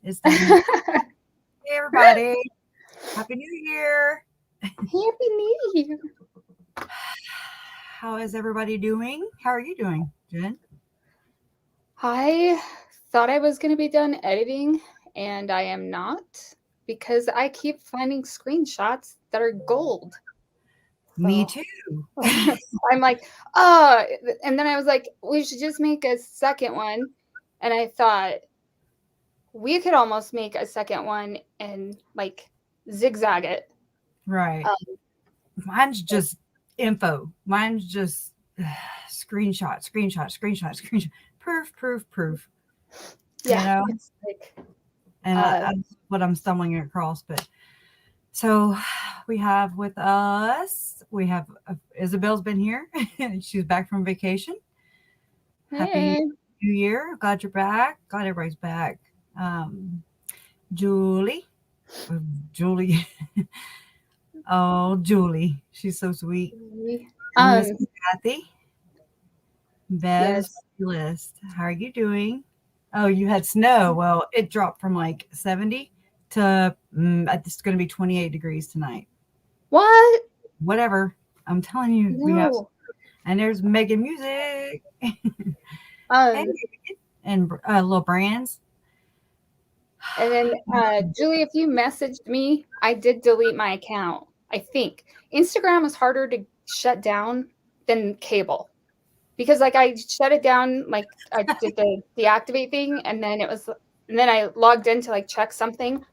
It's the Hey everybody. Happy New Year. Happy New Year. How is everybody doing? How are you doing, Jen? I thought I was going to be done editing, and I am not because I keep finding screenshots that are gold. Me So too. I'm like, oh, and then I was like, we should just make a second one. And I thought we could almost make a second one and like zigzag it. Right. Mine's just info. Mine's just screenshot. Proof. Yeah. You know? It's like, And that's what I'm stumbling across. But so we have with us, Isabel's been here. She's back from vacation. Happy hey. New Year. Glad you're back. Glad everybody's back. Julie. Julie. Oh, Julie. She's so sweet. Miss Kathy. Bev's Yes. list. How are you doing? Oh, you had snow. Well, it dropped from like 70 to it's going to be 28 degrees tonight. What? Whatever. I'm telling you, we have. No. And there's Megan Music. Um, and little brands. And then, Julie, if you messaged me, I did delete my account. I think Instagram is harder to shut down than cable because, like, I shut it down, like I did the deactivate thing, and then I logged in to like check something,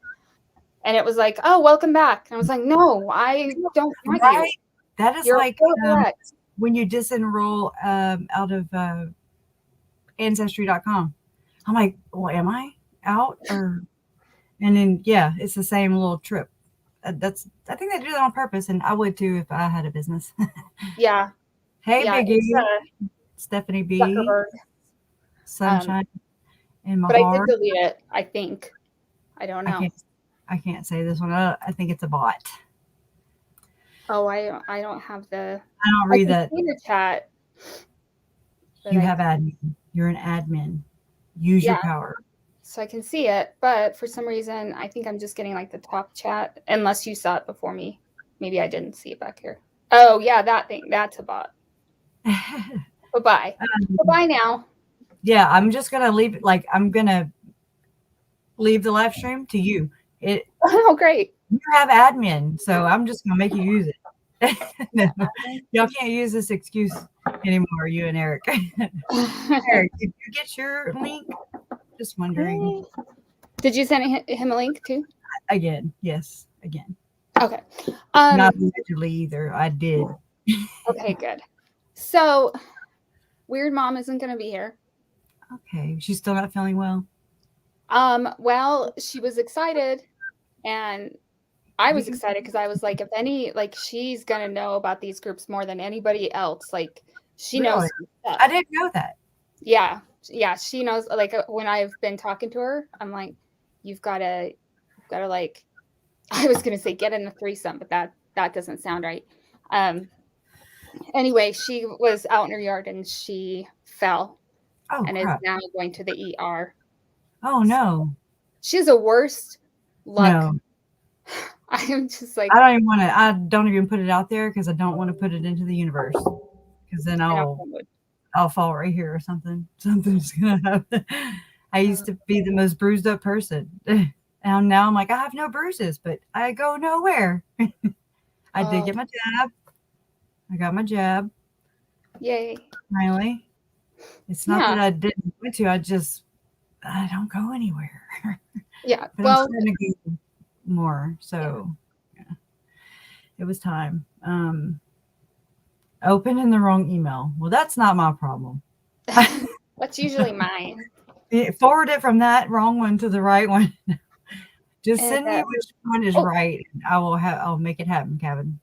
and it was like, "Oh, welcome back." And I was like, "No, I don't want you. Right? That is You're like correct." when you disenroll out of Ancestry.com. I'm like, well, am I out or? And then yeah, it's the same little trip. I think they do that on purpose, and I would too if I had a business. Yeah, Hey, yeah, Biggie, it's Stephanie B, Zuckerberg. Sunshine in my But I did heart. delete it. I think. I don't know. I can't say this one. I think it's a bot. Oh, I don't have the. I don't I read can that. see the chat. You have admin. You're an admin. Use your Yeah, power. so I can see it, but for some reason, I think I'm just getting like the top chat, unless you saw it before me. Maybe I didn't see it back here. Oh, yeah, that thing. That's a bot. Bye-bye. Bye-bye now. Yeah, I'm just gonna leave it. Like I'm gonna leave the live stream to you. Oh, great. You have admin, so I'm just gonna make you use it. No, y'all can't use this excuse anymore. You and Eric. Eric, did you get your link? Just wondering. Did you send him a link too? Again, yes, again. Okay. Not allegedly either. I did. Okay, good. So, Weird Mom isn't going to be here. Okay, she's still not feeling well. Well, she was excited, and I was excited because I was like, if any, like, she's going to know about these groups more than anybody else. Like, she knows stuff. I didn't know that. Yeah, she knows. Like, when I've been talking to her, I'm like, you've got to like, I was going to say get in a threesome, but that doesn't sound right. Anyway, she was out in her yard and she fell and is now going to the ER. Oh no. She has a worst luck. No. I am just like, I don't even put it out there because I don't want to put it into the universe. Because then I'll fall right here or something. Something's gonna happen. I used to be the most bruised up person. And now I'm like, I have no bruises, but I go nowhere. I did get my jab. I got my jab. Yay. Finally. It's not that I didn't want to, I don't go anywhere. Yeah. But I'm starting to go more. So yeah. It was time. Open in the wrong email. Well, that's not my problem. That's usually mine. Forward it from that wrong one to the right one. Just send me which one is right. And I'll make it happen, Kevin.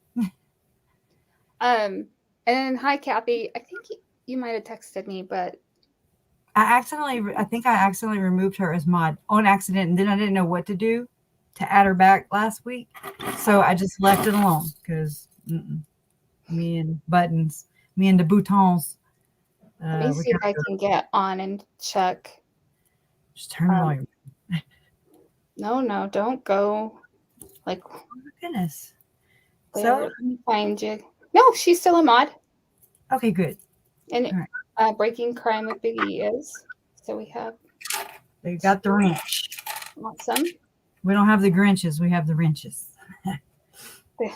And hi, Kathy. I think you might have texted me, but I think I accidentally removed her as mod on accident, and then I didn't know what to do to add her back last week. So I just left it alone because me and buttons, me and the boutons. Let me see if I can get on and check. Just turn the volume. No, don't go. Like, oh my goodness. there, So, let me find you. No, she's still a mod. okay, good. And All right. Breaking Crime with Big E is. So we have. They got the wrench. Awesome. We don't have the Grinches. We have the wrenches. The All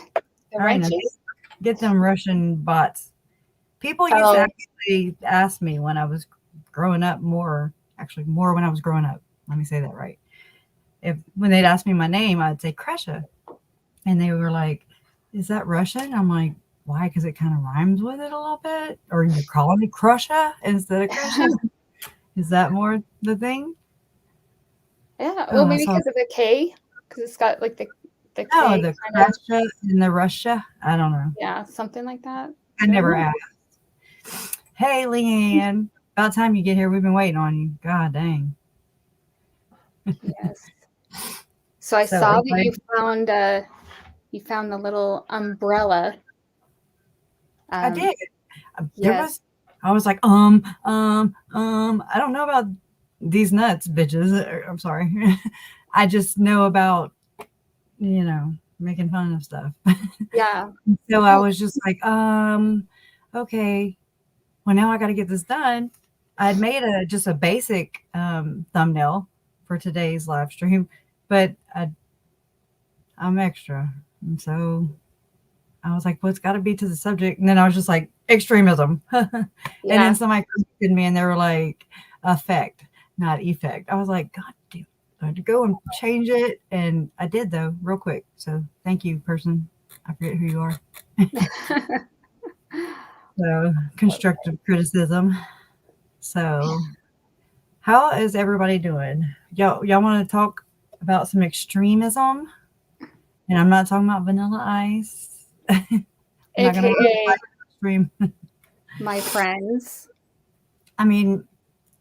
right, now wrenches. get them Russian bots. People used to actually ask me when I was growing up more when I was growing up. Let me say that right. When they'd ask me my name, I'd say Kresha. And they were like, is that Russian? I'm like, why? Because it kind of rhymes with it a little bit? Or you're calling me Krusha instead of Kresha? Is that more the thing? Yeah. Well, maybe because of the K. Because it's got like the K. Oh, the Kresha and the Russia? I don't know. Yeah, something like that. I never asked. Hey, Leanne. About time you get here. We've been waiting on you. God dang. Yes. So I saw that you found the little umbrella. I did. I was like, I don't know about these nuts, bitches. I'm sorry. I just know about, making fun of stuff. Yeah. So I was just like, okay. Well, now I got to get this done. I'd made just a basic thumbnail for today's live stream, but I'm extra. And so I was like, well, it's got to be to the subject. And then I was just like, extremism. And then somebody corrected me and they were like, effect, not effect. I was like, God damn, I had to go and change it. And I did, though, real quick. So thank you, person. I forget who you are. So constructive criticism. So how is everybody doing? Y'all want to talk about some extremism? And I'm not talking about vanilla ice. AKA my friends. I mean,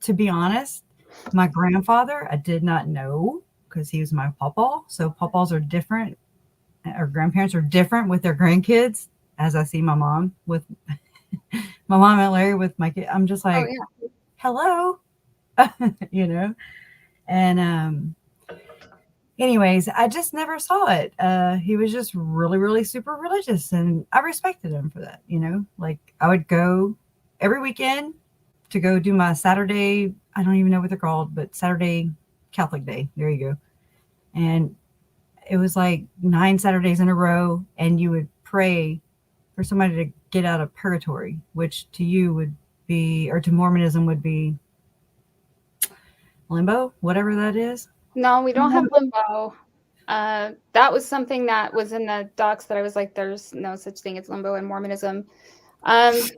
to be honest, my grandfather, I did not know because he was my pawpaw. So pawpaws are different, or grandparents are different with their grandkids. As I see my mom with my mom and Larry with my kid, I'm just like, hello, And anyways, I just never saw it. He was just really, really super religious, and I respected him for that. Like I would go every weekend to go do my Saturday. I don't even know what they're called, but Saturday Catholic Day. There you go. And it was like 9 Saturdays in a row, and you would pray for somebody to get out of purgatory, which to you would be, or to Mormonism would be limbo, whatever that is. No, we don't have limbo. That was something that was in the docs that I was like, there's no such thing as limbo in Mormonism. I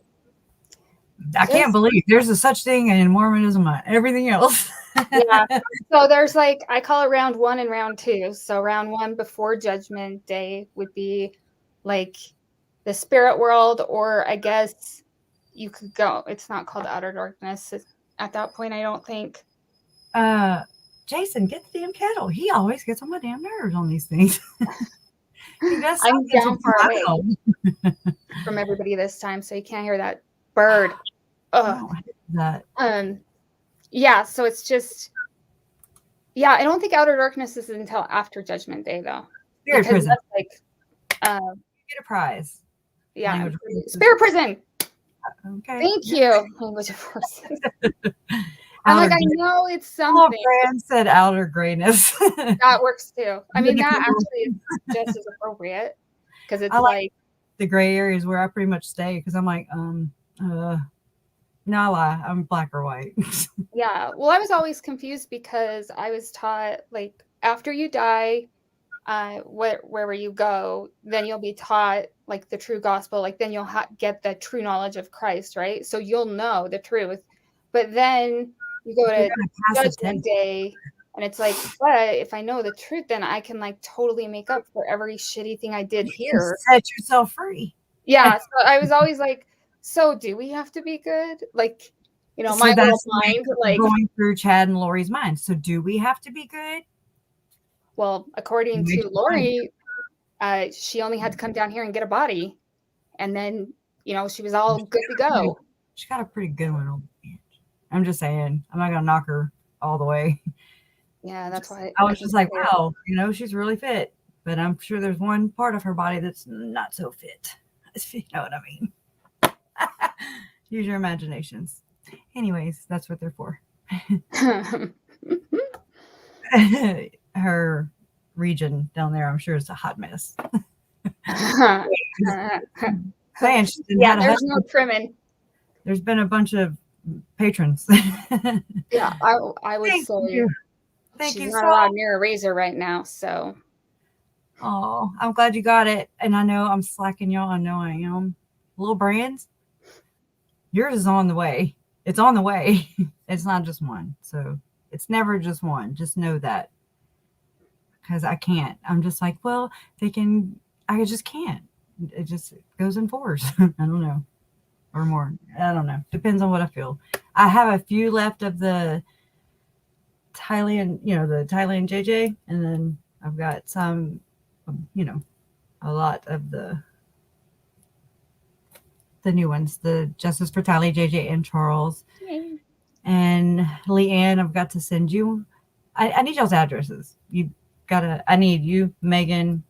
can't believe there's a such thing in Mormonism and everything else. Yeah. So there's like, I call it round 1 and round 2. So round 1 before Judgment Day would be like the spirit world, or I guess you could go, it's not called outer darkness at that point, I don't think. Jason, get the damn kettle. He always gets on my damn nerves on these things. I'm down far away from everybody this time, so you can't hear that bird. Yeah, so it's just, I don't think outer darkness is until after Judgment Day, though. Spirit prison. That's like, you get a prize. Yeah, spirit prison. Okay. Thank you. Language of forces. I'm like, I know it's something. Brand said outer grayness. That works too. I mean, that actually is just as appropriate because it's like the gray areas where I pretty much stay because I'm like, no, I lie. I'm black or white. Yeah. Well, I was always confused because I was taught like after you die, wherever you go, then you'll be taught like the true gospel. Like then you'll get the true knowledge of Christ, right? So you'll know the truth. But then you go to Judgment Day, and it's like, but if I know the truth, then I can like totally make up for every shitty thing I did here. Set yourself free. Yeah. So I was always like, so do we have to be good? Like, my little mind, like going through Chad and Lori's mind. So do we have to be good? Well, according to Lori, she only had to come down here and get a body, and then she was all good to go. She got a pretty good one on the bench. I'm just saying, I'm not gonna knock her all the way. Yeah, that's why I was just like, wow, she's really fit, but I'm sure there's one part of her body that's not so fit. You know what I mean? Use your imaginations. Anyways, that's what they're for. Her region down there, I'm sure, is a hot mess. Saying she didn't yeah, there's no trimming. There's been a bunch of patrons. Yeah, I would say she's not allowed near a razor right now. So, oh, I'm glad you got it. And I know I'm slacking, y'all. I know I am. Little brands, yours is on the way. It's on the way. It's not just one. So it's never just one. Just know that. Because I can't. I'm just like, well, they can. I just can't. It just goes in fours. I don't know. Or more. I don't know. Depends on what I feel. I have a few left of the Tylee and, the Tylee and JJ. And then I've got some, a lot of the new ones. The Justice for Tylee, JJ, and Charles. Yay. And Leanne, I've got to send you. I need y'all's addresses. I need you, Megan,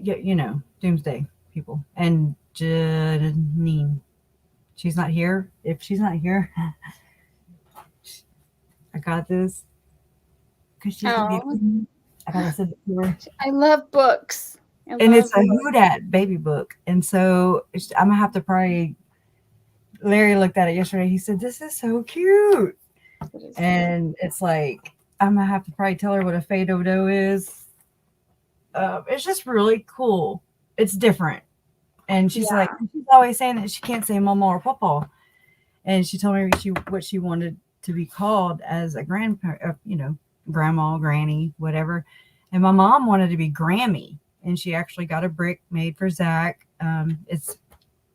Doomsday people. And Janine. She's not here. If she's not here, I got this. Because she's I gotta send it to her. I love books. It's a Who Dat baby book. And so I'm gonna have to probably. Larry looked at it yesterday. He said, "This is so cute." And it's like, I'm gonna have to probably tell her what a fey dodo is. It's just really cool. It's different. And she's like, she's always saying that she can't say mama or papa. And she told me what she wanted to be called as a grandparent, grandma, granny, whatever. And my mom wanted to be Grammy. And she actually got a brick made for Zach. It's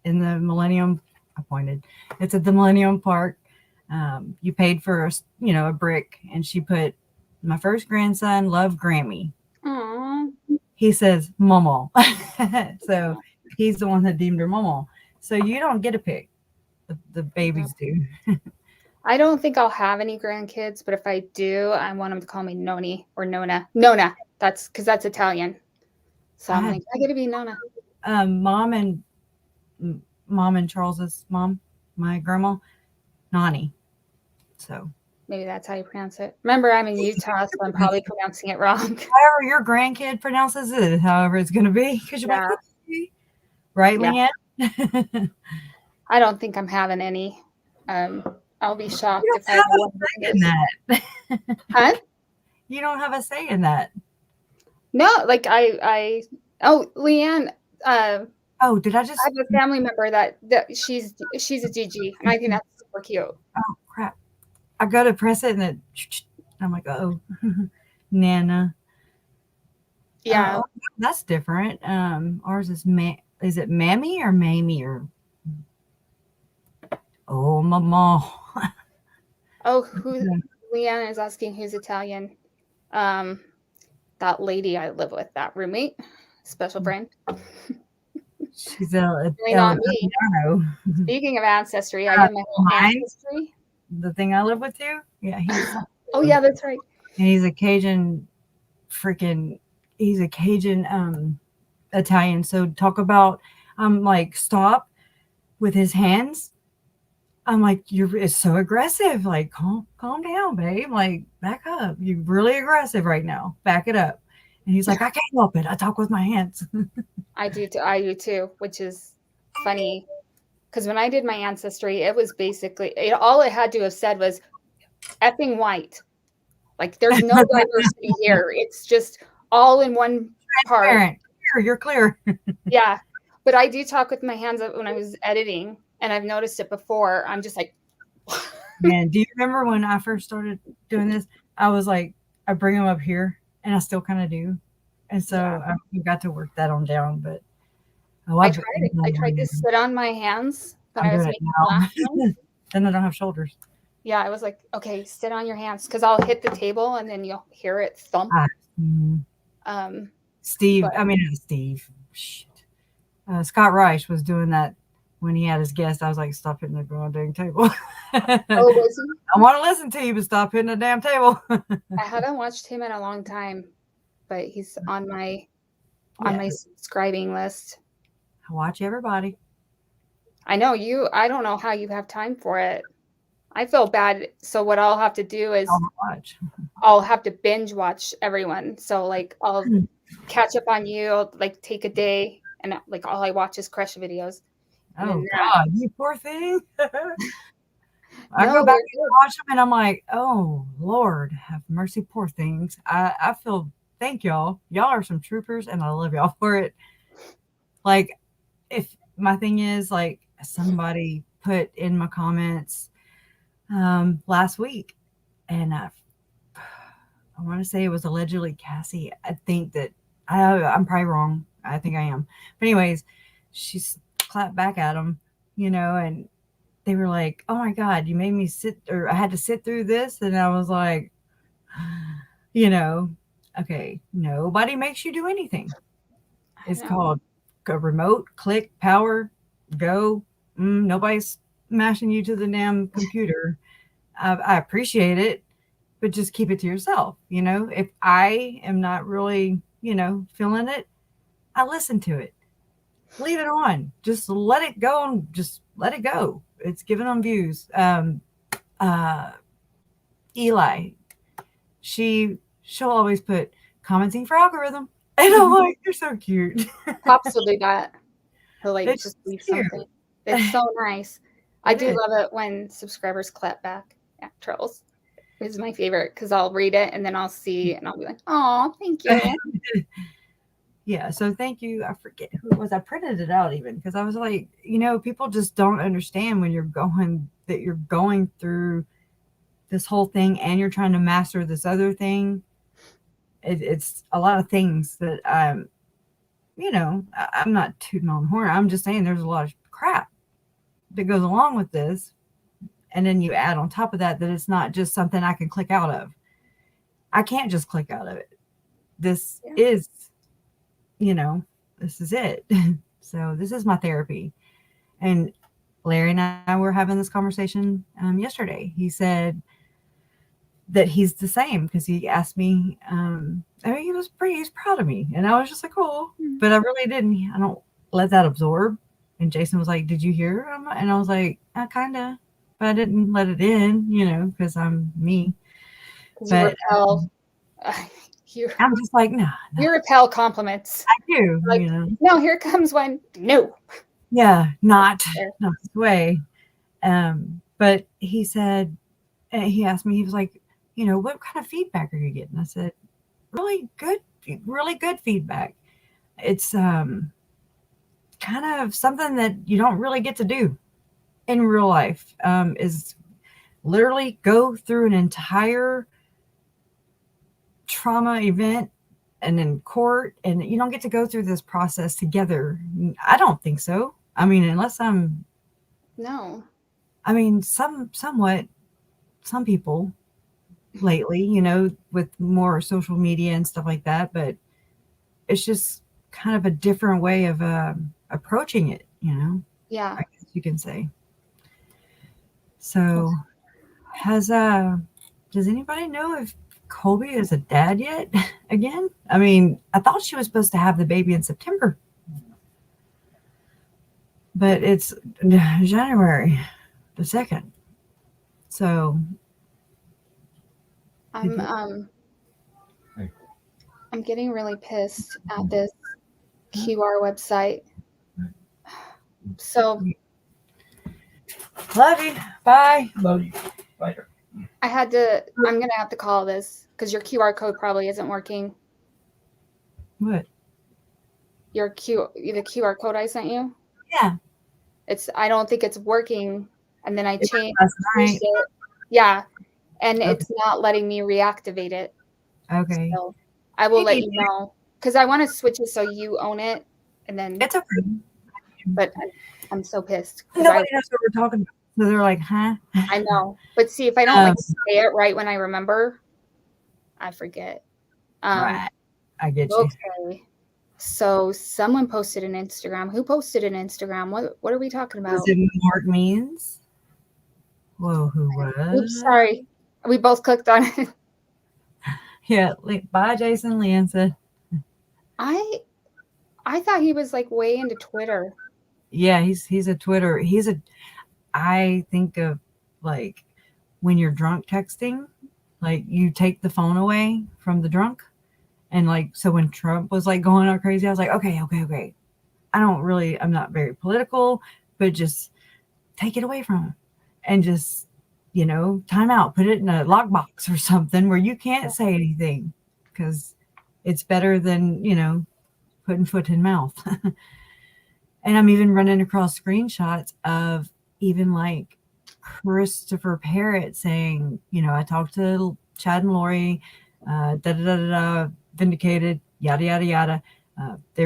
in the Millennium. I pointed. It's at the Millennium Park. You paid for a brick, and she put, my first grandson, love Grammy. Aww. He says mama. So he's the one that deemed her mama. So you don't get a pick. The babies do. I don't think I'll have any grandkids, but if I do, I want them to call me Noni or Nona. Nona. That's because that's Italian. So I'm like, I get to be Nona. Mom and Charles's mom, my grandma, Nani. So maybe that's how you pronounce it. Remember, I'm in Utah, so I'm probably pronouncing it wrong. However your grandkid pronounces it, however it's going to be. Because you're like, right, Leanne? I don't think I'm having any. I'll be shocked if I have a say in that. Huh? You don't have a say in that. No, like Leanne. Did I just? I have a family member that she's a GG, and I think that's super cute. Oh crap! I go to press it, and I'm like, oh, Nana. Yeah, that's different. Ours is is it Mammy or Mamie or? Oh, Mama. Leanne is asking who's Italian. That lady I live with, that roommate, special friend. She's not me. Speaking of Ancestry, I did my whole Ancestry. The thing I live with too? Yeah. Oh, yeah, that's right. And he's a Cajun Italian. So talk about, like, stop with his hands. I'm like, it's so aggressive. Like, calm down, babe. Like, back up. You're really aggressive right now. Back it up. And he's like, I can't help it. I talk with my hands. I do too, which is funny. Because when I did my Ancestry, it was basically, all it had to have said was effing white. Like, there's no diversity here. It's just all in one part. You're clear. Yeah. But I do talk with my hands when I was editing. And I've noticed it before. I'm just like, man, do you remember when I first started doing this? I was like, I bring them up here, and I still kind of do. And so I got to work that on down. But I tried to sit on my hands when I was making the last one. Then I don't have shoulders. Yeah, I was like, okay, sit on your hands, because I'll hit the table and then you'll hear it thump. Steve. Shit. Scott Reich was doing that when he had his guest, I was like, stop hitting the dang table. Oh, was he? I want to listen to you, but stop hitting the damn table. I haven't watched him in a long time, but he's on my subscribing list. I watch everybody. I know you. I don't know how you have time for it. I feel bad. So what I'll have to do is I'll have to binge watch everyone. So like I'll catch up on you. I'll like take a day and like all I watch is Crush videos. Oh God, you poor thing. I go back and watch them and I'm like, oh Lord, have mercy, poor things. I feel, thank y'all. Y'all are some troopers and I love y'all for it. Like, if my thing is like somebody put in my comments last week, and I want to say it was allegedly Cassie. I think that I'm probably wrong. I think I am. But anyways, she's clapped back at them, and they were like, oh my God, you made me I had to sit through this. And I was like, okay, nobody makes you do anything. It's called a remote, click, power, go. Nobody's mashing you to the damn computer. I appreciate it, but just keep it to yourself. If I am not really, feeling it, I listen to it. Leave it on. Just let it go and just let it go. It's giving them views. Eli, she'll always put commenting for algorithm. And I'm like, you're so cute. Pops will do that. He'll like just leave something. It's so nice. I do love it when subscribers clap back at trolls. It's my favorite because I'll read it and then I'll see and I'll be like, oh, thank you. Yeah, so thank you. I forget who it was. I printed it out even because I was like, people just don't understand when you're going through this whole thing and you're trying to master this other thing. It's a lot of things that I'm not tooting on the horn. I'm just saying there's a lot of crap that goes along with this. And then you add on top of that it's not just something I can click out of. I can't just click out of it. This is, this is it. So this is my therapy. And Larry and I were having this conversation yesterday. He said that he's the same because he asked me, he's proud of me. And I was just like, oh, but I really didn't. I don't let that absorb. And Jason was like, did you hear him? And I was like, kind of, but I didn't let it in, because I'm me. But I'm just like, no. You repel compliments. I do. Like, no, here comes one. No. Yeah, not this way. But he said, he asked me, he was like, what kind of feedback are you getting? I said, really good feedback. It's kind of something that you don't really get to do in real life, is literally go through an entire trauma event and in court, and you don't get to go through this process together. I don't think so. I mean, unless some people lately, with more social media and stuff like that, but it's just kind of a different way of approaching it, Yeah, I guess you can say. So does anybody know if Colby is a dad yet again? I mean, I thought she was supposed to have the baby in September, but it's January the 2nd. So I'm getting really pissed at this QR website. So love you. Bye. Love you. Bye. I'm gonna have to call this because your QR code probably isn't working. What? The QR code I sent you? Yeah. I don't think it's working. And then I changed it. Yeah. And it's not letting me reactivate it. Okay. So I will let you know. Because I want to switch it so you own it. And then it's okay. But I'm so pissed. Nobody knows what we're talking about. So they're like, huh? I know. But see, if I don't say it right when I remember, I forget. Right. I get you. Okay. So someone posted an Instagram. Who posted an Instagram? What are we talking about? Was it Mark Means? Whoa, who was? Oops, sorry. We both clicked on it. Yeah, bye, Jason Lanza. I thought he was like way into Twitter. Yeah, he's a Twitter. I think of like when you're drunk texting, like you take the phone away from the drunk. And like, so when Trump was like going all crazy, I was like, okay. I'm not very political, but just take it away from him and just, time out, put it in a lockbox or something where you can't say anything because it's better than, putting foot in mouth. And I'm even running across screenshots of even like Christopher Parrott saying, I talked to Chad and Lori, vindicated, yada, yada, yada. They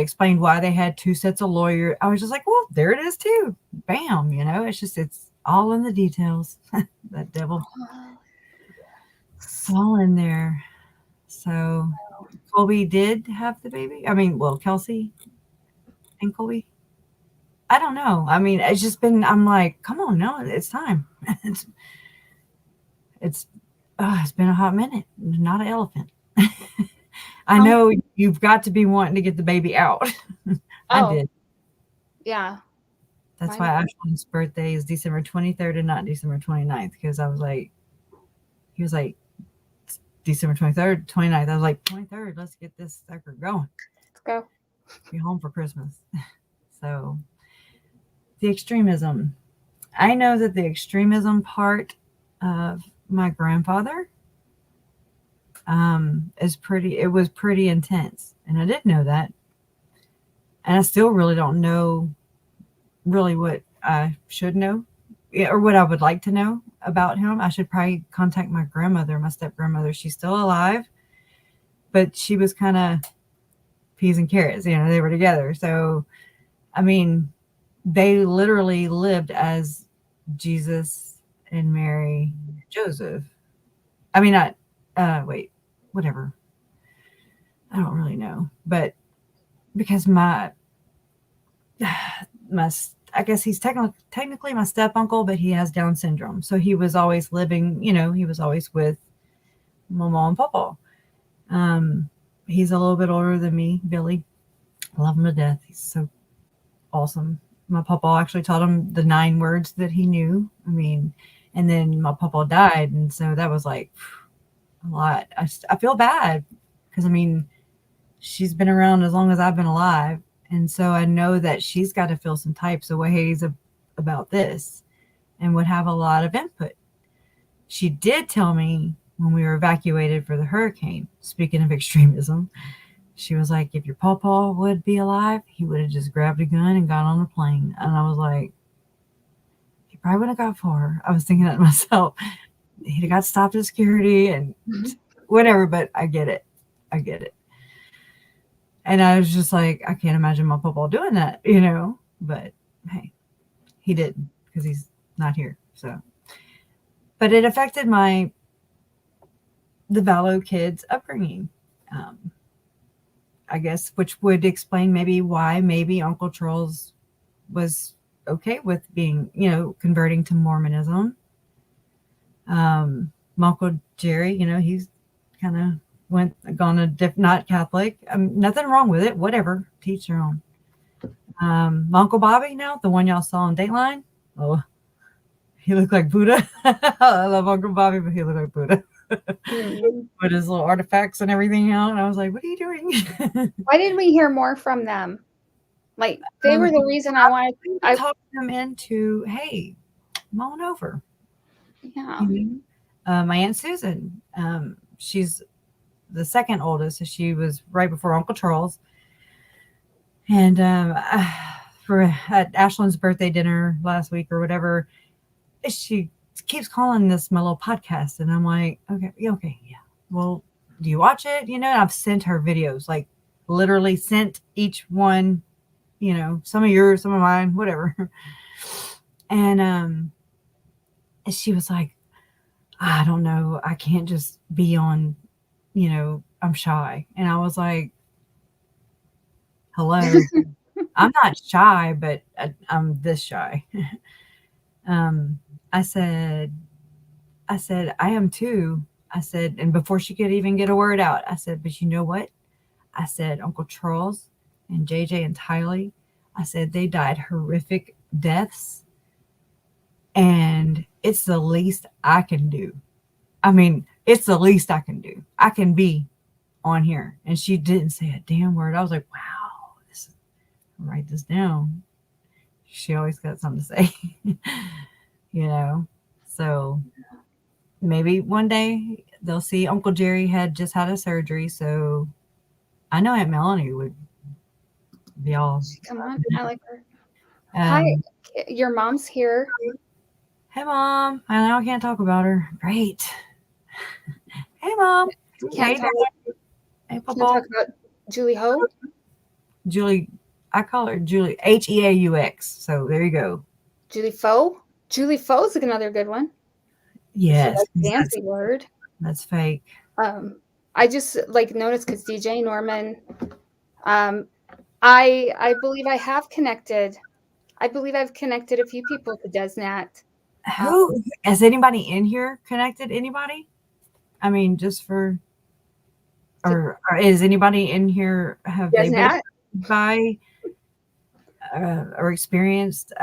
explained why they had two sets of lawyers. I was just like, well, there it is too. Bam. It's all in the details. That devil. It's all in there. So Colby did have the baby. Kelsey and Colby. I don't know. It's just been, I'm like, come on, no, it's time. it's been a hot minute. Not an elephant. I know you've got to be wanting to get the baby out. I did. Yeah. That's why Ashlyn's birthday is December 23rd and not December 29th. Because he was like, December 23rd, 29th. I was like, 23rd, let's get this sucker going. Let's go. Be home for Christmas. So, the extremism. I know that the extremism part of my grandfather it was pretty intense. And I didn't know that. And I still really don't know really what I should know or what I would like to know about him. I should probably contact my grandmother, my step grandmother. She's still alive, but she was kind of peas and carrots, they were together. So, they literally lived as Jesus and Mary, Joseph. Whatever. I don't really know, but because I guess he's technically my step uncle, but he has Down syndrome. So he was always living, he was always with Mama and Papa. He's a little bit older than me, Billy. I love him to death. He's so awesome. My Papa actually taught him the 9 words that he knew. And then my Papa died. And so that was like a lot. I feel bad because, she's been around as long as I've been alive. And so I know that she's got to feel some types of ways about this and would have a lot of input. She did tell me when we were evacuated for the hurricane, speaking of extremism, she was like, if your pawpaw would be alive, he would have just grabbed a gun and got on a plane. And I was like, he probably wouldn't have got far. I was thinking that to myself. He'd have got stopped at security and whatever, but I get it. And I was just like, I can't imagine my pawpaw doing that, but hey, he didn't because he's not here. So, but it affected the Vallow kids' upbringing. I guess, which would explain why Uncle Charles was okay with being, converting to Mormonism. My Uncle Jerry, he's kind of not Catholic. Nothing wrong with it. Whatever, teach your own. My Uncle Bobby, the one y'all saw on Dateline. Oh, he looked like Buddha. I love Uncle Bobby, but he looked like Buddha. With his little artifacts and everything out. And I was like, what are you doing? Why didn't we hear more from them? Like, they were the reason I wanted to talk them into, hey, come on over. Yeah. My Aunt Susan, she's the second oldest. So she was right before Uncle Charles. And at Ashlyn's birthday dinner last week or whatever, she keeps calling this my little podcast. And I'm like, okay, yeah. Well, do you watch it? I've sent her videos, like literally sent each one, some of yours, some of mine, whatever. And she was like, I don't know. I can't just be on, I'm shy. And I was like, hello. I'm not shy, but I'm this shy. I said, I am too. I said, and before she could even get a word out, I said, but you know what? I said, Uncle Charles and JJ and Tylee, I said, they died horrific deaths. And it's the least I can do. I mean, it's the least I can do. I can be on here. And she didn't say a damn word. I was like, wow, write this down. She always got something to say, you know? So maybe one day they'll see Uncle Jerry had just had a surgery. So I know Aunt Melanie would be all. Come on. I like her. Hi, your mom's here. Hey, Mom. I know I can't talk about her. Great. Hey, Mom. Can't talk about Julie Ho? Julie, I call her Julie, Heaux. So there you go. Julie Foe? Julie Foe's another good one. Yes. Fancy word. That's fake. I just noticed because DJ Norman, I believe I have connected. I believe I've connected a few people to DezNat. Who has anybody in here connected? Anybody? I mean, just for, or is anybody in here, have they been by or experienced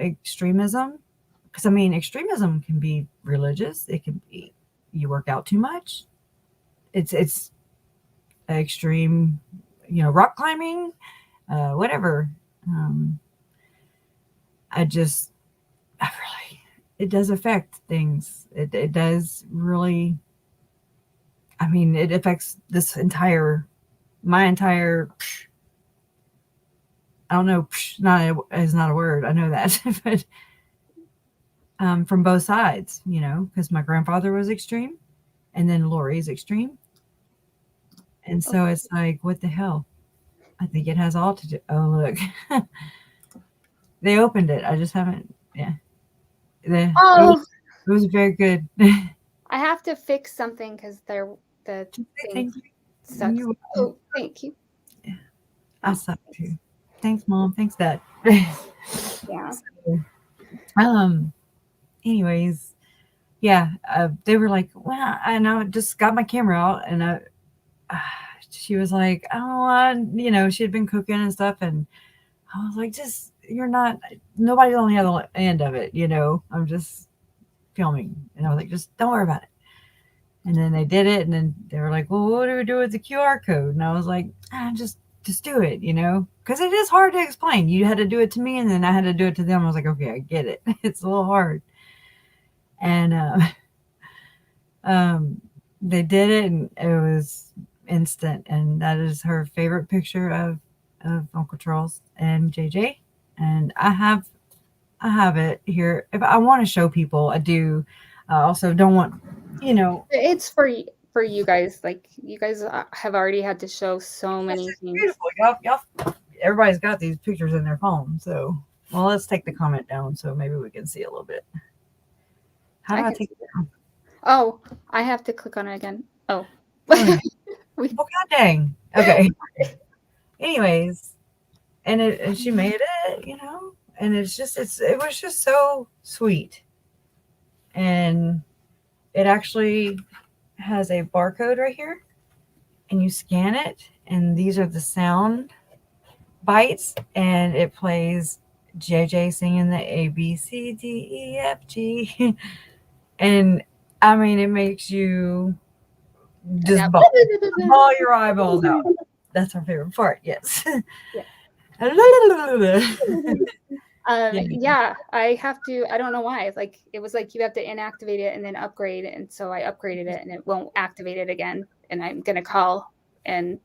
extremism? Because I mean, extremism can be religious. It can be you work out too much. It's extreme, rock climbing, whatever. It does affect things. It does really. I mean, it affects my entire. I don't know. Is not a word. I know that, but from both sides, because my grandfather was extreme, and then Lori's extreme, and so it's like, what the hell? I think it has all to do. Oh, look, they opened it. I just haven't. Yeah. It was very good. I have to fix something because the thing sucks. Oh, thank you. Yeah, I suck too. Thanks, Mom. Thanks, Dad. Yeah. So, anyways, yeah, they were like, well, and I just got my camera out, and she was like, oh, she had been cooking and stuff, and I was like, just, nobody's on the other end of it, I'm just filming, and I was like, just don't worry about it. And then they did it, and then they were like, well, what do we do with the QR code? And I was like, just do it, because it is hard to explain. You had to do it to me, and then I had to do it to them. I was like, okay, I get it. It's a little hard. And they did it, and it was instant. And that is her favorite picture of Uncle Charles and JJ. And I have it here. If I want to show people, I do. I also don't want, It's for you guys. Like, you guys have already had to show so many things. Beautiful. Y'all, everybody's got these pictures in their phone. So, well, let's take the comment down so maybe we can see a little bit. How do I take it down? Oh, I have to click on it again. Oh. God dang. Okay. Anyways, and she made it, and it was just so sweet. And it actually has a barcode right here, and you scan it, and these are the sound bites, and it plays JJ singing the A B C D E F G, and I mean, it makes you just bawl your eyeballs out. That's our favorite part. Yes. Yeah, I have to. I don't know why. Like, it was like you have to inactivate it and then upgrade it, and so I upgraded it, and it won't activate it again. And I'm gonna call and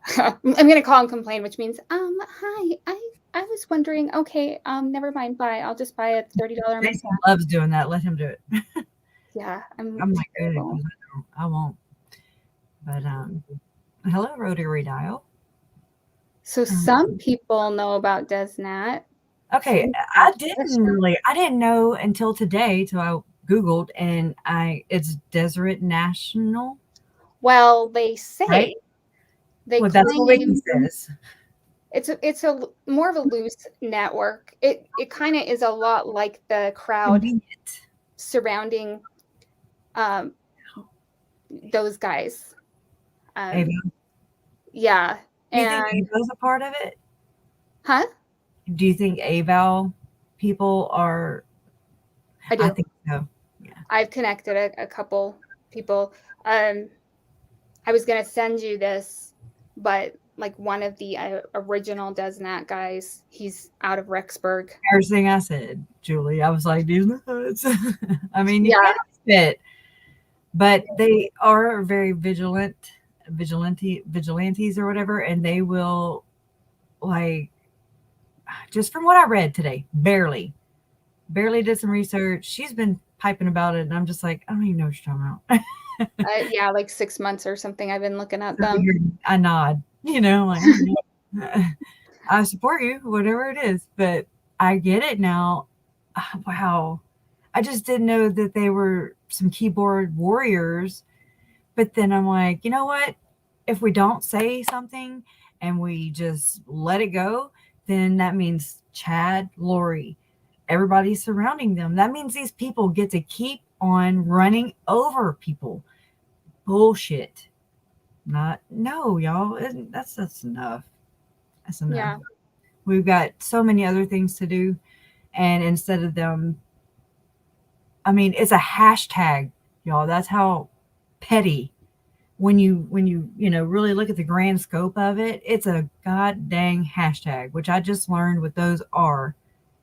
complain, which means hi, I was wondering. Okay, never mind. Bye. I'll just buy a $30 massage. Jason loves doing that. Let him do it. Yeah, I'm like, I won't. But hello, Rotary Dial. So some people know about DezNat. Okay, I didn't know until today, till I Googled, and it's Deseret National. Well, they say right? they Well, that's what Wiki claim says. it's a more of a loose network. It kind of is a lot like the crowd Convenient. surrounding those guys. AVOW. Yeah, Do you think and AVOW's a part of it? huh? Do you think AVOW people are? I I do. think so. Yeah. I've connected a couple people. I was gonna send you this, but like one of the original DezNat guys, he's out of Rexburg. Everything I said, Julie, I was like, these nuts. I mean, you Yeah, can't fit, but they are very vigilantes or whatever, and they will like just from what I read today, barely did some research. She's been piping about it, and I'm just like, I don't even know what you're talking about. yeah, like 6 months or something. I've been looking at So them. I nod, like I support you, whatever it is, but I get it now. Wow. I just didn't know that they were some keyboard warriors. But then I'm like, you know what? If we don't say something and we just let it go, then that means Chad, Lori, everybody surrounding them. That means these people get to keep on running over people. Bullshit. Not, no, y'all. That's enough. That's enough. Yeah, We've got so many other things to do. And instead of them, I mean, it's a hashtag, y'all. That's how petty when you really look at the grand scope of it, it's a god dang hashtag, which I just learned what those are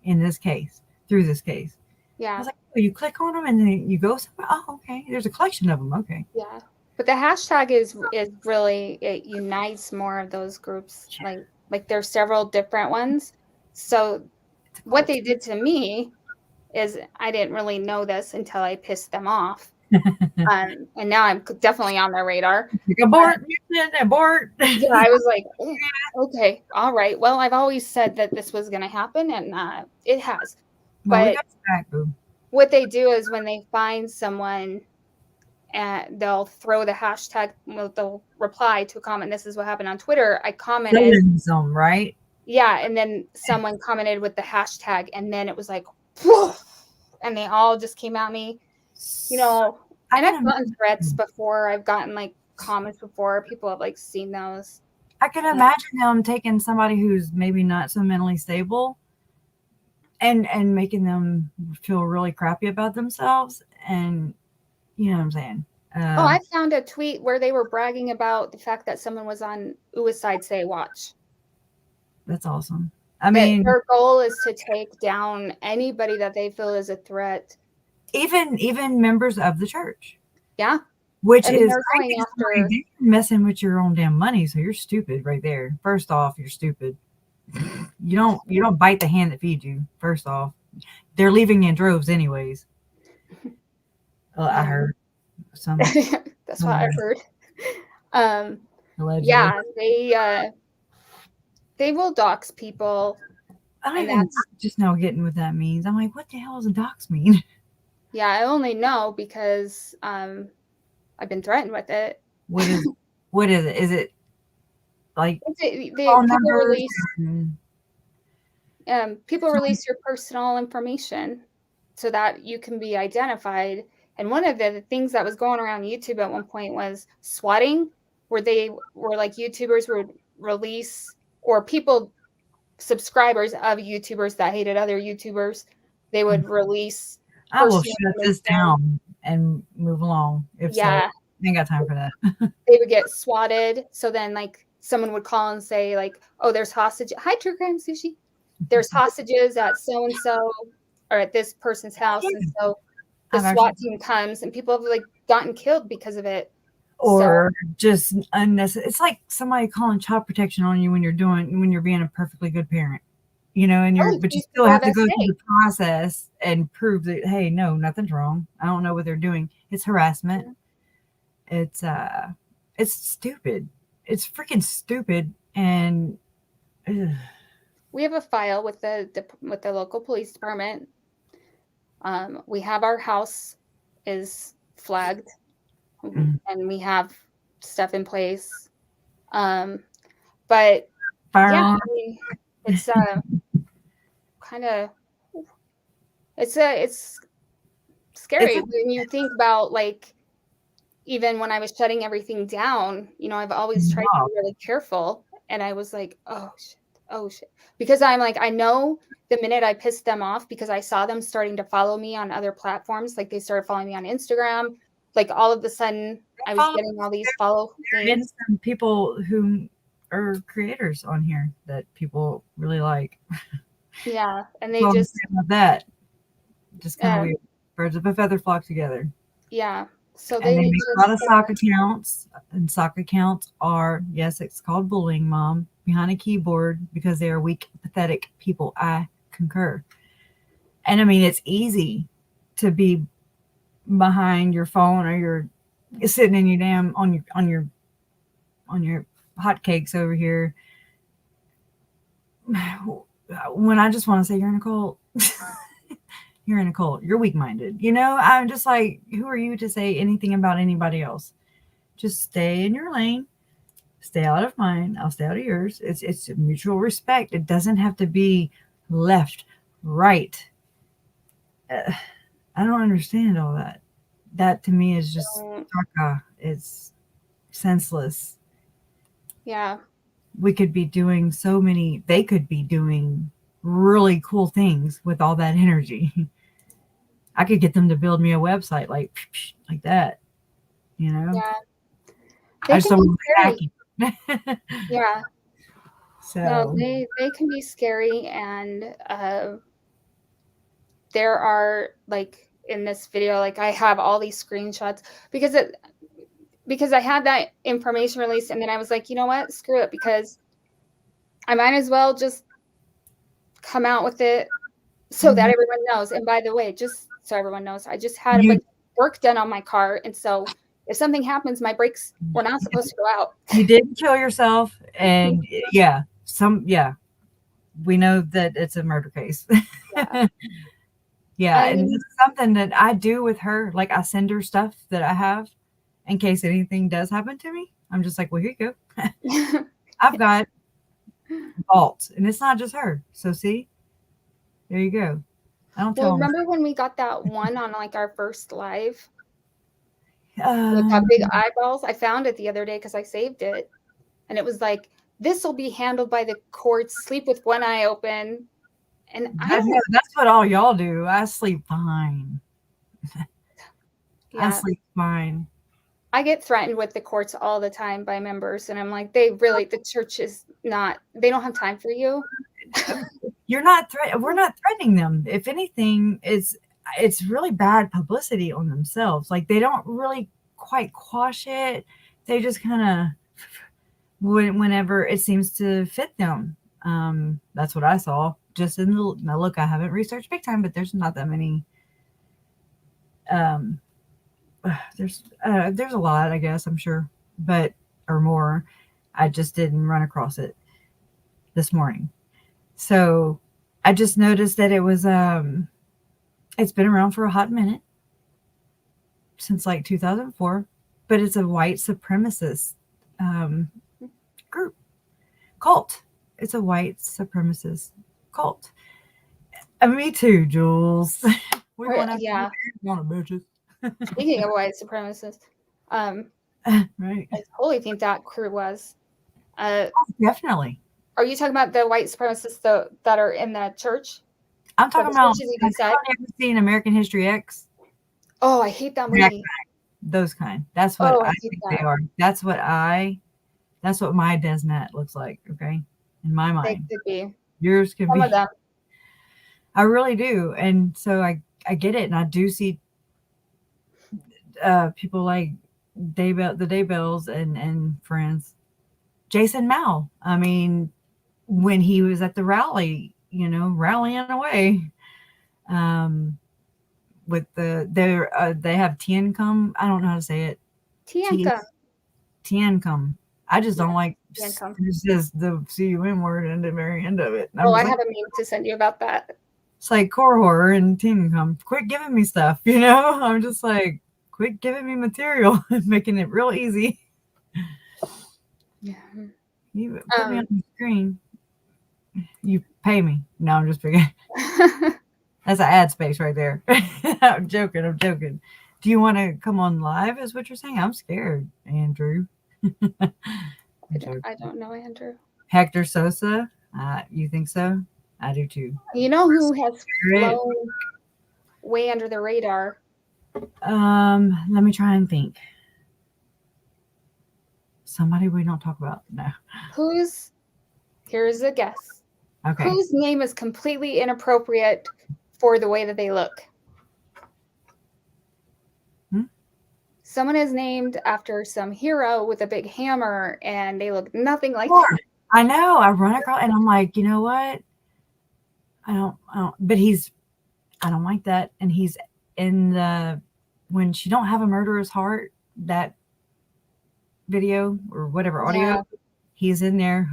in this case, through this case. I yeah, was like, oh, you click on them and then you go somewhere. Oh, okay. There's a collection of them. Okay. yeah. But the hashtag is really, it unites more of those groups. Like there's several different ones. So what they did to me is I didn't really know this until I pissed them off. And now I'm definitely on their radar. Abort, abort. Yeah, I was like, okay, all right. Well, I've always said that this was going to happen, and it has. Well, we But got back, boo. what they do is when they find someone, and they'll throw the hashtag, well, they'll reply to a comment. This is what happened on Twitter. I commented, Them, right? yeah, and then someone commented with the hashtag, and then it was like, woof, and they all just came at me, And I've gotten threats before. I've gotten like comments before. People have like seen those. I can imagine them taking somebody who's maybe not so mentally stable and making them feel really crappy about themselves, and you know what I'm saying. I found a tweet where they were bragging about the fact that someone was on Suicide Say Watch. That's awesome. I mean, their goal is to take down anybody that they feel is a threat. Even members of the church. Yeah. Which is crazy. You're messing with your own damn money, so you're stupid right there. First off, you're stupid. You don't bite the hand that feeds you. First off, they're leaving in droves anyways. I heard some. That's what I heard. Allegedly. Yeah, they will dox people. I'm just now getting what that means. I'm like, what the hell does a dox mean? Yeah, I only know because I've been threatened with it. What is it? Is it like people release your personal information so that you can be identified. And one of the things that was going around YouTube at one point was swatting, where they were like YouTubers would release, or people, subscribers of YouTubers that hated other YouTubers, they would release. I will shut this down and move along. So, I ain't got time for that. They would get swatted. So then like someone would call and say like, oh, there's hostage. Hi, True Crime Sushi. There's hostages at so-and-so or at this person's house. And so the SWAT team comes and people have like gotten killed because of it. Or just unnecessary. It's like somebody calling child protection on you when you're being a perfectly good parent, but you still have to go through the process and prove that, hey, no, nothing's wrong. I don't know what they're doing. It's harassment. It's stupid. It's freaking stupid. And we have a file with the local police department. We have our house is flagged, and we have stuff in place. But Firearm. I mean, it's kind of it's scary when you think about, like, even when I was shutting everything down, you know, I've always tried to be really careful, and I was like, oh shit, because I'm like, I know the minute I pissed them off, because I saw them starting to follow me on other platforms, like they started following me on Instagram, like all of a sudden I was getting all these follow things. Some people who are creators on here that people really like. Yeah, and they well, just that just kind of weird. Birds of a feather flock together. Yeah. So and they make a lot of sock accounts, and sock accounts are, yes, it's called bullying, Mom, behind a keyboard because they are weak, pathetic people. I concur. And I mean, it's easy to be behind your phone, or you're sitting in your damn on your hotcakes over here. When I just want to say you're in a cult. You're in a cult. You're weak-minded. You know, I'm just like, who are you to say anything about anybody else? Just stay in your lane. Stay out of mine. I'll stay out of yours. It's mutual respect. It doesn't have to be left, right. I don't understand all that. That to me is just it's senseless. Yeah. We could be doing they could be doing really cool things with all that energy. I could get them to build me a website like that, you know? Yeah. I just don't want to Yeah. So no, they can be scary, and there are, like, in this video, like, I have all these screenshots because I had that information released, and then I was like, you know what? Screw it, because I might as well just come out with it so that everyone knows. And by the way, just so everyone knows, I just had a bunch of work done on my car, and so if something happens, my brakes were not supposed to go out. You did kill yourself, and we know that it's a murder case. Yeah. And it's something that I do with her. Like, I send her stuff that I have in case anything does happen to me. I'm just like, well, here you go. I've got vaults, and it's not just her. So see, there you go. I don't tell remember when we got that one on, like, our first live with that big eyeballs? I found it the other day because I saved it, and it was like, this will be handled by the courts. Sleep with one eye open. And that's what all y'all do. I sleep fine. Yeah. I sleep fine. I get threatened with the courts all the time by members, and I'm like, the church is not, they don't have time for you. We're not threatening them. If anything, it's really bad publicity on themselves. Like, they don't really quite quash it. They just kind of, whenever it seems to fit them. That's what I saw. Just in now look, I haven't researched big time, but there's not that many. There's a lot, I guess, I'm sure, or more. I just didn't run across it this morning. So I just noticed that it was it's been around for a hot minute, since like 2004, but it's a white supremacist group, cult. It's a white supremacist cult. Me too, Jules. We want to bitches. Speaking of white supremacists, right. I totally think that crew was. Definitely. Are you talking about the white supremacists that are in the church? I'm talking about. Have you ever seen American History X? Oh, I hate that movie. Those kind. That's what I think they are. That's what my DezNat looks like. Okay, in my mind. They could be. Yours could be. Some of them. I really do, and so I get it, and I do see people like Daybell, the Daybells, and friends. Jason Mao. I mean, when he was at the rally, rallying away, with they have Tiencum. I don't know how to say it. Tiencum. I just don't like. It says the CUM word in the very end of it. I have a meme to send you about that. It's like core horror and Tiencum. Quit giving me stuff, I'm just like, quit giving me material and making it real easy. Yeah. You put me on the screen. You pay me. No, I'm just forgetting. That's an ad space right there. I'm joking. Do you want to come on live is what you're saying? I'm scared, Andrew. I don't know Andrew. Hector Sosa. You think so? I do too. You know who has flown way under the radar? Let me try and think. Somebody we don't talk about. No. Here's a guess. Okay. Whose name is completely inappropriate for the way that they look? Someone is named after some hero with a big hammer, and they look nothing like that. I know. I run across, and I'm like, you know what? I don't. But I don't like that. And he's in the When She Don't Have a Murderer's Heart, that video or whatever audio. Yeah. He's in there.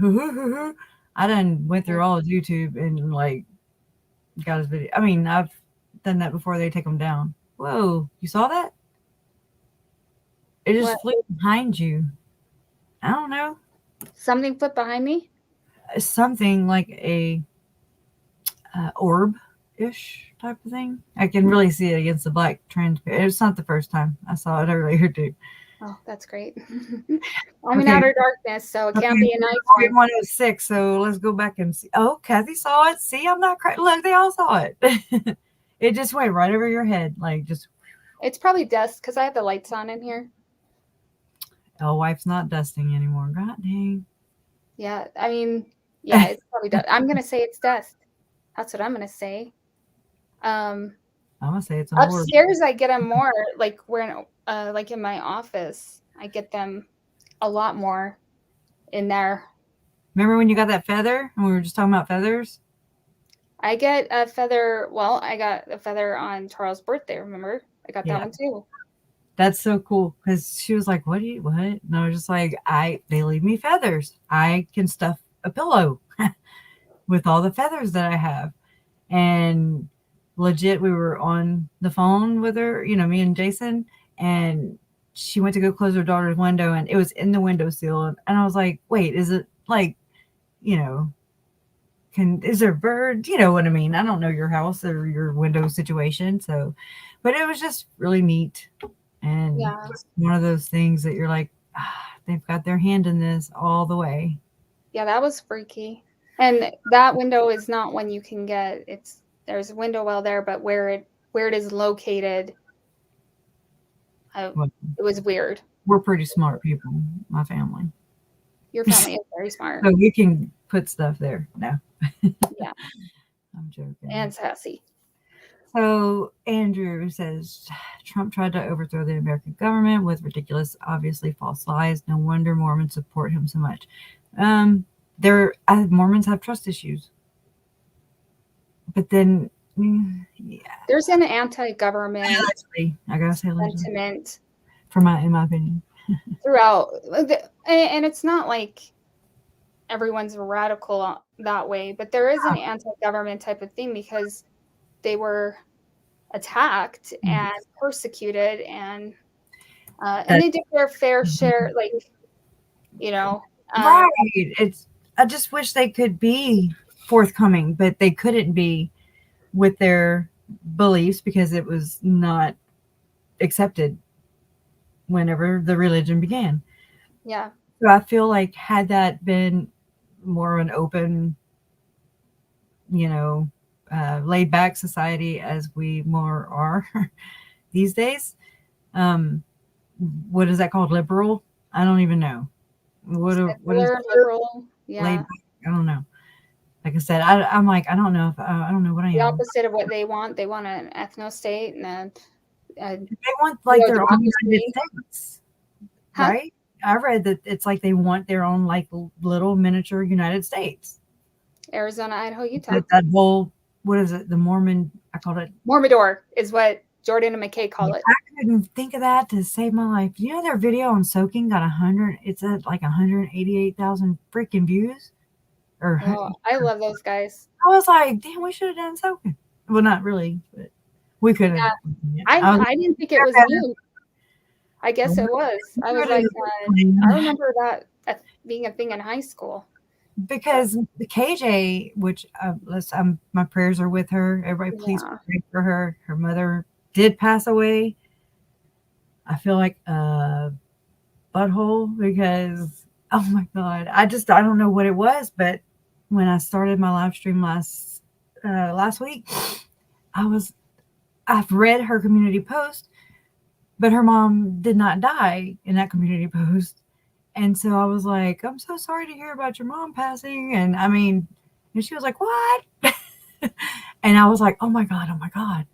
I done went through all of YouTube and like got his video. I mean, I've done that before they take them down. Whoa, you saw that? It just flipped behind you. I don't know. Something flipped behind me? Something like a orb-ish type of thing. I can really see it against the black transparent. It's not the first time. I saw it earlier too. Oh, that's great. I'm in outer darkness, so it can't be a nice one. 106, so let's go back and see. Oh, Kathy saw it. See, I'm not crazy. Look, they all saw it. It just went right over your head. Like just. It's probably dust because I have the lights on in here. Oh, wife's not dusting anymore. God dang. Yeah, I mean, yeah, it's probably dust. I'm going to say it's dust. That's what I'm going to say. I'm going to say it's upstairs. I get them more like like in my office. I get them a lot more in there. Remember when you got that feather and we were just talking about feathers? I get a feather. Well, I got a feather on Charles' birthday. Remember? I got that one too. That's so cool because she was like, what? And I was just like, they leave me feathers. I can stuff a pillow with all the feathers that I have. And legit, we were on the phone with her, me and Jason, and she went to go close her daughter's window and it was in the windowsill. And I was like, wait, is it like, is there birds? You know what I mean? I don't know your house or your window situation. So, but it was just really neat. And it's one of those things that you're like, they've got their hand in this all the way. Yeah, that was freaky. And that window is not one you can get. There's a window well there, but where it is located, it was weird. We're pretty smart people, my family. Your family is very smart. So we can put stuff there. No. Yeah. I'm joking. And sassy. So Andrew says, Trump tried to overthrow the American government with ridiculous, obviously false lies. No wonder Mormons support him so much. Mormons have trust issues. But then, there's an anti-government I gotta say sentiment in my opinion. Throughout. And it's not like everyone's radical that way, but there is an anti-government type of thing because they were attacked and persecuted and they did their fair share, right. I just wish they could be forthcoming, but they couldn't be with their beliefs because it was not accepted whenever the religion began. Yeah. So I feel like had that been more an open, laid back society as we more are these days. What is that called? Liberal? I don't even know. What is liberal? Yeah. Laid back? I don't know. Like I said, I'm like, I don't know I don't know what I am. The opposite of what they want. They want an ethno state and they want like their own United States. Right? I read that it's like they want their own like little miniature United States. Arizona, Idaho, Utah. That whole, what is it? The Mormon, I called it. Mormidor is what Jordan and McKay call it. I couldn't think of that to save my life. You know, their video on soaking got 188,000 freaking views. I love those guys. I was like, damn, we should have done soaking. Well, not really, but we could have. Yeah. I didn't think it was new. I guess it was. I was like, I remember that being a thing in high school. Because the KJ, which my prayers are with her. Everybody, please pray for her. Her mother did pass away. I feel like a butthole because, oh my God, I don't know what it was, but when I started my live stream last week, I've read her community post, but her mom did not die in that community post. And so I was like, I'm so sorry to hear about your mom passing. And I mean, and she was like, what? And I was like, oh my God.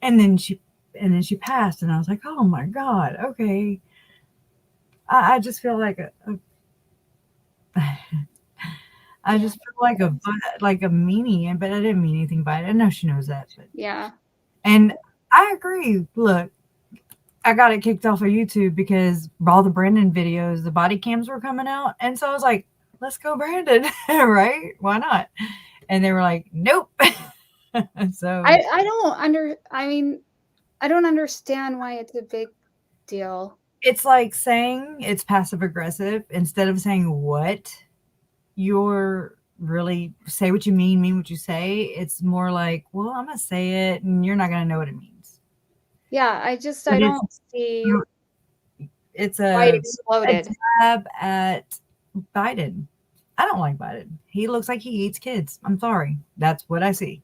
And then she passed, and I was like, oh my God. Okay. I just feel like I just feel like a meanie, but I didn't mean anything by it. I know she knows that. But. Yeah. And I agree. Look, I got it kicked off of YouTube because all the Brandon videos, the body cams were coming out. And so I was like, let's go Brandon, right? Why not? And they were like, nope. So I don't understand why it's a big deal. It's like saying it's passive aggressive instead of saying what you're really say what you mean what you say. It's more like, well, I'm gonna say it and you're not gonna know what it means. Yeah, I don't see it's why it exploded. A jab at Biden. I don't like Biden. He looks like he eats kids. I'm sorry. That's what I see.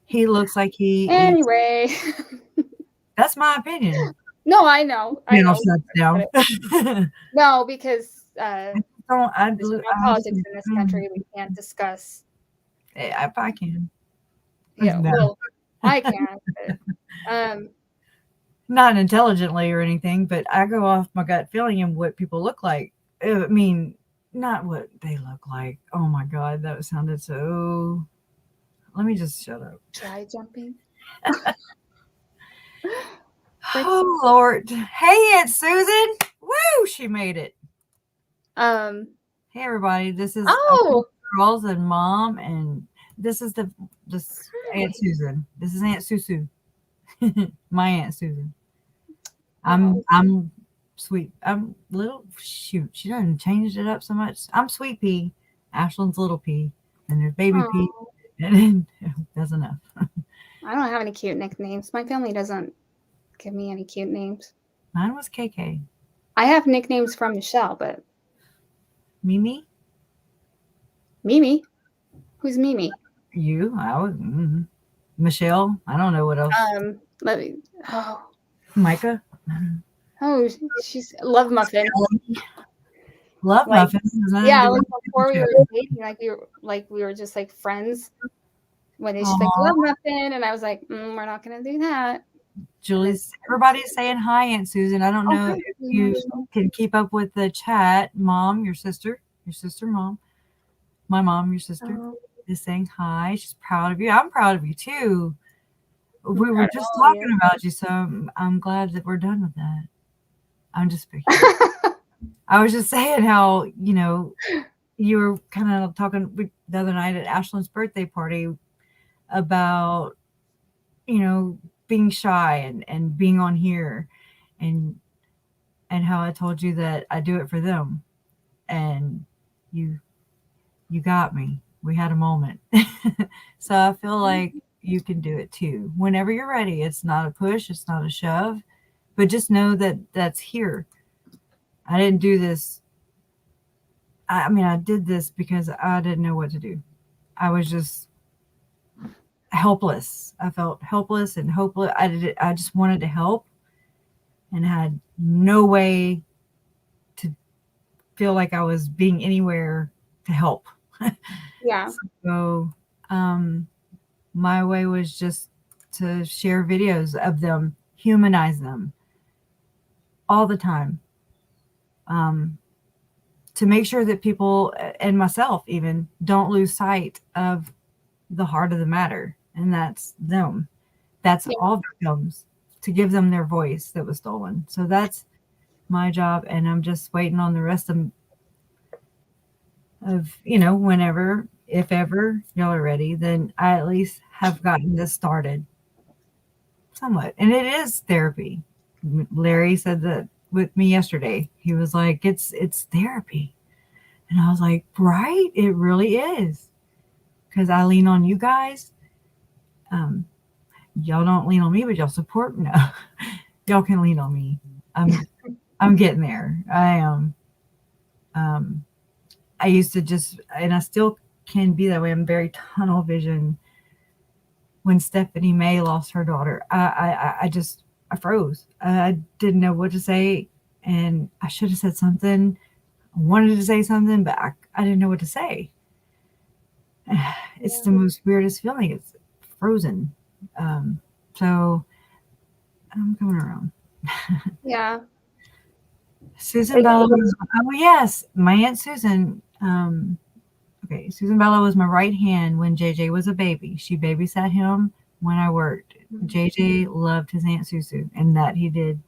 He looks like he eats. That's my opinion. No, I know. I know. Down. No, because there's politics in this country we can't discuss. If I can. Yeah, no. Well, I can. But, not intelligently or anything, but I go off my gut feeling and what people look like. I mean, not what they look like. Oh my God, that sounded so. Let me just shut up. Try jumping. Oh Lord! Hey, Aunt Susan! Woo! She made it. Hey everybody! This is girls and mom, and this is Aunt Susan. This is Aunt Susu. My Aunt Susan. I'm sweet. I'm little. Shoot, she done changed it up so much. I'm Sweet Pea. Ashland's Little Pea, and there's Baby Pea. And that's enough. I don't have any cute nicknames. My family doesn't give me any cute names. Mine was KK. I have nicknames from Michelle, but Mimi. Mimi? Who's Mimi? You? I was Michelle. I don't know what else. Let me. Oh. Micah. Oh, she's Love Muffin. Love Muffin. Yeah, like before we were dating, we were just like friends. When she's like Love Muffin, and I was like, we're not gonna do that. Everybody's saying hi, Aunt Susan. I don't know if you can keep up with the chat. Mom, your sister, mom, my mom, your sister is saying hi. She's proud of you. I'm proud of you too. We were just talking about you, so I'm glad that we're done with that. I'm just speaking. I was just saying how, you were kind of talking the other night at Ashland's birthday party about, being shy and being on here and how I told you that I do it for them. And you got me. We had a moment. So I feel like you can do it too. Whenever you're ready. It's not a push. It's not a shove. But just know that that's here. I didn't do this. I did this because I didn't know what to do. I was just helpless. I felt helpless and hopeless. I just wanted to help and had no way to feel like I was being anywhere to help. Yeah. So my way was just to share videos of them, humanize them all the time. To make sure that people and myself even don't lose sight of the heart of the matter. And that's them. That's all victims, to give them their voice that was stolen. So that's my job. And I'm just waiting on the rest of whenever, if ever y'all are ready, then I at least have gotten this started somewhat. And it is therapy. Larry said that with me yesterday. He was like, it's therapy. And I was like, right, it really is. Because I lean on you guys. Y'all don't lean on me, but y'all support me. No, y'all can lean on me. I'm getting there. I am. I used to just, and I still can be that way. I'm very tunnel vision. When Stephanie May lost her daughter, I froze. I didn't know what to say, and I should have said something. I wanted to say something, but I didn't know what to say. It's the most weirdest feeling. It's frozen. So I'm coming around. Yeah. Susan Vallow. Oh yes, my Aunt Susan. Okay, Susan Vallow was my right hand when JJ was a baby. She babysat him when I worked. JJ loved his Aunt Susan, and that he did,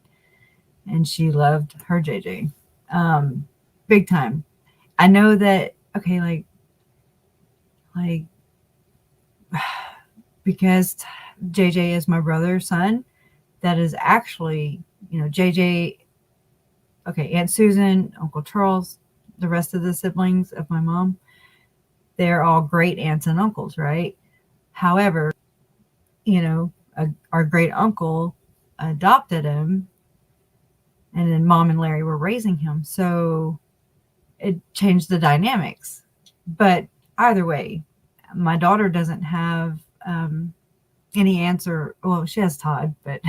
and she loved her JJ, big time. I know that. Okay, like because JJ is my brother's son. That is actually, JJ. Okay, Aunt Susan, Uncle Charles, the rest of the siblings of my mom, they're all great aunts and uncles, right? However, our great uncle adopted him, and then Mom and Larry were raising him. So it changed the dynamics. But either way, my daughter doesn't have any answer. Well, she has Todd, but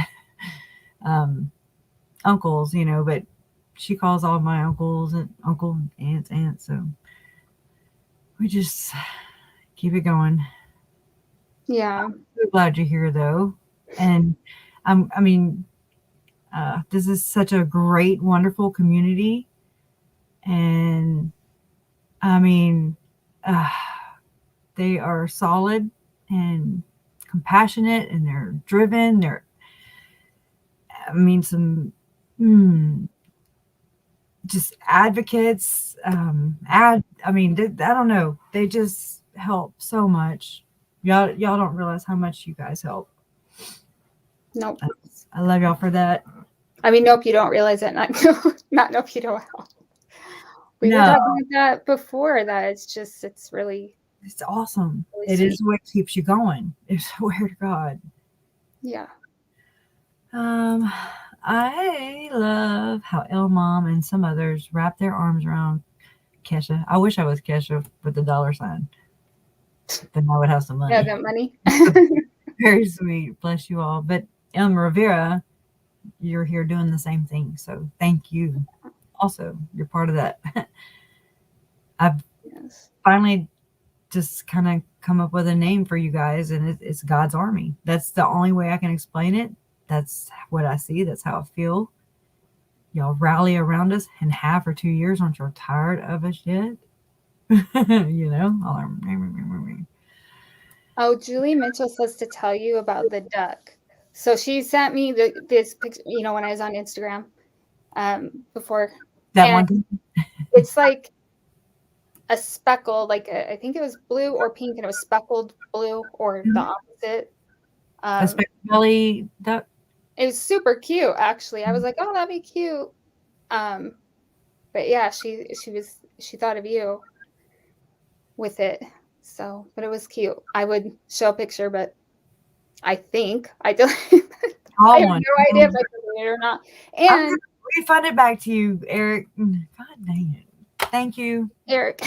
uncles, but she calls all my uncles and uncle, aunts. So we just keep it going. Yeah. I'm so glad you're here, though. And this is such a great, wonderful community. And they are solid and compassionate, and they're driven. Just advocates. I don't know. They just help so much. Y'all don't realize how much you guys help. Nope. I love y'all for that. Nope, you don't realize it. Not nope, you don't help. We were talking about that before. That it's really. It's awesome. Really, it sweet. Is what keeps you going. I swear to God. Yeah. I love how El Mom and some others wrap their arms around Kesha. I wish I was Kesha with the $. Then I would have some money. Yeah, got money. Very sweet. Bless you all. But Elm Rivera, you're here doing the same thing. So thank you. Also, you're part of that. I've finally just kind of come up with a name for you guys, and it's God's Army. That's the only way I can explain it. That's what I see. That's how I feel. Y'all rally around us and have for 2 years. Aren't you tired of us yet? Oh, Julie Mitchell says to tell you about the duck. So she sent me this picture, when I was on Instagram before. That one? It's like a speckle, I think it was blue or pink, and it was speckled blue, or the opposite. A speckled belly duck? It was super cute, actually. I was like, oh, that'd be cute. But yeah, she thought of you with it. So, but it was cute. I would show a picture, but I think I don't. I have no idea if I can read it or not. And refund it back to you, Eric. God dang it! Thank you, Eric.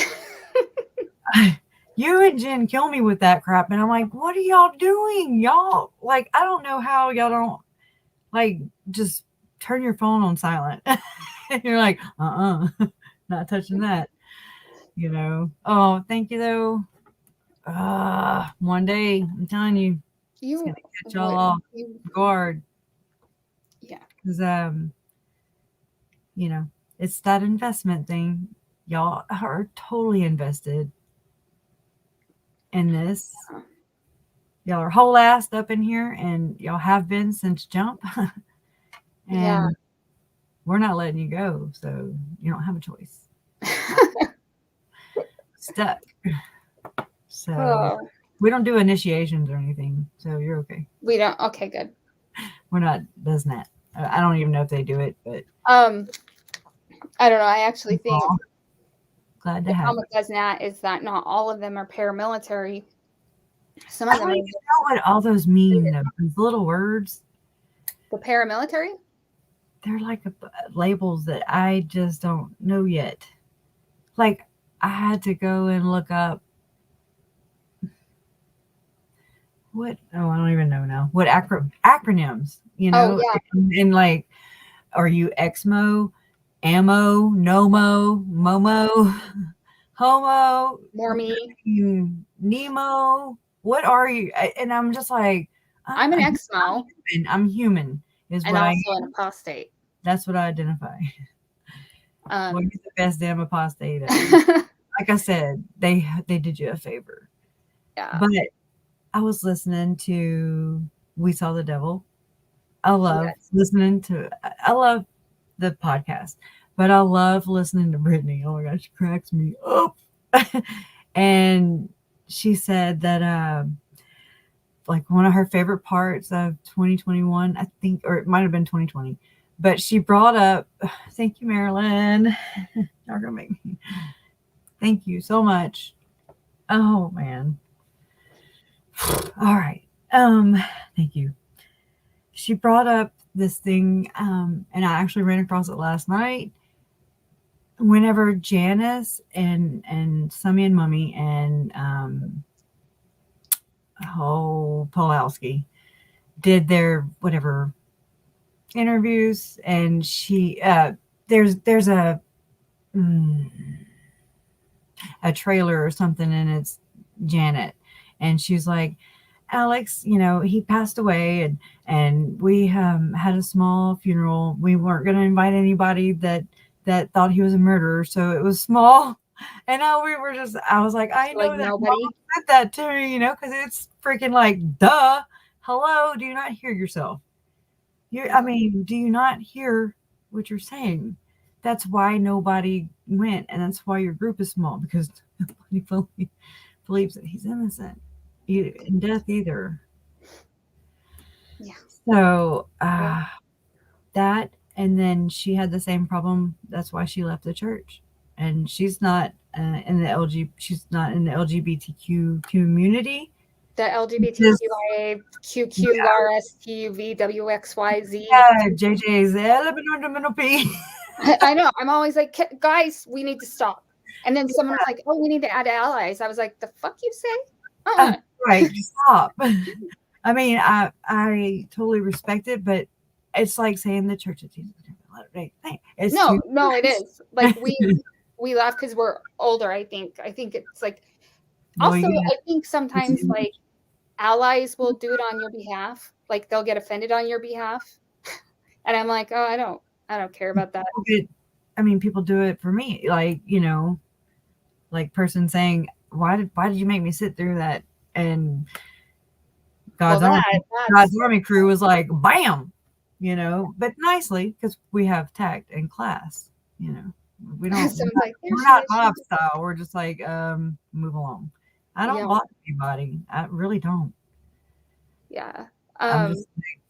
You and Jen kill me with that crap, and I'm like, what are y'all doing? Y'all, I don't know how y'all don't just turn your phone on silent. You're like, not touching that. Oh, thank you though. One day, I'm telling you, it's gonna catch y'all off guard. Yeah. Because it's that investment thing. Y'all are totally invested in this. Y'all are whole assed up in here, and y'all have been since jump. And we're not letting you go, so you don't have a choice. Stuck. So we don't do initiations or anything, so you're okay. We don't. Okay, good. We're not DezNat. I don't even know if they do it, but I don't know. I actually think Glad to The have problem it. with DezNat is that not all of them are paramilitary. Some I of them don't are even know what all those mean, though. Those little words. the paramilitary. They're like labels that I just don't know yet. Like, I had to go and look up what, oh, I don't even know now. What acronyms, you know? Oh, yeah. And like, are you Exmo, Ammo, Nomo, Momo, Homo, Nemo? What are you? And I'm just like, I'm an Exmo. I'm human, is and what I also am. an apostate. That's what I identify. Well, you're the best damn apostate. Like I said, they did you a favor. Yeah. But I was listening to We Saw the Devil. I love listening to, I love the podcast, but I love listening to Brittany. Oh my gosh, she cracks me up. And she said that like one of her favorite parts of 2021, I think, or it might have been 2020, but she brought up, thank you, Marilyn. You're gonna make me. Thank you so much. Oh man. All right. Thank you. She brought up this thing, and I actually ran across it last night. Whenever Janice and Summy and Mummy and Pulowski did their whatever interviews, and she there's a trailer or something, and it's Janet, and she's like, Alex, you know, he passed away, and we had a small funeral. We weren't going to invite anybody that thought he was a murderer, so it was small. And I was like, I know like that nobody Mom said that to me, you know, because it's freaking like, duh, hello, do you not hear yourself? I mean, do you not hear what you're saying? That's why nobody went, and that's why your group is small, because nobody believes that he's innocent in death either. Yeah. So that, and then she had the same problem. That's why she left the church, and she's not in the She's not in the LGBTQ community. The LGBTQIA QQRSTUVWXYZ. Yeah, JJ's P. I know. I'm always like, guys, we need to stop. And then someone was like, oh, we need to add allies. I was like, the fuck you say? Right, stop. I mean, I totally respect it, but it's like saying the Church of Jesus thing. No, it is. Like we laugh because we're older, I think. I think it's like also I think sometimes like allies will do it on your behalf. Like they'll get offended on your behalf. And I'm like, oh, I don't care about that. I mean, people do it for me. Like, you know, like person saying, why did you make me sit through that? And God's Army crew was like, bam, you know, but nicely, because we have tact and class, you know. We don't we're not mob style. We're just like, move along. I don't block anybody. I really don't. Yeah.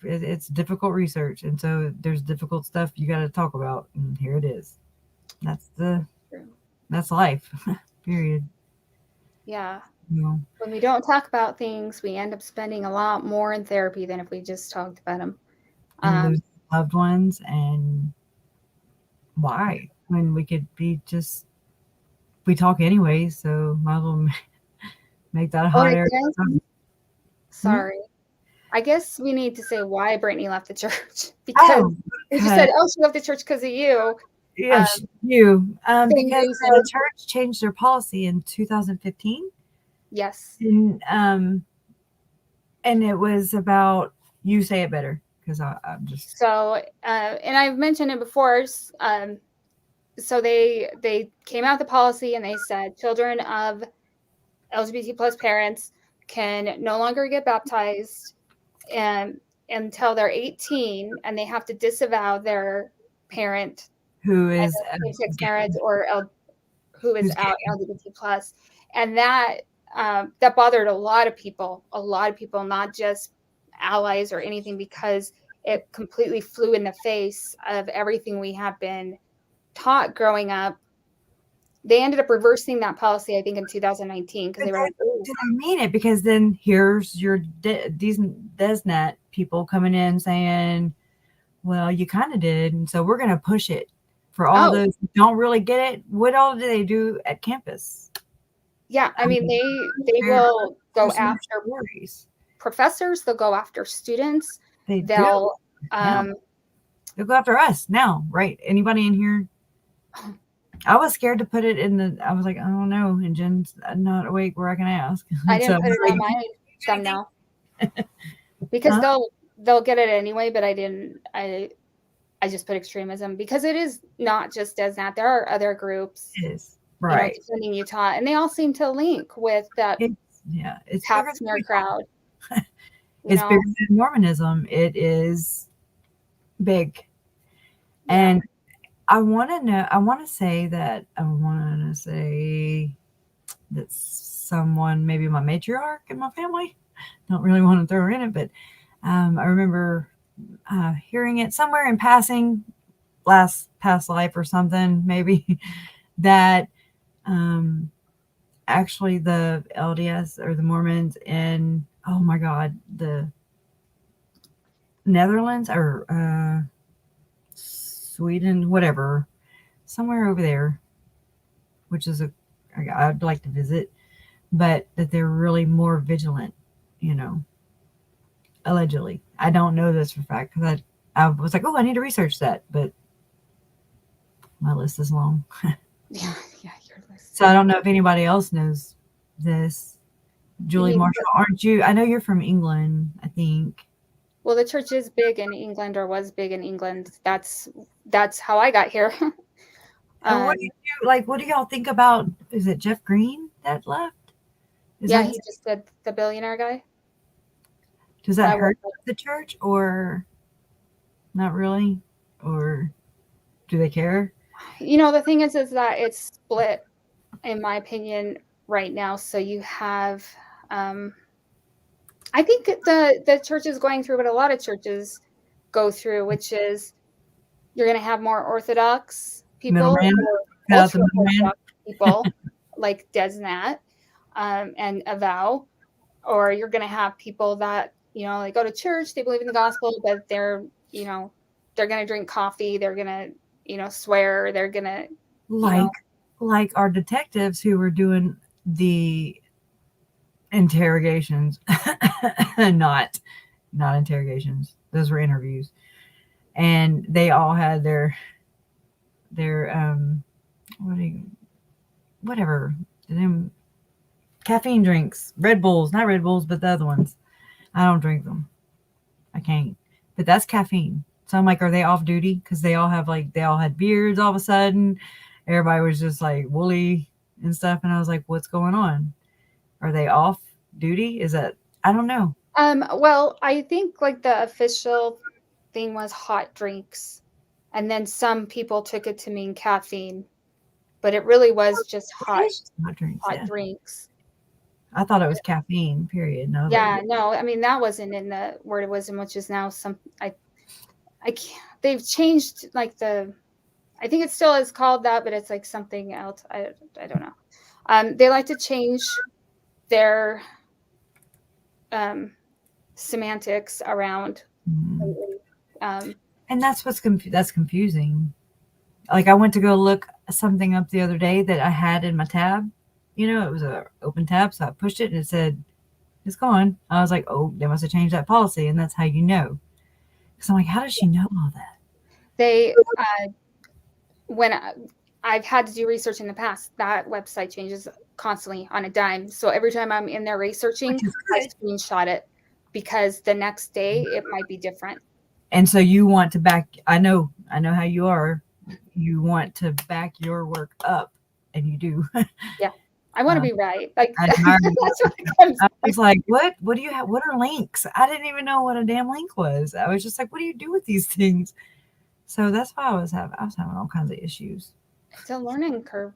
It's difficult research, and so there's difficult stuff you got to talk about, and here it is. That's life. Period. Yeah. You know, when we don't talk about things, we end up spending a lot more in therapy than if we just talked about them. And lose loved ones, and why? When we could be just, we talk anyway, so might as well make that hot air. Sorry. I guess we need to say why Brittany left the church. Because she said, she left the church because of you. Yes, because the church changed their policy in 2015. Yes. And it was about, you say it better, because I'm just. So, and I've mentioned it before. So they came out with the policy and they said children of LGBT plus parents can no longer get baptized until they're 18, and they have to disavow their parent who is same-sex marriage or who is out LGBT plus, and that bothered a lot of people, not just allies or anything, because it completely flew in the face of everything we have been taught growing up They ended up reversing that policy, I think, in 2019 because they were like, did I mean it? Because then here's your DezNat people coming in saying, well, you kind of did, and so we're going to push it for all those who don't really get it. What all do they do at campus? Yeah, I mean, they will go after stories. Professors. They'll go after students. They'll go after us now, right? Anybody in here? I was scared to put it in the. I was like, I don't know, and Jen's not awake where I can ask. I didn't put it on my thumbnail because they'll get it anyway. But I didn't. I just put extremism because it is not just DezNat. There are other groups. It is. Right. Defending Utah, and they all seem to link with that. It's pap smear crowd. It's bigger than Mormonism. It is big, and I want to say that someone, maybe my matriarch in my family, don't really want to throw her in it, but I remember hearing it somewhere in passing, past life or something, maybe that. Actually the LDS or the Mormons in, oh my God, the Netherlands or Sweden, whatever, somewhere over there, which is I'd like to visit, but that they're really more vigilant, allegedly. I don't know this for a fact because I was like, oh, I need to research that, but my list is long. Yeah, your list. So I don't know if anybody else knows this. Julie Marshall, aren't you? I know you're from England, I think. Well, the church is big in England, or was big in England. That's how I got here. What do y'all think about? Is it Jeff Green that left? He just said the billionaire guy. Does that hurt the church, or not really, or do they care? The thing is that it's split, in my opinion, right now. So you have, I think the church is going through what a lot of churches go through, which is you're going to have more Orthodox people, ultra-Orthodox people like DezNat and AVOW, or you're going to have people that, they go to church, they believe in the gospel, but they're going to drink coffee, they're going to, swear, they're going to, like our detectives who were doing the interrogations, not interrogations. Those were interviews, and they all had their caffeine drinks, Red Bulls, not Red Bulls, but the other ones. I don't drink them. I can't. But that's caffeine. So I'm like, are they off duty? Because they all had beards all of a sudden. Everybody was just like woolly and stuff. And I was like, what's going on? Are they off duty? Is that, I don't know. Well, I think the official thing was hot drinks. And then some people took it to mean caffeine. But it really was just hot drinks. I thought it was caffeine, period. No. No, I mean, that wasn't in the Word of Wisdom, which is now I can't, they've changed I think it still is called that, but it's something else. I don't know. They like to change their semantics around. And that's that's confusing. I went to go look something up the other day that I had in my tab. It was an open tab, so I pushed it and it said, it's gone. I was like, oh, they must have changed that policy, and that's how you know. Because I'm like, how does she know all that? They, when I've had to do research in the past, that website changes constantly on a dime. So every time I'm in there researching, I screenshot it because the next day it might be different. And so you want to back, I know how you are. You want to back your work up, and you do. Yeah. I want to be right. I was like, what do you have? What are links? I didn't even know what a damn link was. I was just like, what do you do with these things? So that's why I was having all kinds of issues. It's a learning curve,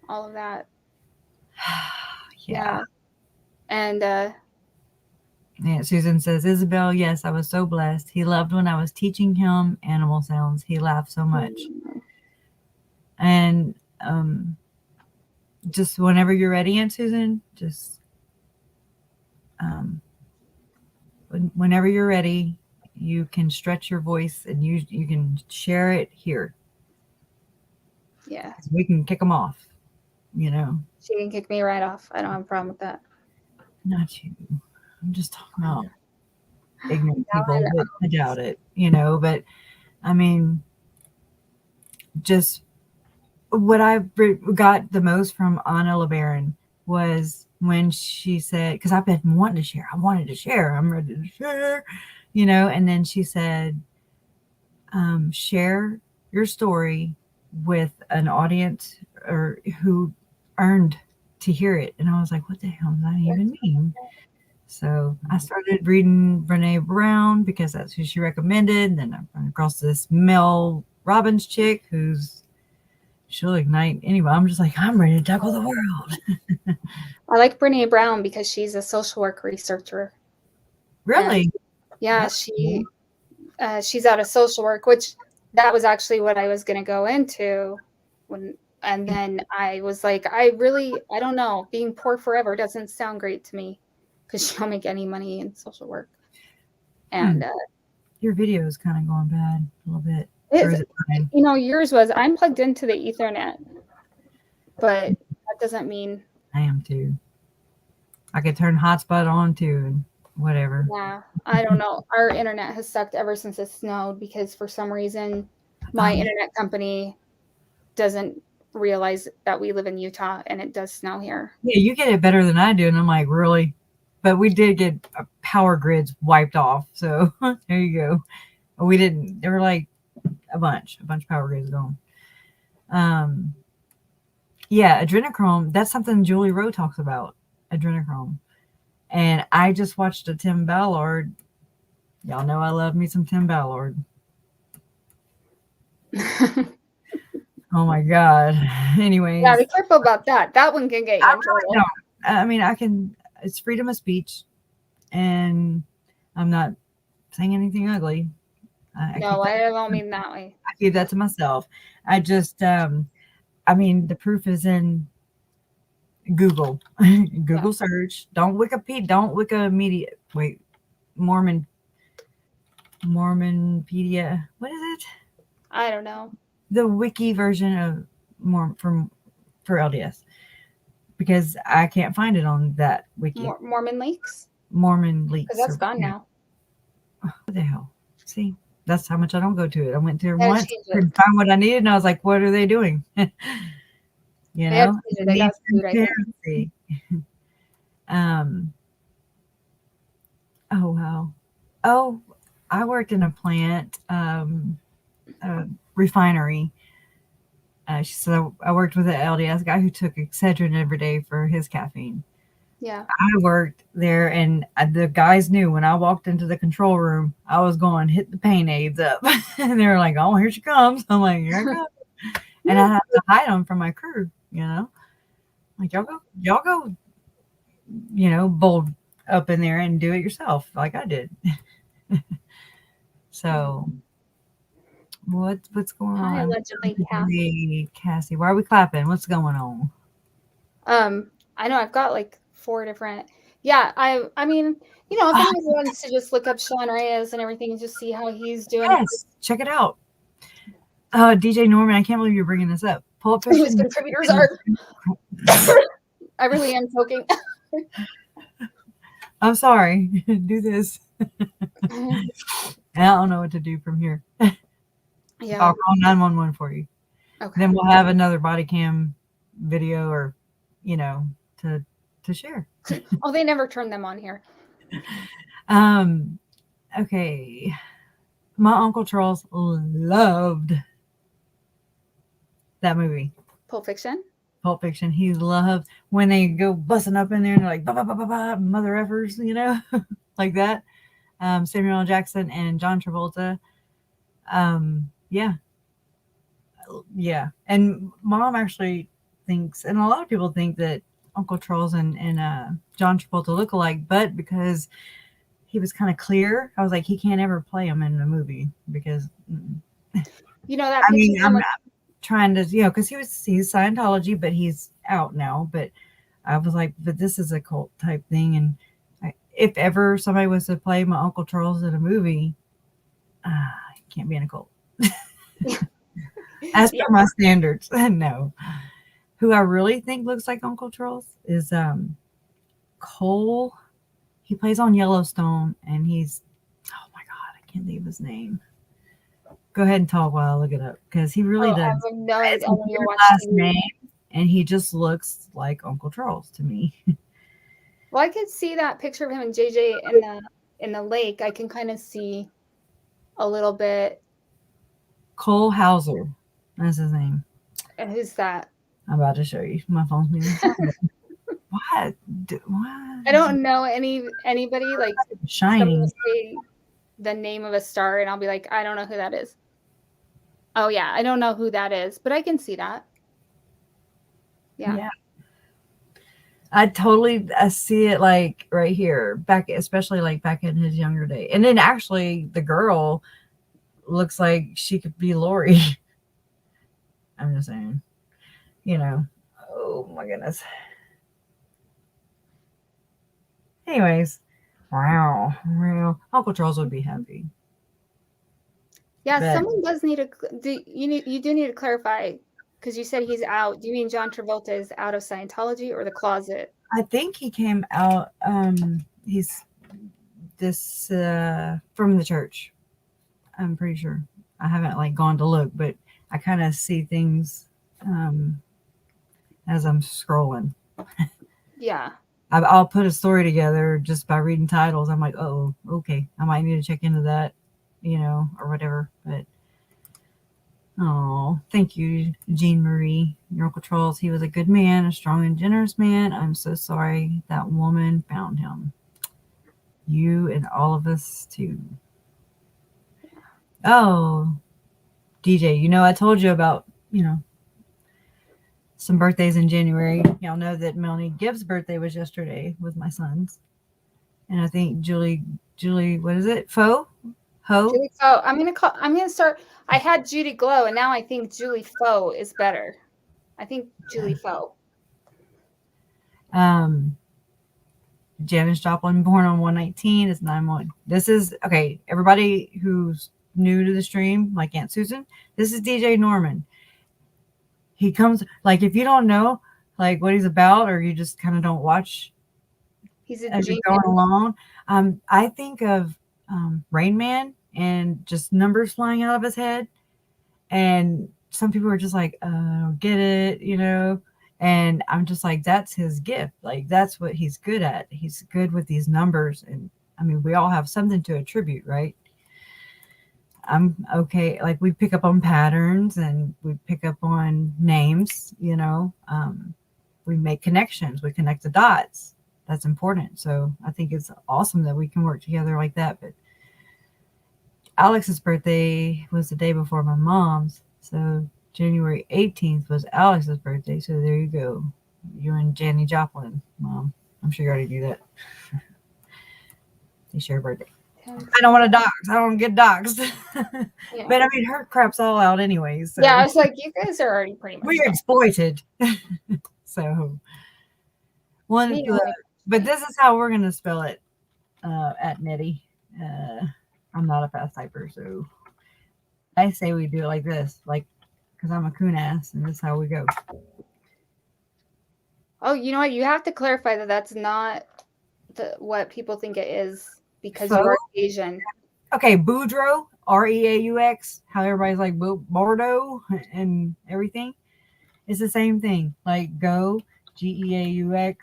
all of that. Yeah. And Susan says, Isabel, yes, I was so blessed. He loved when I was teaching him animal sounds. He laughed so much. And just whenever you're ready, Aunt Susan, just whenever you're ready, you can stretch your voice and you can share it here. Yeah. We can kick them off, you know. She can kick me right off. I don't have a problem with that. Not you. I'm just talking about ignorant people, but I doubt it, you know. But I mean, just what I got the most from Anna LeBaron was when she said, because I've been wanting to share. I wanted to share. I'm ready to share, you know. And then she said, share your story with an audience or who earned to hear it. And I was like, what the hell does that even mean? So I started reading Brene Brown because that's who she recommended. And then I ran across this Mel Robbins chick she'll ignite anyway. I'm just like, I'm ready to tackle the world. I like Brene Brown because she's a social work researcher. Really? And yeah, she's out of social work, which that was actually what I was going to go into and then I was like, I don't know, being poor forever doesn't sound great to me because you don't make any money in social work. And your video is kind of going bad a little bit. You know, yours was, I'm plugged into the Ethernet, but that doesn't mean I am too. I could turn hotspot on too and whatever. Yeah, I don't know. Our internet has sucked ever since it snowed because for some reason my internet company doesn't realize that we live in Utah and it does snow here. Yeah, you get it better than I do. And I'm like, really? But we did get power grids wiped off. So there you go. We didn't. There were like a bunch of power grids gone. Yeah, adrenochrome. That's something Julie Rowe talks about. Adrenochrome. And I just watched a Tim Ballard. Y'all know I love me some Tim Ballard. Oh my God. Anyways. Yeah, be careful about that. That one can get you in trouble. I mean, it's freedom of speech. And I'm not saying anything ugly. I don't mean that way. I keep that to myself. I just, I mean, the proof is in Google. Google search. Don't Wikimedia. Wait, Mormonpedia. What is it? I don't know. The wiki version of for LDS, because I can't find it on that wiki. Mormon Leaks. Mormon Leaks. Because that's gone now. What the hell? See, that's how much I don't go to it. I went there once, couldn't find what I needed, and I was like, "What are they doing?" You know, they got food right there. Oh wow. Oh, I worked in a plant, refinery. So I worked with an LDS guy who took Excedrin every day for his caffeine. Yeah. I worked there, and the guys knew when I walked into the control room, I was going to hit the pain aids up. And they were like, "Oh, here she comes." I'm like, "Here I go." And I had to hide them from my crew, you know? Like, y'all go, you know, bold up in there and do it yourself like I did. So what's going on? Hi, allegedly Cassie. Why are we clapping? What's going on? I know I've got like 4 different. Yeah, I mean, you know, if anyone wants to just look up Sean Reyes and everything and just see how he's doing. Yes, check it out. DJ Norman, I can't believe you're bringing this up. Pull up his contributors are. I really am joking. I'm sorry. Do this. I don't know what to do from here. Yeah. I'll call 911 for you. Okay. Then we'll have another body cam video, or, you know, to share. Oh, they never turn them on here. Okay. My Uncle Charles loved that movie. Pulp Fiction. He loved when they go busting up in there and they're like, bah, bah, bah, bah, bah, mother effers, you know, like that. Samuel L. Jackson and John Travolta. Yeah. And Mom actually thinks, and a lot of people think, that Uncle Charles and John Travolta look alike, but because he was kind of clear, I was like, he can't ever play him in the movie because, you know, that. I mean, I'm not trying to, you know, because he's Scientology, but he's out now, but I was like, but this is a cult type thing. And if ever somebody was to play my Uncle Charles in a movie, it can't be in a cult. As per my standards. No. Who I really think looks like Uncle Charles is Cole. He plays on Yellowstone, and he's, oh my God, I can't think of his name. Go ahead and talk while I look it up, because he really does. I know It's a you'll weird watch last TV. name, and he just looks like Uncle Charles to me. Well, I could see that picture of him and JJ in the lake. I can kind of see a little bit. Cole Hauser, that's his name. And who's that? I'm about to show you. My phone's being What? What? I don't know anybody like Shining. say the name of a star, and I'll be like, I don't know who that is. Oh yeah, I don't know who that is, but I can see that. Yeah. I see it like right here, especially like back in his younger day. And then actually the girl looks like she could be Lori. I'm just saying, oh my goodness. Anyways, wow. Uncle Charles would be happy. Yeah, someone does need to, you do need to clarify, because you said he's out. Do you mean John Travolta is out of Scientology or the closet? I think he came out, he's this from the church. I'm pretty sure. I haven't like gone to look, but I kind of see things as I'm scrolling. Yeah. I'll put a story together just by reading titles. I'm like, oh, okay. I might need to check into that, or whatever. But oh, thank you, Jean Marie. Your Uncle Charles, he was a good man, a strong and generous man. I'm so sorry that woman found him. You and all of us too. Oh, DJ, I told you about, some birthdays in January. Y'all know that Melanie Gibbs' birthday was yesterday with my sons. And I think Julie, what is it? Julie Foe. I'm gonna start. I had Judy Glow, and now I think Julie Foe is better. I think Julie Foe. Janis Joplin, born on 119, is 9-1. This is okay. Everybody who's new to the stream, like Aunt Susan, this is DJ Norman. He comes, like, if you don't know like what he's about, or you just kind of don't watch as you're going along, I think of Rain Man and just numbers flying out of his head, and some people are just like, I don't get it, and I'm just like, that's his gift. Like, that's what he's good at. He's good with these numbers, and I mean, we all have something to attribute, right? I'm okay. Like, we pick up on patterns, and we pick up on names, we make connections, we connect the dots. That's important. So I think it's awesome that we can work together like that. But Alex's birthday was the day before my mom's. So January 18th was Alex's birthday. So there you go. You and Janis Joplin, Mom. I'm sure you already knew that. They share a birthday. I don't want to dox. I don't get doxed. Yeah. But I mean, her crap's all out anyways. So. Yeah, I was like, you guys are already pretty much. We're exploited. So, but this is how we're gonna spell it at Nettie. I'm not a fast typer, so I say we do it like this, like, because I'm a coon ass, and this is how we go. Oh, you know what? You have to clarify that that's not what people think it is, because you are Asian. Okay, Boudreaux, Reaux, how everybody's like Bordeaux and everything. It's the same thing. Like go, Geaux.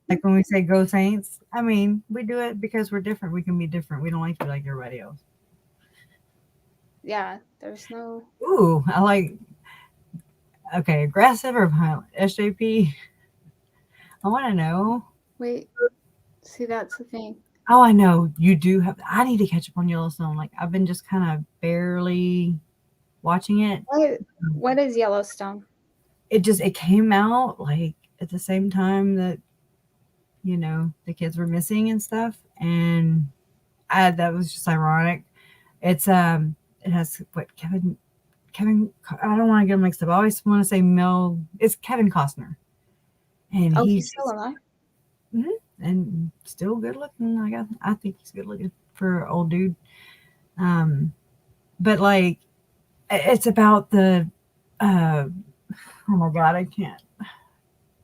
Like when we say go Saints, I mean, we do it because we're different. We can be different. We don't like to be like everybody else. Yeah, there's no. Ooh, I like. Okay, aggressive or violent? SJP. I want to know. Wait, see, that's the thing. Oh, I know. You do have. I need to catch up on Yellowstone. Like, I've been just kind of barely watching it. What is Yellowstone? It came out like at the same time that, the kids were missing and stuff. And that was just ironic. It has what, Kevin Kevin. I don't want to get him mixed up. I always want to say Mel. It's Kevin Costner, and he's still alive. And still good looking. I think he's good looking for an old dude. But like, it's about the. Oh my God, I can't.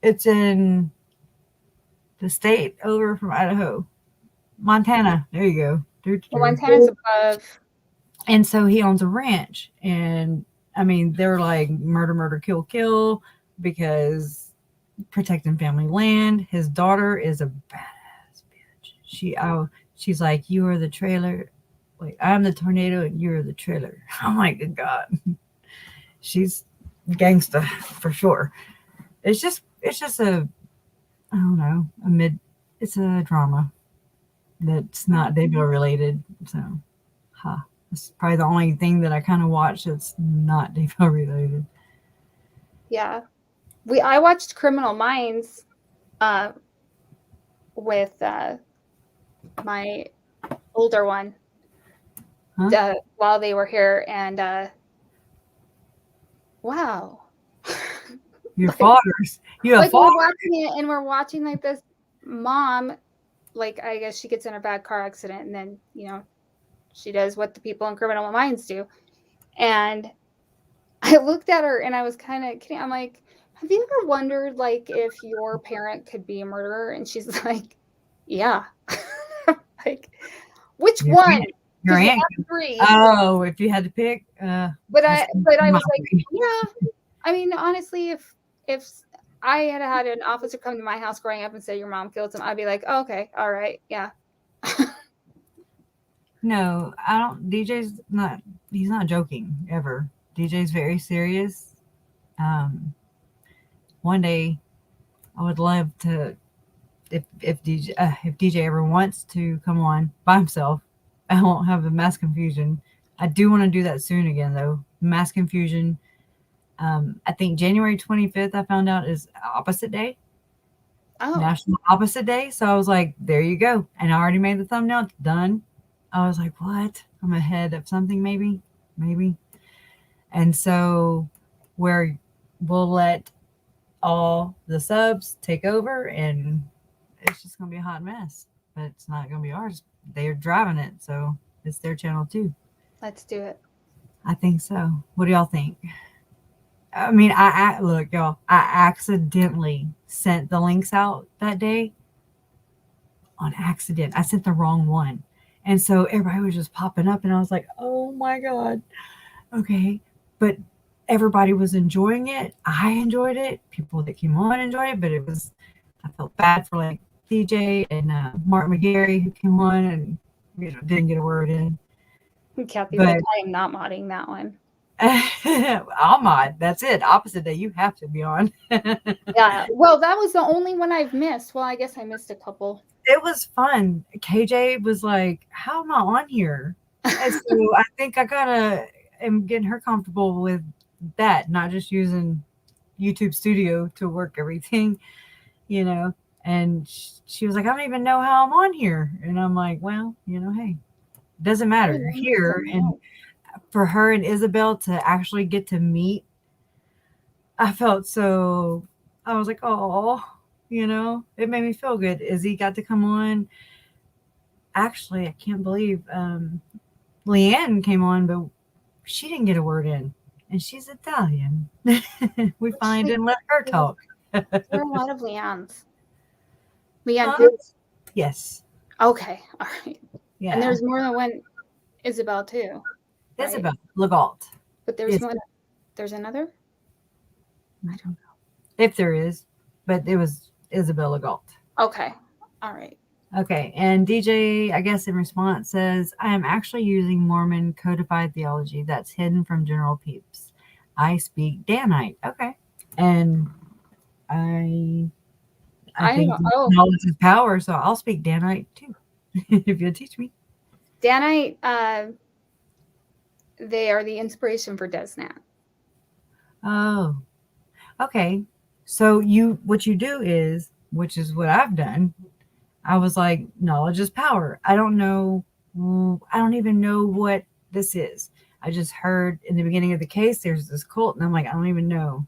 It's in the state over from Idaho, Montana. There you go. Well, Montana's above. And so he owns a ranch, and I mean, they're like murder, kill, kill, because protecting family land. His daughter is a badass bitch. She's like, you are the trailer. Like, I'm the tornado and you're the trailer. Oh my good God. She's gangsta for sure. It's just a, I don't know, it's a drama that's not Daybell related. So, it's probably the only thing that I kind of watch that's not Daybell related. Yeah. I watched Criminal Minds with my older one while they were here, and wow. Your fathers. You have fathers. We're watching it, and we're watching like this mom, like, I guess she gets in a bad car accident, and then, she does what the people in Criminal Minds do. And I looked at her and I was kind of kidding. I'm like, have you ever wondered, like, if your parent could be a murderer? And she's like, yeah. Like, which one? Your aunt. Oh, if you had to pick. But I was like, yeah. I mean, honestly, if I had an officer come to my house growing up and say your mom killed him, I'd be like, oh, okay, all right, yeah. No, I don't. He's not joking ever. DJ's very serious. One day I would love to, if DJ ever wants to come on by himself, I won't have a mass confusion. I do want to do that soon again though. Mass confusion. I think January 25th, I found out, is opposite day. Oh. National Opposite Day. So I was like, there you go. And I already made the thumbnail. It's done. I was like, what? I'm ahead of something, maybe. And so where we'll let all the subs take over, and it's just going to be a hot mess. But it's not going to be ours. They're driving it, so it's their channel too. Let's do it. I think so. What do y'all think? I mean, look, y'all, I accidentally sent the links out that day on accident. I sent the wrong one. And so everybody was just popping up, and I was like, oh my God. Okay. But everybody was enjoying it. I enjoyed it. People that came on enjoyed it, but I felt bad for like DJ and Mark McGarry, who came on and didn't get a word in. Kathy's like, I am not modding that one. I'll mod. That's it. Opposite day. You have to be on. Yeah. Well, that was the only one I've missed. Well, I guess I missed a couple. It was fun. KJ was like, how am I on here? And so I think I am getting her comfortable with that, not just using YouTube Studio to work everything, and she was like, I don't even know how I'm on here. And I'm like, well, hey, doesn't matter. You're here. And for her and Isabel to actually get to meet, I was like, oh, it made me feel good. Izzy got to come on. Actually, I can't believe Leanne came on, but she didn't get a word in, and she's Italian. We finally didn't let her talk. There are a lot of Leannes. Leanne? Yes. Okay. All right. Yeah. And there's more than one Isabel too. Right? Isabel Legault. But there's one. There's another? I don't know. If there is, but it was Isabel Legault. Okay. All right. Okay. And DJ, I guess in response, says, I am actually using Mormon codified theology that's hidden from general peeps. I speak Danite. Okay. And I think knowledge is power, so I'll speak Danite too, if you'll teach me. Danite, they are the inspiration for DezNat. Oh, okay. So what you do is, which is what I've done, I was like, knowledge is power. I don't even know what this is. I just heard in the beginning of the case, there's this cult. And I'm like, I don't even know.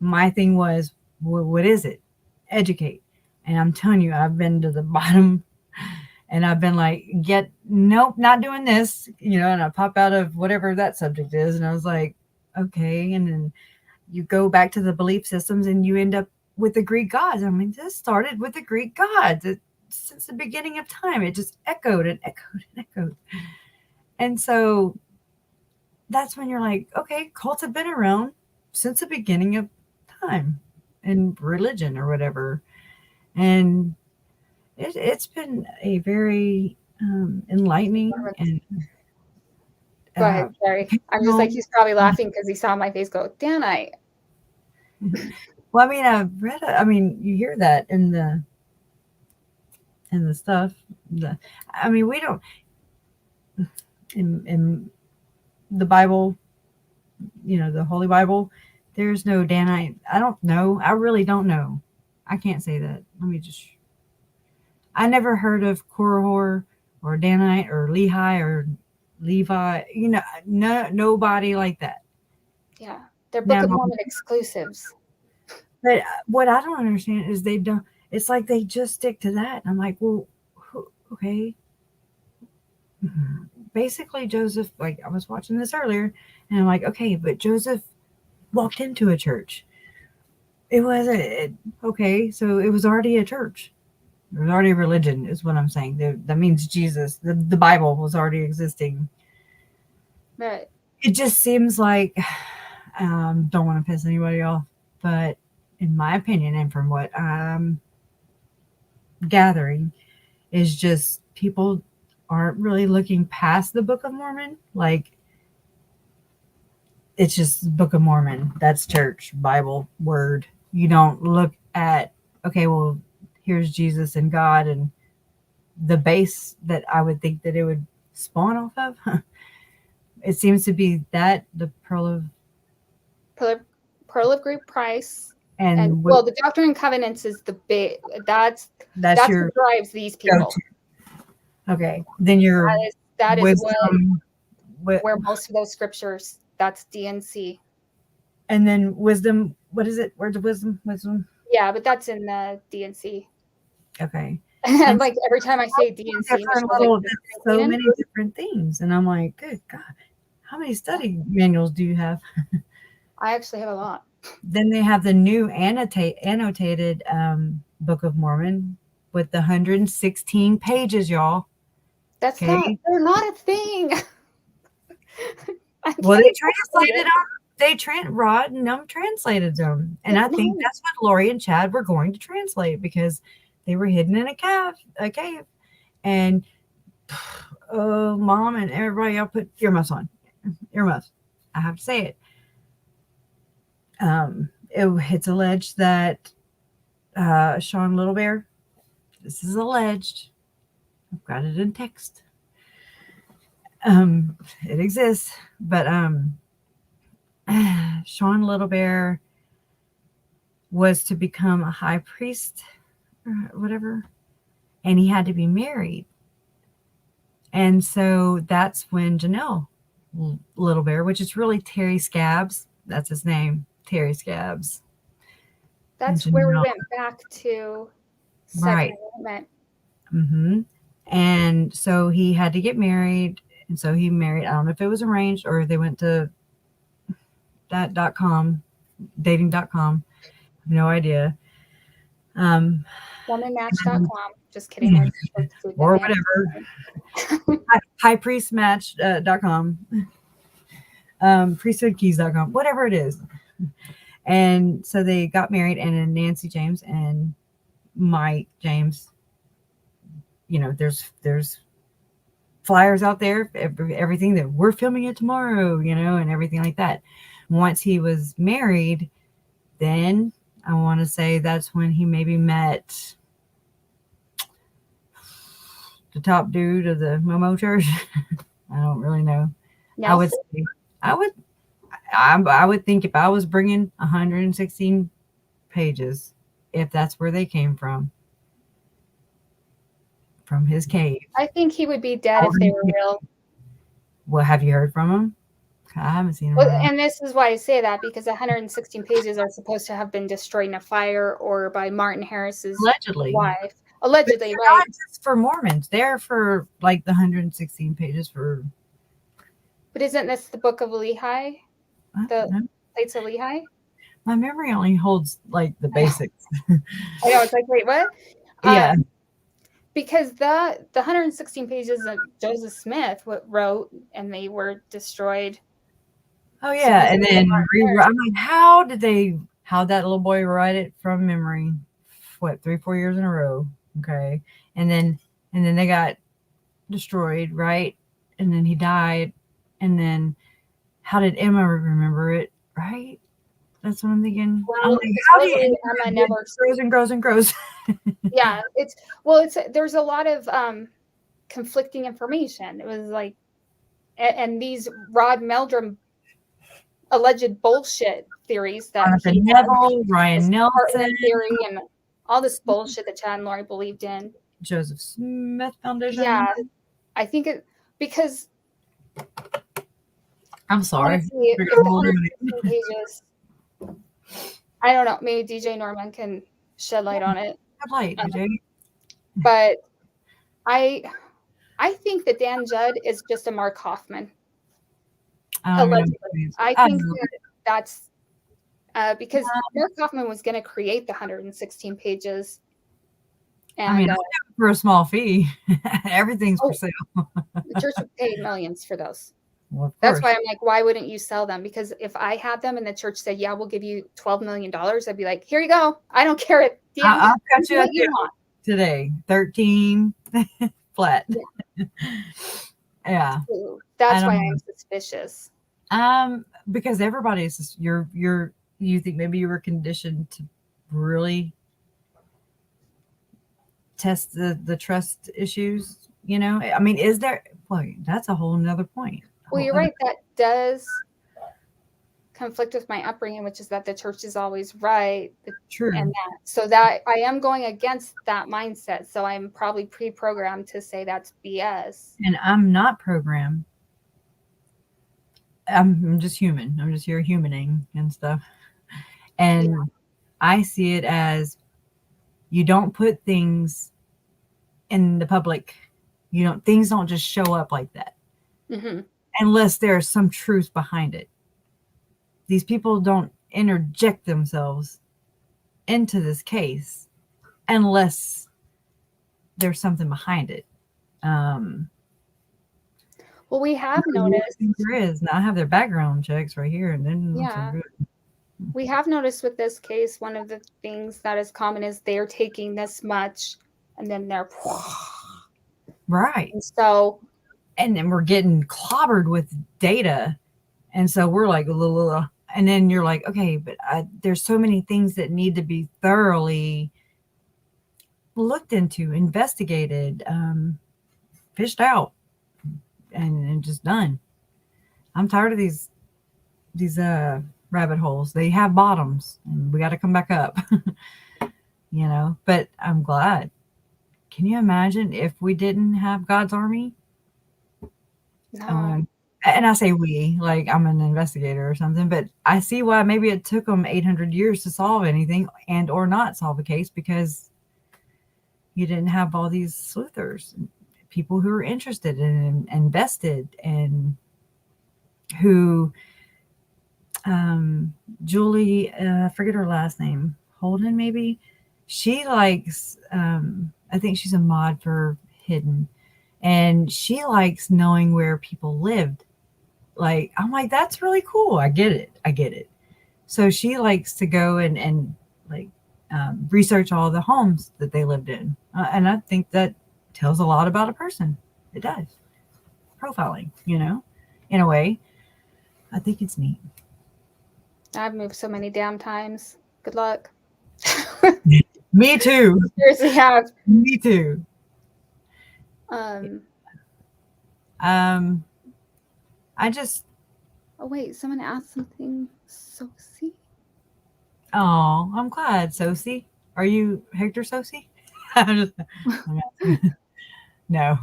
My thing was, what is it? Educate. And I'm telling you, I've been to the bottom and I've been like, nope, not doing this, and I pop out of whatever that subject is. And I was like, okay. And then you go back to the belief systems and you end up with the Greek gods. I mean, this started with the Greek gods. Since the beginning of time, it just echoed and echoed and echoed. And so that's when you're like, okay, cults have been around since the beginning of time and religion or whatever. And it's been a very enlightening and go ahead, sorry. I'm just like, he's probably laughing because he saw my face go, Dan, well, I mean, I've read you hear that in the stuff. We don't in the Bible, the Holy Bible, there's no Danite. I don't know. I really don't know. I can't say that. I never heard of Korihor or Danite or Lehi or Levi. Nobody like that. Yeah, they're Book of Mormon exclusives. But what I don't understand is they don't. It's like they just stick to that. And I'm like, well, okay. Basically, Joseph, like I was watching this earlier, and I'm like, okay, but Joseph walked into a church. It wasn't okay, so it was already a church. There was already a religion, is what I'm saying. That means Jesus, the Bible was already existing. Right. It just seems like, don't want to piss anybody off, but in my opinion, and from what I'm gathering, is just people aren't really looking past the Book of Mormon. Like, it's just Book of Mormon. That's church, Bible, word. You don't look at, okay, well, here's Jesus and God and the base that I would think that it would spawn off of. It seems to be that the pearl of great price. And well, the Doctrine and Covenants is the big. That's your, what drives these people. Go-to. Okay, then that is wisdom, where most of those scriptures. That's DNC. And then wisdom. What is it? Where's the wisdom? Wisdom. Yeah, but that's in the DNC. Okay. And like every time I say DNC, so many different things, and I'm like, good God, how many study manuals do you have? I actually have a lot. Then they have the new annotated Book of Mormon with the 116 pages, y'all. That's they're not a thing. Well, they translated them. Rod and them translated them. And I think that's what Lori and Chad were going to translate because they were hidden in a cave. And Mom and everybody, I'll put earmuffs on. Earmuffs. I have to say it. It's alleged that Sean Little Bear, this is alleged. I've got it in text. It exists, but Sean Little Bear was to become a high priest or whatever, and he had to be married. And so that's when Janelle Little Bear, which is really Terry Scabbs, that's his name, Terry Scabbs. That's where we went back to Second Amendment. Mm-hmm. And so he had to get married. And so he married, I don't know if it was arranged or they went to that.com, dating.com. No idea. Womanmatch.com. Just kidding. Or whatever. Highpriestmatch.com. Priesthoodkeys.com. Whatever it is. And so they got married, and then Nancy James and Mike James, there's flyers out there, everything that we're filming it tomorrow, and everything like that. Once he was married, then I want to say that's when he maybe met the top dude of the Momo Church. I don't really know. Nelson? I would think if I was bringing 116 pages, if that's where they came from his cave. I think he would be dead if they were real. Well, have you heard from him? I haven't seen him. Well, and this is why I say that, because 116 pages are supposed to have been destroyed in a fire or by Martin Harris's wife. Allegedly, but right? Not just for Mormons. They're for like the 116 pages for. But isn't this the Book of Lehi? The Plates of Lehi? My memory only holds like the basics. I know, it's like, wait, what? Yeah. Because the 116 pages that Joseph Smith wrote, and they were destroyed. Oh yeah, and then I'm like, how'd that little boy write it from memory? What, 3-4 years in a row? Okay, and then they got destroyed, right? And then he died, and then how did Emma remember it? Right? That's what I'm thinking. Well, I'm like, how do you? Emma never grows and grows and grows. Yeah, there's a lot of conflicting information. It was like, and these Rod Meldrum alleged bullshit theories that Neville, Ryan Nelson theory, and all this bullshit that Chad and Lori believed in. Joseph Smith Foundation. Yeah, I think it because. I'm sorry. Pages, I don't know. Maybe DJ Norman can shed light on it. Shed light, DJ. But I think that Dan Judd is just a Mark Hoffman. I think that's because Mark Hoffman was going to create the 116 pages. And, I mean, for a small fee, everything's for sale. The church would pay millions for those. Well, that's why I'm like, why wouldn't you sell them? Because if I had them and the church said, yeah, we'll give you $12 million, I'd be like, here you go. I don't care. I'll cut you what you want today. 13 flat. Yeah. So that's why I'm suspicious. Because everybody's you think maybe you were conditioned to really test the trust issues, you know? I mean, is there, well, that's a whole nother point. Well, you're right. That does conflict with my upbringing, which is that the church is always right. True. And that I am going against that mindset. So I'm probably pre-programmed to say that's BS. And I'm not programmed. I'm just human. I'm just here humaning and stuff. And I see it as you don't put things in the public. Things don't just show up like that. Mm-hmm. Unless there's some truth behind it. These people don't interject themselves into this case unless there's something behind it. Well, we have noticed there is. Now I have their background checks right here, and then we have noticed with this case, one of the things that is common is they're taking this much, and then they're right. And so. And then we're getting clobbered with data. And so we're like, and then you're like, okay, but there's so many things that need to be thoroughly looked into, investigated, fished out, and just done. I'm tired of these rabbit holes. They have bottoms, and we got to come back up, but I'm glad. Can you imagine if we didn't have God's army? No. And I say we, like I'm an investigator or something, but I see why maybe it took them 800 years to solve anything and or not solve a case, because you didn't have all these sleuthers, people who are interested and invested, and who Julie, I forget her last name, Holden maybe. She likes, I think she's a mod for Hidden. And she likes knowing where people lived. Like, I'm like, that's really cool. I get it. So she likes to go and research all the homes that they lived in. And I think that tells a lot about a person. It does. Profiling, in a way. I think it's neat. I've moved so many damn times. Good luck. Me too. Seriously have. Me too. I just. Oh wait, someone asked something. Sosie. Oh, I'm glad, Sosie. Are you Hector Sosie? No,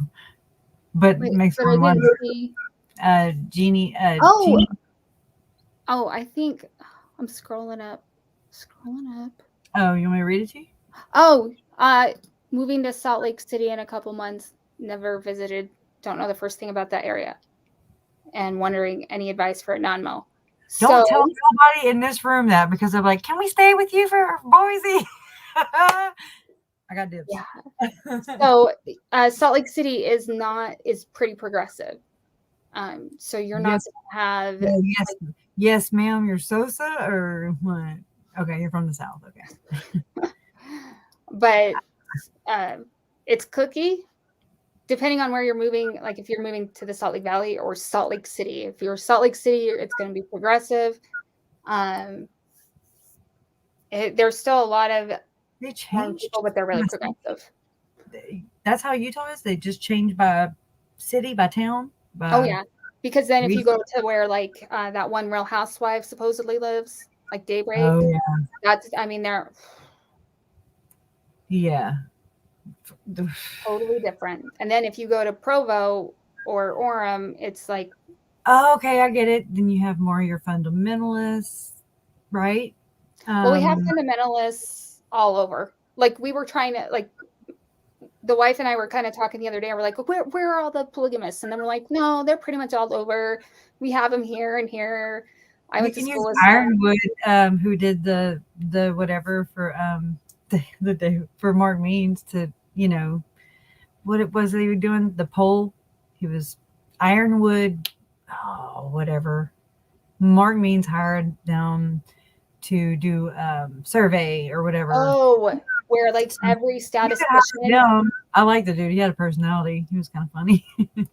but wait, makes me wonder. Jeannie. Oh, Jeannie. oh, I think I'm scrolling up. Oh, you want me to read it to you? Oh, moving to Salt Lake City in a couple months. Never visited. Don't know the first thing about that area. And wondering any advice for a non-mo. Don't tell nobody in this room that, because they're like, can we stay with you for Boise? I got dibs. Yeah. So Salt Lake City is pretty progressive. So you're not going to have. Yes, ma'am. You're Sosa or what? Okay, you're from the South. Okay. But it's cookie. Depending on where you're moving, like if you're moving to the Salt Lake Valley or Salt Lake City. If you're Salt Lake City, it's going to be progressive. There's still a lot of people, but they're really progressive. That's how Utah is? They just change by city, by town? Oh, yeah. Because then if you go to where like that one Real Housewife supposedly lives, like Daybreak. Oh, yeah. They're... Yeah. Totally different. And then if you go to Provo or Orem, it's like... Oh, okay, I get it. Then you have more of your fundamentalists, right? Well, we have fundamentalists all over. Like we were trying to, like, the wife and I were kind of talking the other day. And we're like, where are all the polygamists? And then we're like, no, they're pretty much all over. We have them here and here. I went to school with Ironwood, who did the whatever for the day for Mark Means to, you know, what it was that he was doing, the poll. He was Ironwood, whatever. Mark Means hired them to do survey or whatever. Oh, where like every statistician. I like the dude. He had a personality. He was kind of funny.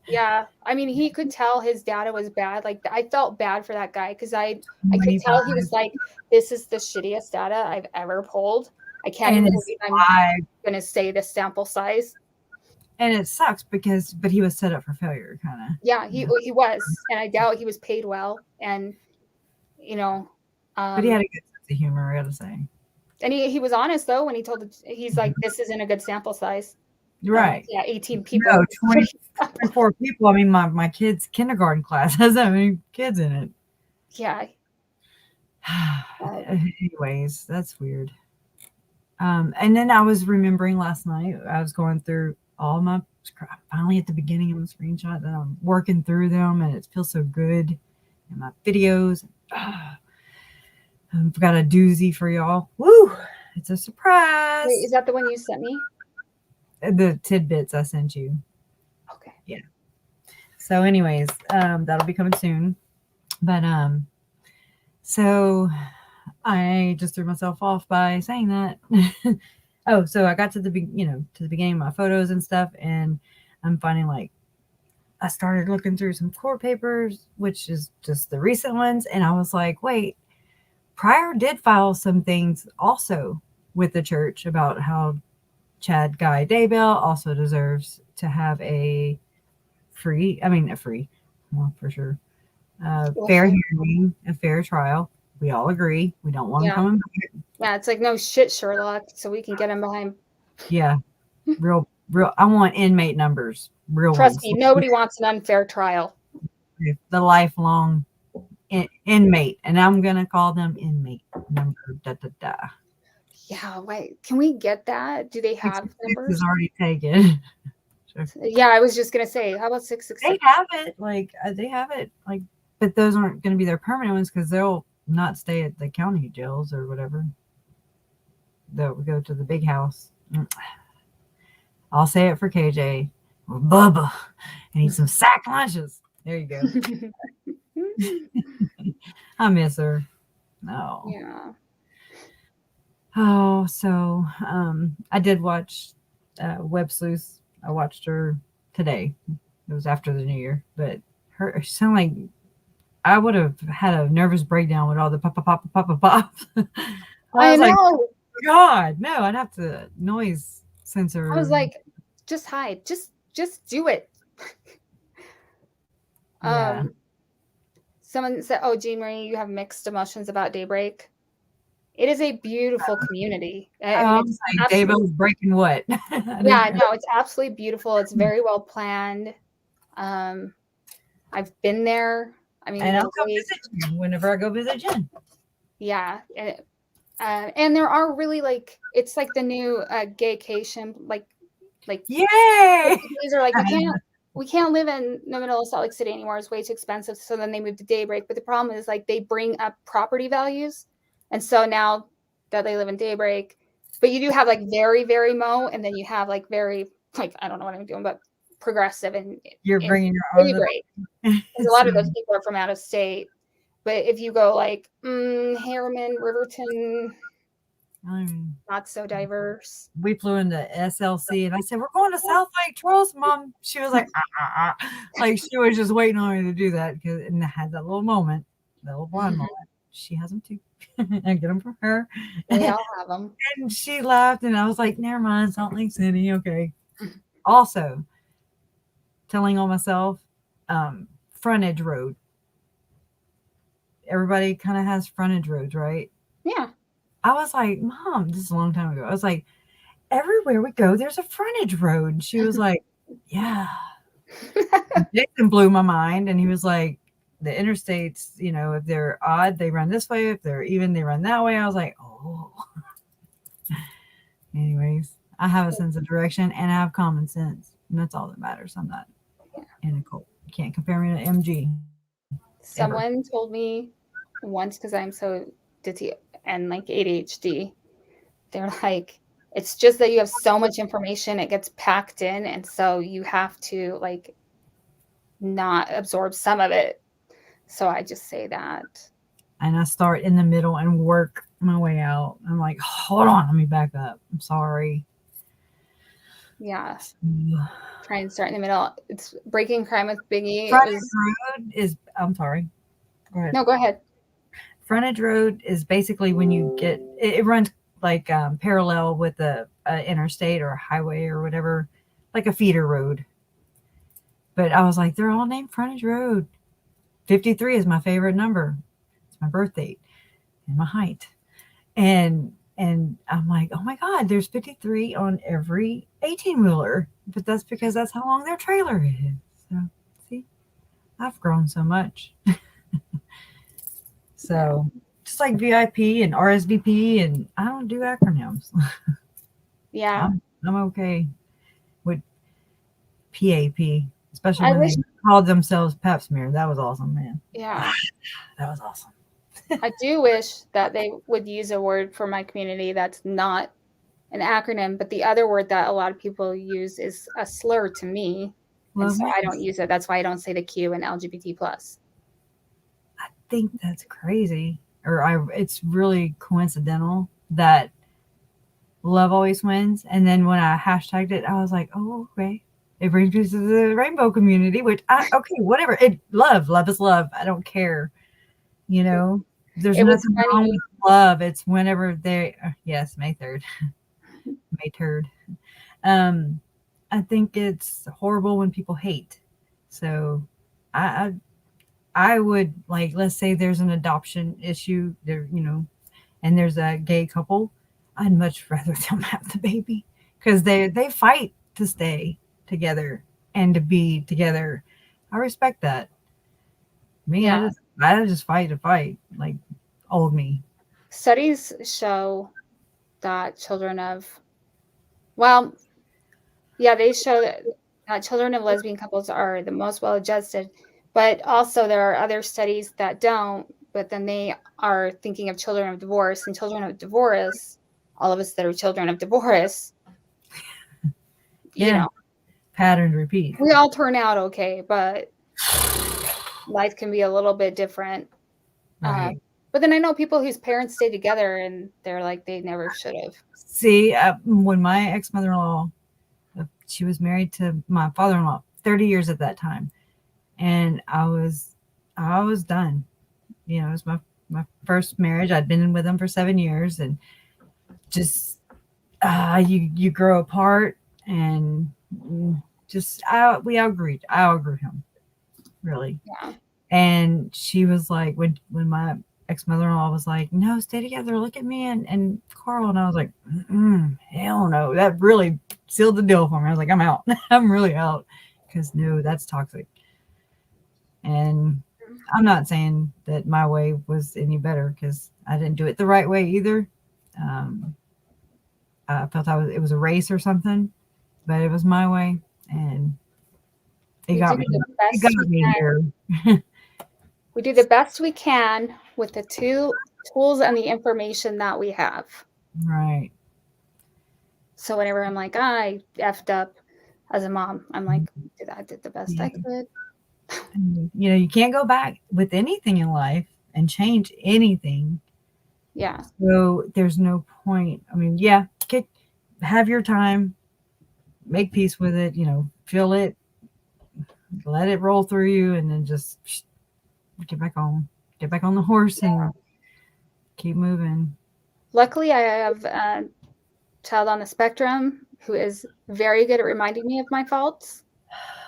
Yeah, I mean, he could tell his data was bad. Like I felt bad for that guy because I could tell he was like, "This is the shittiest data I've ever pulled. I can't even believe I'm going to say the sample size." And it sucks but he was set up for failure, kind of. Yeah, he was, and I doubt he was paid well. And you know, but he had a good sense of humor, I gotta say. And he was honest though when he told he's like, "This isn't a good sample size." Right. 18 people. No, 24 people. I mean, my kid's kindergarten class has that many kids in it. Yeah. Anyways, that's weird. And then I was remembering last night, I was going through all my, finally at the beginning of the screenshot, and I'm working through them, and it feels so good. And my videos. I've got a doozy for y'all. Woo! It's a surprise. Wait, is that the one you sent me? The tidbits I sent you. Okay. Yeah. So anyways, that'll be coming soon. But so I just threw myself off by saying that. Oh, so I got to the beginning of my photos and stuff, and I'm finding like I started looking through some court papers, which is just the recent ones, and I was like, wait, Pryor did file some things also with the church about how Chad Daybell also deserves to have a free, well, for sure, fair hearing, a fair trial. We all agree. We don't want him coming back. Yeah, it's like, no shit, Sherlock, so we can get him behind. Yeah, real. I want inmate numbers. Trust me, nobody wants an unfair trial. The lifelong inmate, and I'm gonna call them inmate number. Yeah, wait, can we get that? Do they have numbers? It's already taken. Sure. Yeah, I was just gonna say, how about 666? They have it, but those aren't gonna be their permanent ones because they'll not stay at the county jails or whatever. They'll go to the big house. I'll say it for KJ. Or Bubba. I need some sack lunches. There you go. I miss her. No. Yeah. Oh, so I did watch Web Sleuth. I watched her today. It was after the New Year, but she sounded like I would have had a nervous breakdown with all the pop. I know. Like, God, no, I'd have to noise censor. I was like, just hide. Just do it. Yeah. Someone said, "Oh, Jean Marie, you have mixed emotions about Daybreak." It is a beautiful community. Daybell's breaking what? Yeah, no, it's absolutely beautiful. It's very well planned. I've been there. I mean, and I'll come visit you whenever I go visit Jen. Yeah. And there are really like, it's like the new gaycation, like yay! These are like, we can't live in the middle of Salt Lake City anymore. It's way too expensive. So then they moved to Daybreak. But the problem is like they bring up property values. And so now that they live in Daybreak, but you do have like very, very Mo, and then you have like very, like, I don't know what I'm doing, but progressive and you're bringing your own Daybreak. Because a lot of those people are from out of state. But if you go like Harriman, Riverton, not so diverse. We flew into SLC and I said, we're going to South Lake Trolls, Mom. She was like, like she was just waiting on me to do that, and I had that little moment, that little blonde moment. She has them too. I get them from her. They all have them. And she laughed, and I was like, never mind, Salt Lake City, okay. Also, telling on myself, frontage road. Everybody kind of has frontage roads, right? Yeah. I was like, Mom, this is a long time ago. I was like, everywhere we go, there's a frontage road. She was like, yeah. Jason blew my mind. And he was like, the interstates, you know, if they're odd, they run this way. If they're even, they run that way. I was like, oh. Anyways, I have a sense of direction and I have common sense. And that's all that matters. I'm not in a cult. You can't compare me to MG. Someone told me once, because I'm so ditty and like ADHD, they're like, it's just that you have so much information, it gets packed in, and so you have to like not absorb some of it. So I just say that. And I start in the middle and work my way out. I'm like, hold on, let me back up. I'm sorry. Yeah. Try and start in the middle. It's Breaking Crime with Biggie. Frontage road is, I'm sorry. Go ahead. No, go ahead. Frontage road is basically when you get, it runs like parallel with a interstate or a highway or whatever, like a feeder road. But I was like, they're all named Frontage Road. 53 is my favorite number. It's my birth date and my height. And I'm like, oh my God, there's 53 on every 18-wheeler. But that's because that's how long their trailer is. So, see, I've grown so much. So, just like VIP and RSVP, and I don't do acronyms. Yeah. I'm okay with PAP, especially when they called themselves Pap Smear. That was awesome, man. Yeah. That was awesome. I do wish that they would use a word for my community that's not an acronym, but the other word that a lot of people use is a slur to me. And so I don't use it. That's why I don't say the Q in LGBT+. I think that's crazy. It's really coincidental that love always wins. And then when I hashtagged it, I was like, oh, okay. It brings me to the rainbow community, which okay, whatever. Love is love. I don't care. You know, there's nothing wrong with love. It's whenever yes, May 3rd. May 3rd. I think it's horrible when people hate. So I would, like, let's say there's an adoption issue there, you know, and there's a gay couple. I'd much rather them have the baby because they fight to stay together and to be together. I respect that. Me, yeah. I just fight to fight, like old me. Studies show that they show that children of lesbian couples are the most well-adjusted, but also there are other studies that don't, but then they are thinking of children of divorce, and children of divorce, all of us that are children of divorce, you know, patterns repeat. We all turn out okay, but life can be a little bit different. Right. But then I know people whose parents stay together and they're like, they never should have. See, when my ex-mother-in-law, she was married to my father-in-law 30 years at that time. And I was done. You know, it was my first marriage. I'd been with him for 7 years, and just you grow apart, and just we outgrew. I outgrew him, really. Yeah. And she was like, when my ex-mother-in-law was like, no, stay together, look at me and Carl, and I was like, hell no. That really sealed the deal for me. I was like, I'm out. I'm really out, because no, that's toxic. And I'm not saying that my way was any better because I didn't do it the right way either. I felt it was a race or something, but it was my way, and it got me. It got me here. We do the best we can with the tools and the information that we have. Right. So whenever I'm like, I effed up as a mom, I'm like, I did the best I could. You know, you can't go back with anything in life and change anything. Yeah. So there's no point. I mean, yeah, have your time, make peace with it, you know, feel it, let it roll through you, and then just get back on the horse and keep moving. Luckily, I have a child on the spectrum who is very good at reminding me of my faults.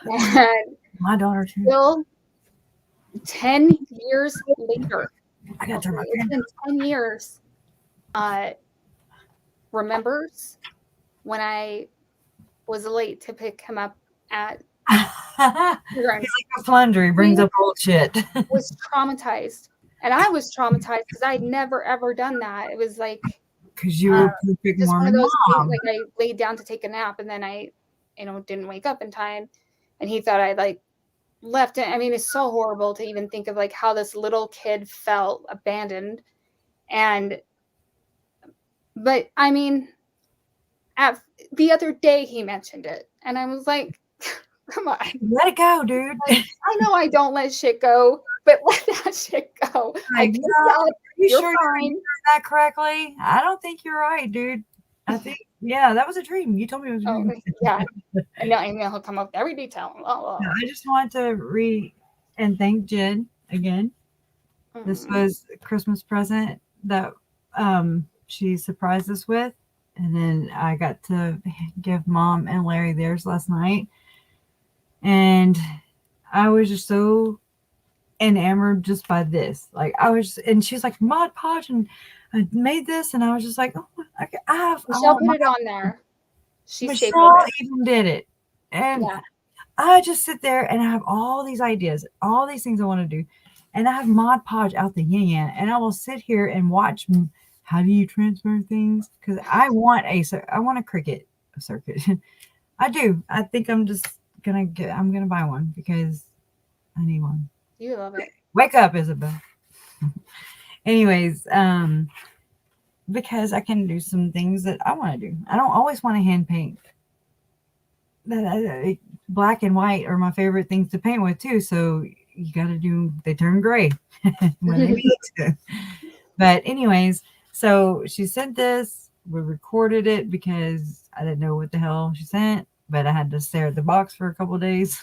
And my daughter too. Still, 10 years later, I gotta turn my it's been 10 years, remembers when I was late to pick him up at He's like a plunger. He brings up old shit. Was traumatized. And I was traumatized because I'd never, ever done that. It was like, because you were perfect just one of those mom. things, like I laid down to take a nap and then I, didn't wake up in time. And he thought I'd like left it. I mean, it's so horrible to even think of like how this little kid felt abandoned. But I mean, the other day he mentioned it and I was like, come on. Let it go, dude. Like, I know I don't let shit go, but let that shit go. Are you sure you're doing that correctly? I don't think you're right, dude. I think, that was a dream. You told me it was a dream. Yeah. I know he'll come up with every detail. I just want to thank Jen again. Mm-hmm. This was a Christmas present that she surprised us with. And then I got to give Mom and Larry theirs last night. And I was just so enamored just by this. Like and she was like, Mod Podge, and I made this, and I was just like, oh, I have. Michelle put it on there. Michelle even did it, and I just sit there and I have all these ideas, all these things I want to do, and I have Mod Podge out the yin, and I will sit here and watch. How do you transfer things? Because I want a Cricut circuit. I do. I think I'm just I'm gonna buy one because I need one. You love it. Wake up, Isabel. Anyways, because I can do some things that I want to do. I don't always want to hand paint. Black and white are my favorite things to paint with too. So you got to they turn gray when they need to. But anyways, so she sent this. We recorded it because I didn't know what the hell she sent, but I had to stare at the box for a couple of days.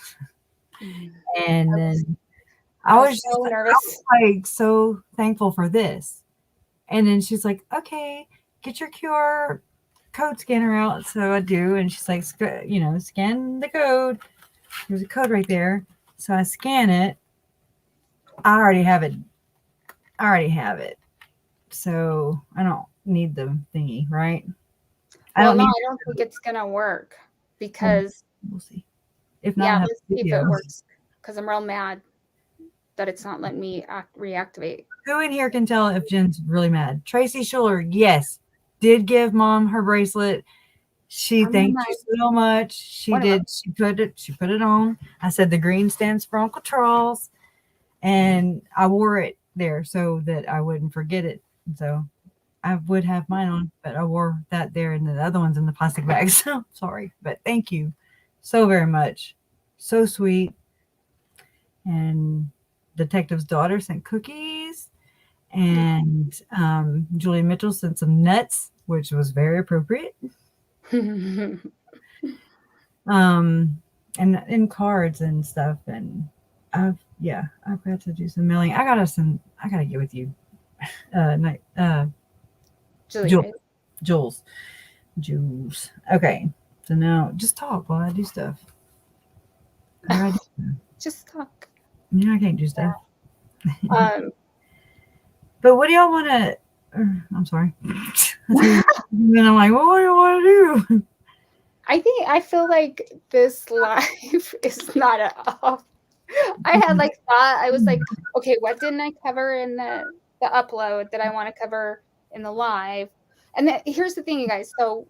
And then I was so nervous. I was like so thankful for this. And then she's like, okay, get your QR code scanner out. So I do. And she's like, scan the code. There's a code right there. So I scan it. I already have it. So I don't need the thingy, right? I don't think it's going to work because we'll see. If not, let's see if it works. Because I'm real mad that it's not letting me reactivate. Who in here can tell if Jen's really mad? Tracy Schuler, yes, did give Mom her bracelet. She thanked you so much. She did. She put it on. I said the green stands for Uncle Charles, and I wore it there so that I wouldn't forget it. So I would have mine on, but I wore that there, and the other one's in the plastic bag. So sorry, but thank you so very much. So sweet. And Detective's daughter sent cookies, and Julie Mitchell sent some nuts, which was very appropriate. And cards and stuff, and I've got to do some mailing. I gotta get with you. Jules. Okay, so now just talk while I do stuff. Just talk. I can't do stuff. But what do y'all want to? I'm sorry. And I'm like, well, what do you want to do? I feel like this life is not enough. I had like thought, I was like, okay, what didn't I cover in the upload that I want to cover in the live? And then here's the thing, you guys. So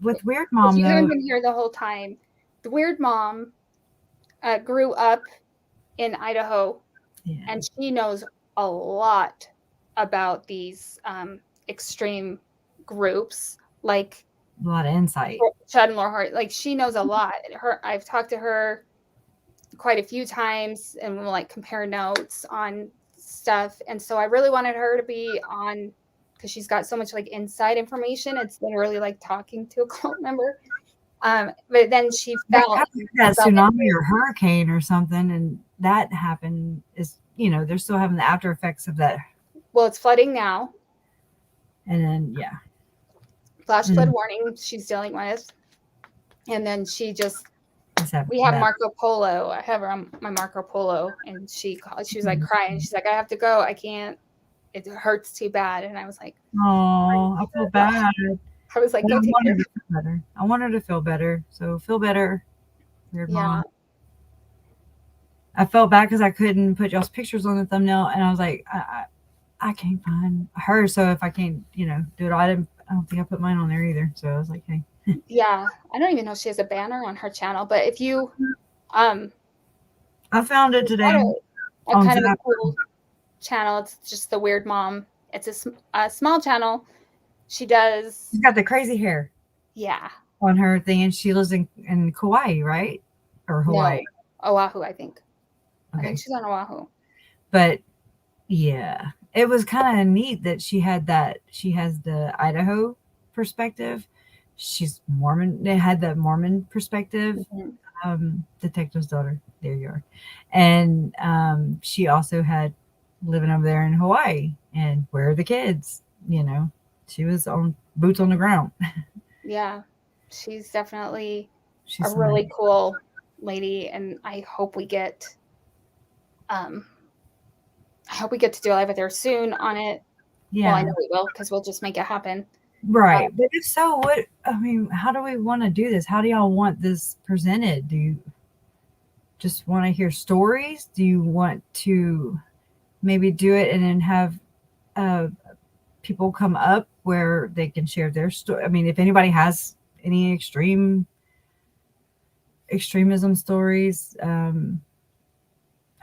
with Weird if Mom, you haven't though, been here the whole time, the Weird Mom grew up in Idaho, and she knows a lot about these extreme groups, like a lot of insight. Chad and Laura, like she knows a lot. I've talked to her quite a few times, and we'll like compare notes on stuff. And so I really wanted her to be on because she's got so much like inside information. It's literally like talking to a cult member. But then she felt that tsunami or hurricane or something, and that happened is, you know, they're still having the after effects of that. Well, it's flooding now. And then, flash flood warning she's dealing with. And then she just, we have Marco Polo. I have her on my Marco Polo, and she was like crying. She's like, I have to go. I can't. It hurts too bad. And I was like, oh, I feel bad. I was like, go take care. Better. I want her to feel better. So feel better, Weird Mom. I felt bad because I couldn't put y'all's pictures on the thumbnail, and I was like, I can't find her. So if I can't, you know, do it, I don't think I put mine on there either. So I was like, hey. Yeah, I don't even know if she has a banner on her channel, but if you, I found it today. A kind of a cool channel. It's just the Weird Mom. It's a small channel. She's got the crazy hair. Yeah. On her thing, and she lives in Kauai, right? Or Hawaii? No, Oahu, I think. Okay. I think she's on Oahu. But yeah, it was kind of neat that she has the Idaho perspective. She's Mormon. They had that Mormon perspective. Detective's daughter. There you are. And she also had living over there in Hawaii. And where are the kids? You know, she was on boots on the ground. Yeah, she's definitely a really cool lady, and I hope we get to do a live with her soon on it. Yeah. Well, I know we will, because we'll just make it happen. Right. But if so, how do we want to do this? How do y'all want this presented? Do you just want to hear stories? Do you want to maybe do it and then have people come up where they can share their story? I mean, if anybody has any extremism stories or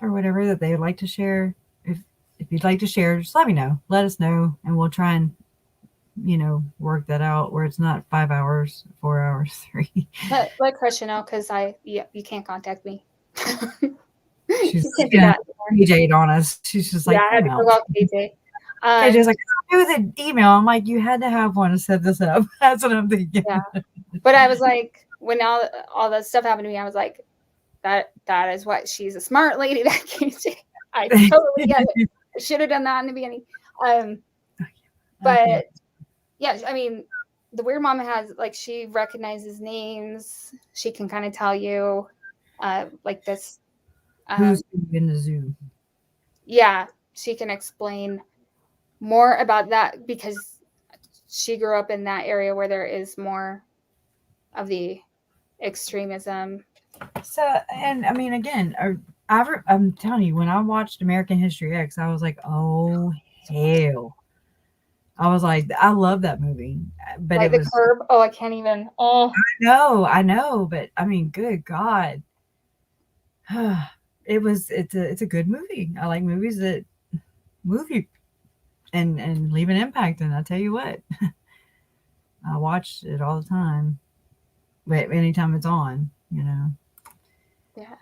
whatever that they would like to share, if you'd like to share, just let me know. Let us know, and we'll try and, you know, work that out where it's not 5 hours, 4 hours, 3. Let Christian know, because you can't contact me. She's gonna KJ'd on us. She's just like, I had to go out KJ. KJ's like, do the email. I'm like, you had to have one to set this up. That's what I'm thinking. Yeah, but I was like, when all that stuff happened to me, I was like, that is what, she's a smart lady, that KJ. I totally get it. I should have done that in the beginning. But yeah, I mean, the Weird Mom has, like, she recognizes names. She can kind of tell you, like this. Who's in the zoo? Yeah, she can explain more about that because she grew up in that area where there is more of the extremism. So, and I mean, again, I'm telling you, when I watched American History X, I was like, oh hell. I was like, I love that movie, but like, it was the Curb. Oh, I can't even. Oh, I know, but I mean, good God, it's a good movie. I like movies that move you and leave an impact. And I tell you what, I watch it all the time. But anytime it's on, you know. Yeah.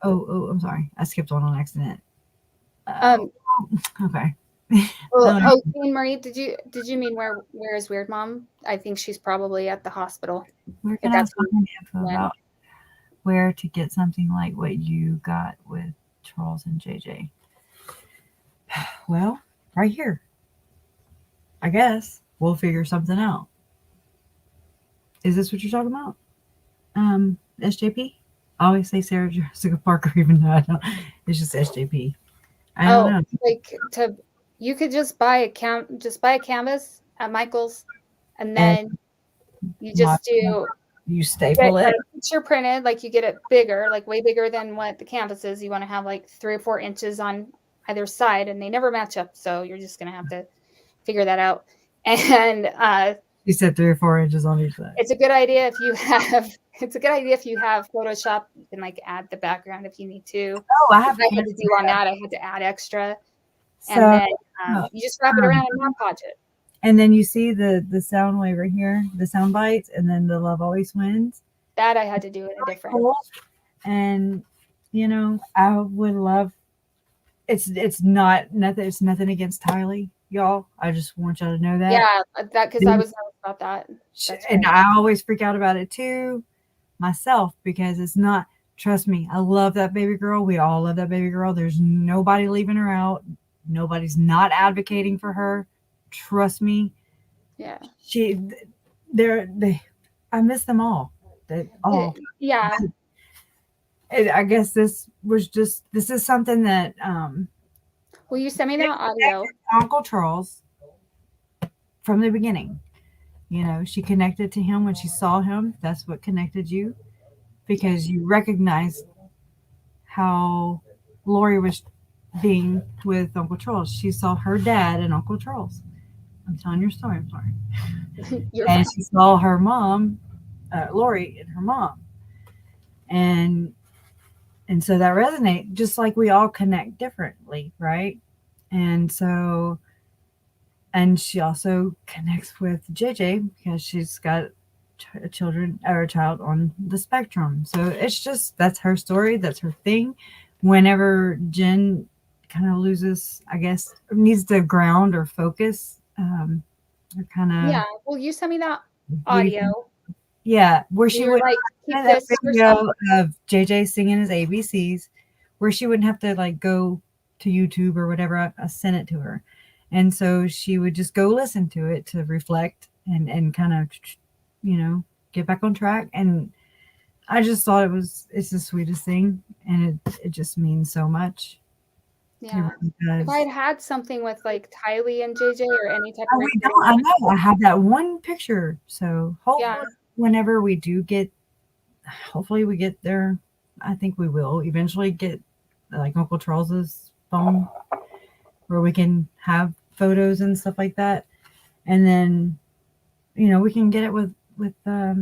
Oh, I'm sorry. I skipped one on accident. Okay. Well, Jean Marie, did you mean where is Weird Mom? I think she's probably at the hospital. We're gonna have some info about where to get something like what you got with Charles and JJ. Well, right here. I guess we'll figure something out. Is this what you're talking about? SJP? I always say Sarah Jessica Parker, even though I don't. It's just SJP. I don't know. Like, you could just buy a canvas at Michael's, and then you just do You staple it. Picture printed, like you get it bigger, like way bigger than what the canvas is. You want to have like 3 or 4 inches on either side, and they never match up. So you're just gonna have to figure that out. And you said 3 or 4 inches on each side. It's a good idea if you have. It's a good idea if you have Photoshop. You can like add the background if you need to. Oh, I had to do on that. I had to add extra, so, and then you just wrap it around and Mod Podge it. And then you see the sound wave right here, the sound bites, and then the love always wins. That I had to do in a different. Cool. And you know, I would love. It's nothing. It's nothing against Tylee, y'all. I just want y'all to know that. Yeah, that because I was nervous about that. And I always freak out about it too, myself, because it's not. Trust me, I love that baby girl. We all love that baby girl. There's nobody leaving her out. Nobody's not advocating for her. Trust me. Yeah. I miss them all. All. Yeah. I guess this is something that will you send me that audio? Uncle Charles from the beginning. You know, she connected to him when she saw him. That's what connected you, because you recognized how Lori was being with Uncle Charles. She saw her dad and Uncle Charles. I'm telling your story. I'm sorry. And she saw her mom, Lori, and her mom. And so that resonates, just like we all connect differently, right? And so, and she also connects with JJ because she's got a child on the spectrum. So it's just, that's her story. That's her thing. Whenever Jen kind of loses, I guess, needs to ground or focus, or kind of. Yeah. Will you send me that audio? Yeah, where she would like keep that video of JJ singing his ABCs, where she wouldn't have to like go to YouTube or whatever. I sent it to her, and so she would just go listen to it to reflect and kind of, you know, get back on track. And I just thought it's the sweetest thing, and it just means so much. Yeah. If I'd had something with like Tylee and JJ or any type of. I know. I have that one picture, so hopefully whenever we do get, hopefully we get there. I think we will eventually get like Uncle Charles's phone where we can have photos and stuff like that, and then, you know, we can get it with I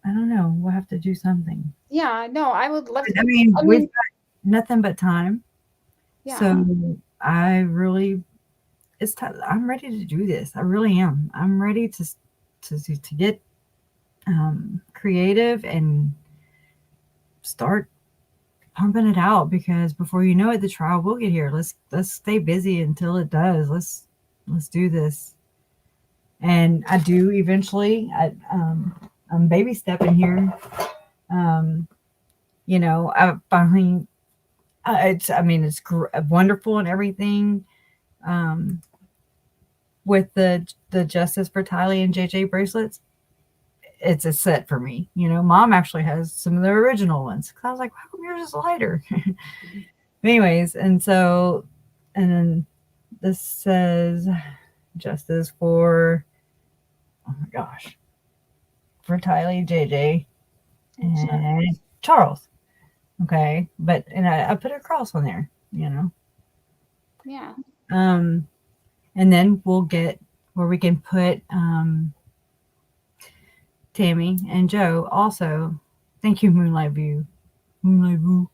don't know. We'll have to do something. Yeah, no, I would love to. I mean, we've got nothing but time. Yeah. So I really, I'm ready to do this. I really am. I'm ready to get creative and start pumping it out, because before you know it, the trial will get here. Let's stay busy until it does. Let's do this. And I do eventually. I'm baby stepping here. You know, I finally. It's wonderful and everything. With the Justice for Tylee and JJ bracelets, it's a set for me. You know, Mom actually has some of the original ones. Cause I was like, how come yours is lighter? Anyways, and then this says Justice for, oh my gosh, for Tylee, JJ, and Charles. Okay, and I put a cross on there, you know. Yeah. And then we'll get where we can put Tammy and Joe also. Thank you, Moonlight View. Moonlight View.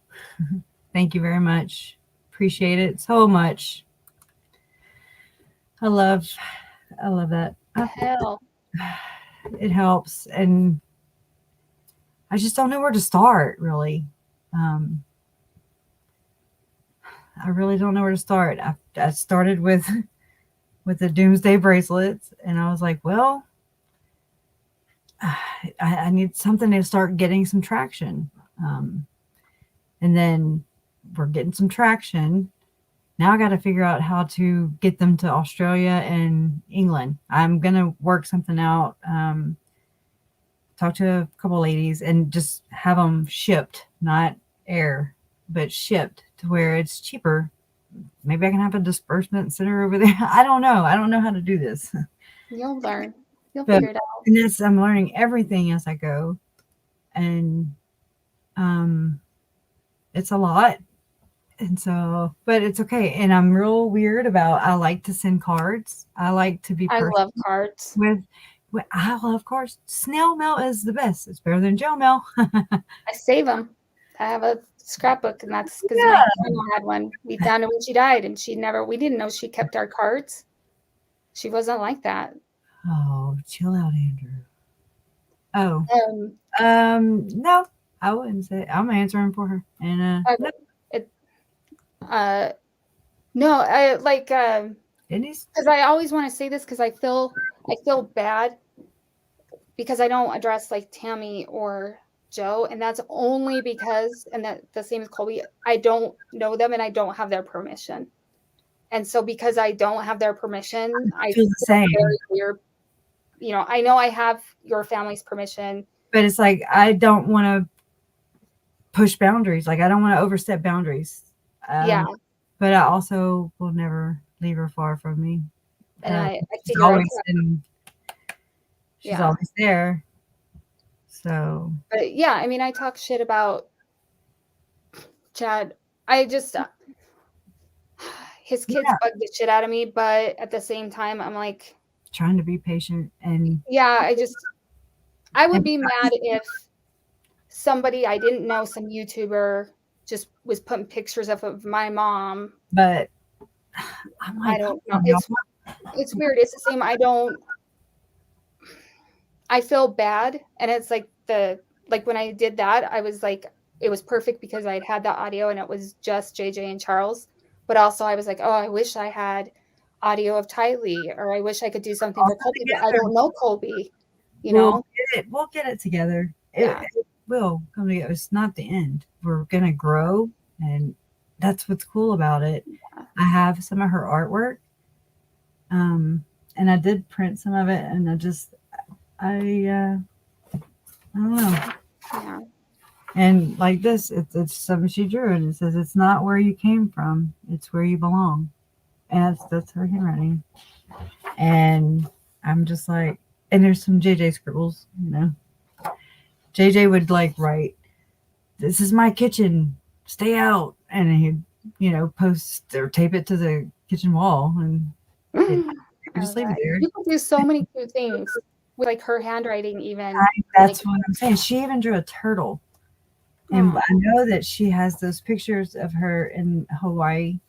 Thank you very much. Appreciate it so much. I love that. Hell. It helps, and I just don't know where to start, really. I really don't know where to start. I started with the Doomsday bracelets, and I was like, well, I need something to start getting some traction. And then we're getting some traction. Now I got to figure out how to get them to Australia and England. I'm going to work something out. Talk to a couple ladies and just have them shipped, not air, but shipped to where it's cheaper. Maybe I can have a disbursement center over there. I don't know. I don't know how to do this. You'll learn. You'll figure it out. And this, I'm learning everything as I go. And it's a lot. And so, but it's okay. And I'm real weird about, I like to send cards. I like to be I love cards. I love cards. Snail mail is the best. It's better than jail mail. I save them. I have a scrapbook, and that's because my grandma had one. We found it when she died, and we didn't know she kept our cards. She wasn't like that. Oh, chill out, Andrew. Oh, no, I wouldn't say. I'm answering for her. And no, I like because I always want to say this because I feel bad because I don't address like Tammy or Joe, and that's only because, and that the same as Colby, I don't know them and I don't have their permission. And so because I don't have their permission, I feel the same. Very weird. You know, I know I have your family's permission, but it's like I don't want to push boundaries. Like I don't want to overstep boundaries. Yeah. But I also will never leave her far from me. And I she's always she's always there. So. But yeah, I mean, I talk shit about Chad. I just his kids bug the shit out of me, but at the same time, I'm like trying to be patient and I would be mad if somebody I didn't know, some YouTuber, just was putting pictures of my mom. But I'm like, I don't know. It's weird. It's the same. I feel bad, and it's like when I did that, I was like, it was perfect because I had that audio and it was just JJ and Charles. But also I was like, oh, I wish I had audio of Tylee, or I wish I could do something for Colby, but I don't know Colby. We'll get it together. It will come together. It's not the end. We're gonna grow, and that's what's cool about it. Yeah. I have some of her artwork, and I did print some of it, and I don't know. Yeah. And like this, it's something she drew, and it says, "It's not where you came from; it's where you belong." And that's her handwriting. And I'm just like, and there's some JJ scribbles, you know. JJ would like write, "This is my kitchen. Stay out," and he'd, post or tape it to the kitchen wall, and just leave it there. People do so many cute things with like her handwriting, even. That's what I'm saying. She even drew a turtle. And I know that she has those pictures of her in Hawaii,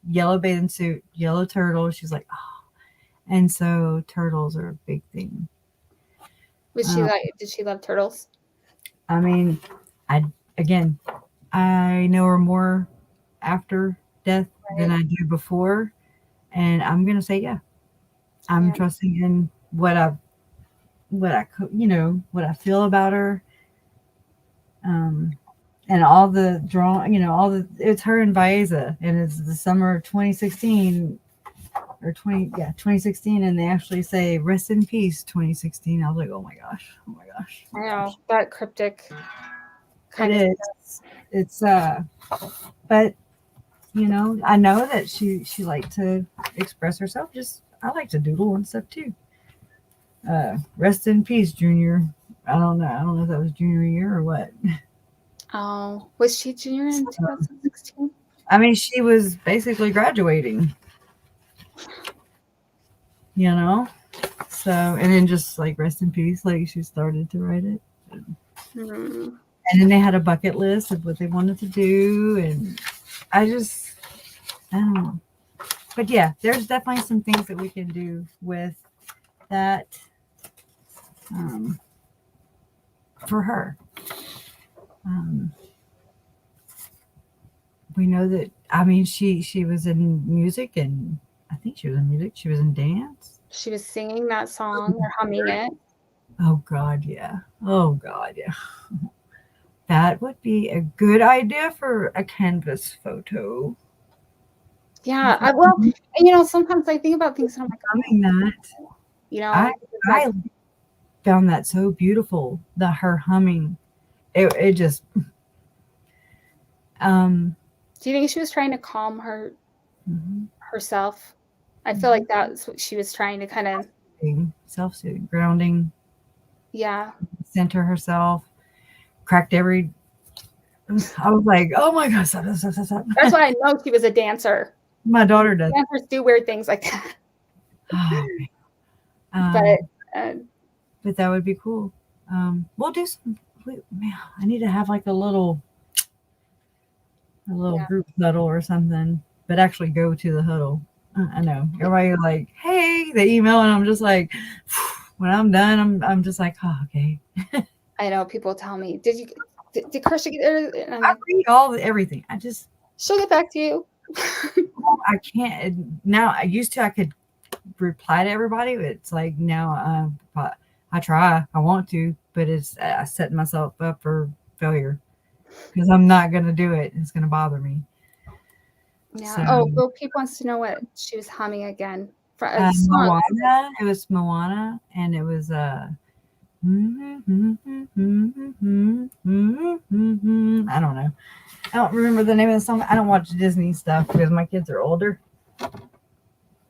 yellow bathing suit, yellow turtle. She's like, oh. And so turtles are a big thing. Did she love turtles? I mean, I know her more after death than I do before. And I'm going to say, yeah, I'm trusting in what I feel about her. And all the it's her and Baeza, and it's the summer of 2016 or 2016, and they actually say "Rest in peace, 2016." I was like, oh my gosh. I know, that cryptic. It is. It's but I know that she liked to express herself. I like to doodle and stuff too. Rest in peace, Junior. I don't know if that was junior year or what. Oh, was she junior in 2016? I mean, she was basically graduating. So, and then just like rest in peace, like she started to write it. And then they had a bucket list of what they wanted to do, and I don't know. But yeah, there's definitely some things that we can do with that for her. We know that, I mean, she was in music, and I think she was in music. She was in dance. She was singing that song or humming it. Oh, God, yeah. That would be a good idea for a canvas photo. Yeah, sometimes I think about things and I'm like, I found that so beautiful, her humming. It just. Do you think she was trying to calm herself? I feel like that's what she was trying to kind of self-soothing, grounding. Yeah. Center herself. Cracked every. I was like, oh my god, stop. That's why I know she was a dancer. My daughter does. Dancers do weird things like that. But that would be cool. We'll do some. Man, I need to have like a little group huddle or something, but actually go to the huddle. I know everybody like, hey, they email, and I'm just like, when I'm done, I'm just like, oh, okay. I know people tell me, did Kirsty get there? I read everything. She'll get back to you. I can't now. I used to. I could reply to everybody. It's like now I try. I want to, but it's I set myself up for failure because I'm not gonna do it. It's gonna bother me. Yeah. So, Will Peep wants to know what she was humming again. Moana. It was Moana, and it was I don't know. I don't remember the name of the song. I don't watch Disney stuff because my kids are older.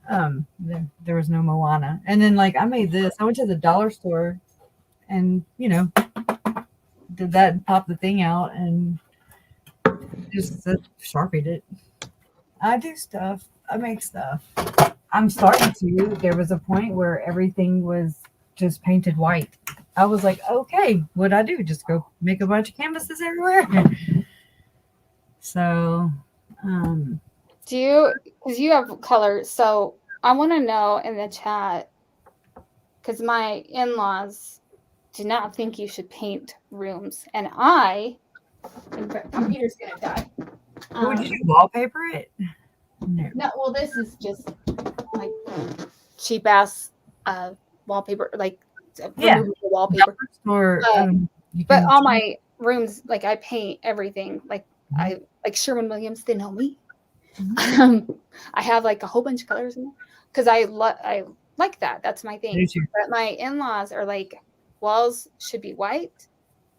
There was no Moana. And then like I made this. I went to the dollar store and did that and popped the thing out and just Sharpied it. I do stuff. I make stuff. I'm starting to. There was a point where everything was just painted white. I was like, okay, what'd I do? Just go make a bunch of canvases everywhere. So, because you have color, so I want to know in the chat, because my in-laws do not think you should paint rooms, and computer's gonna die. Would you wallpaper it? No, well, this is just like cheap ass wallpaper, like wallpaper. But all my rooms, like I paint everything, like I like Sherwin-Williams. They know me. I have like a whole bunch of colors in there because I like that. That's my thing. But my in-laws are like, walls should be white.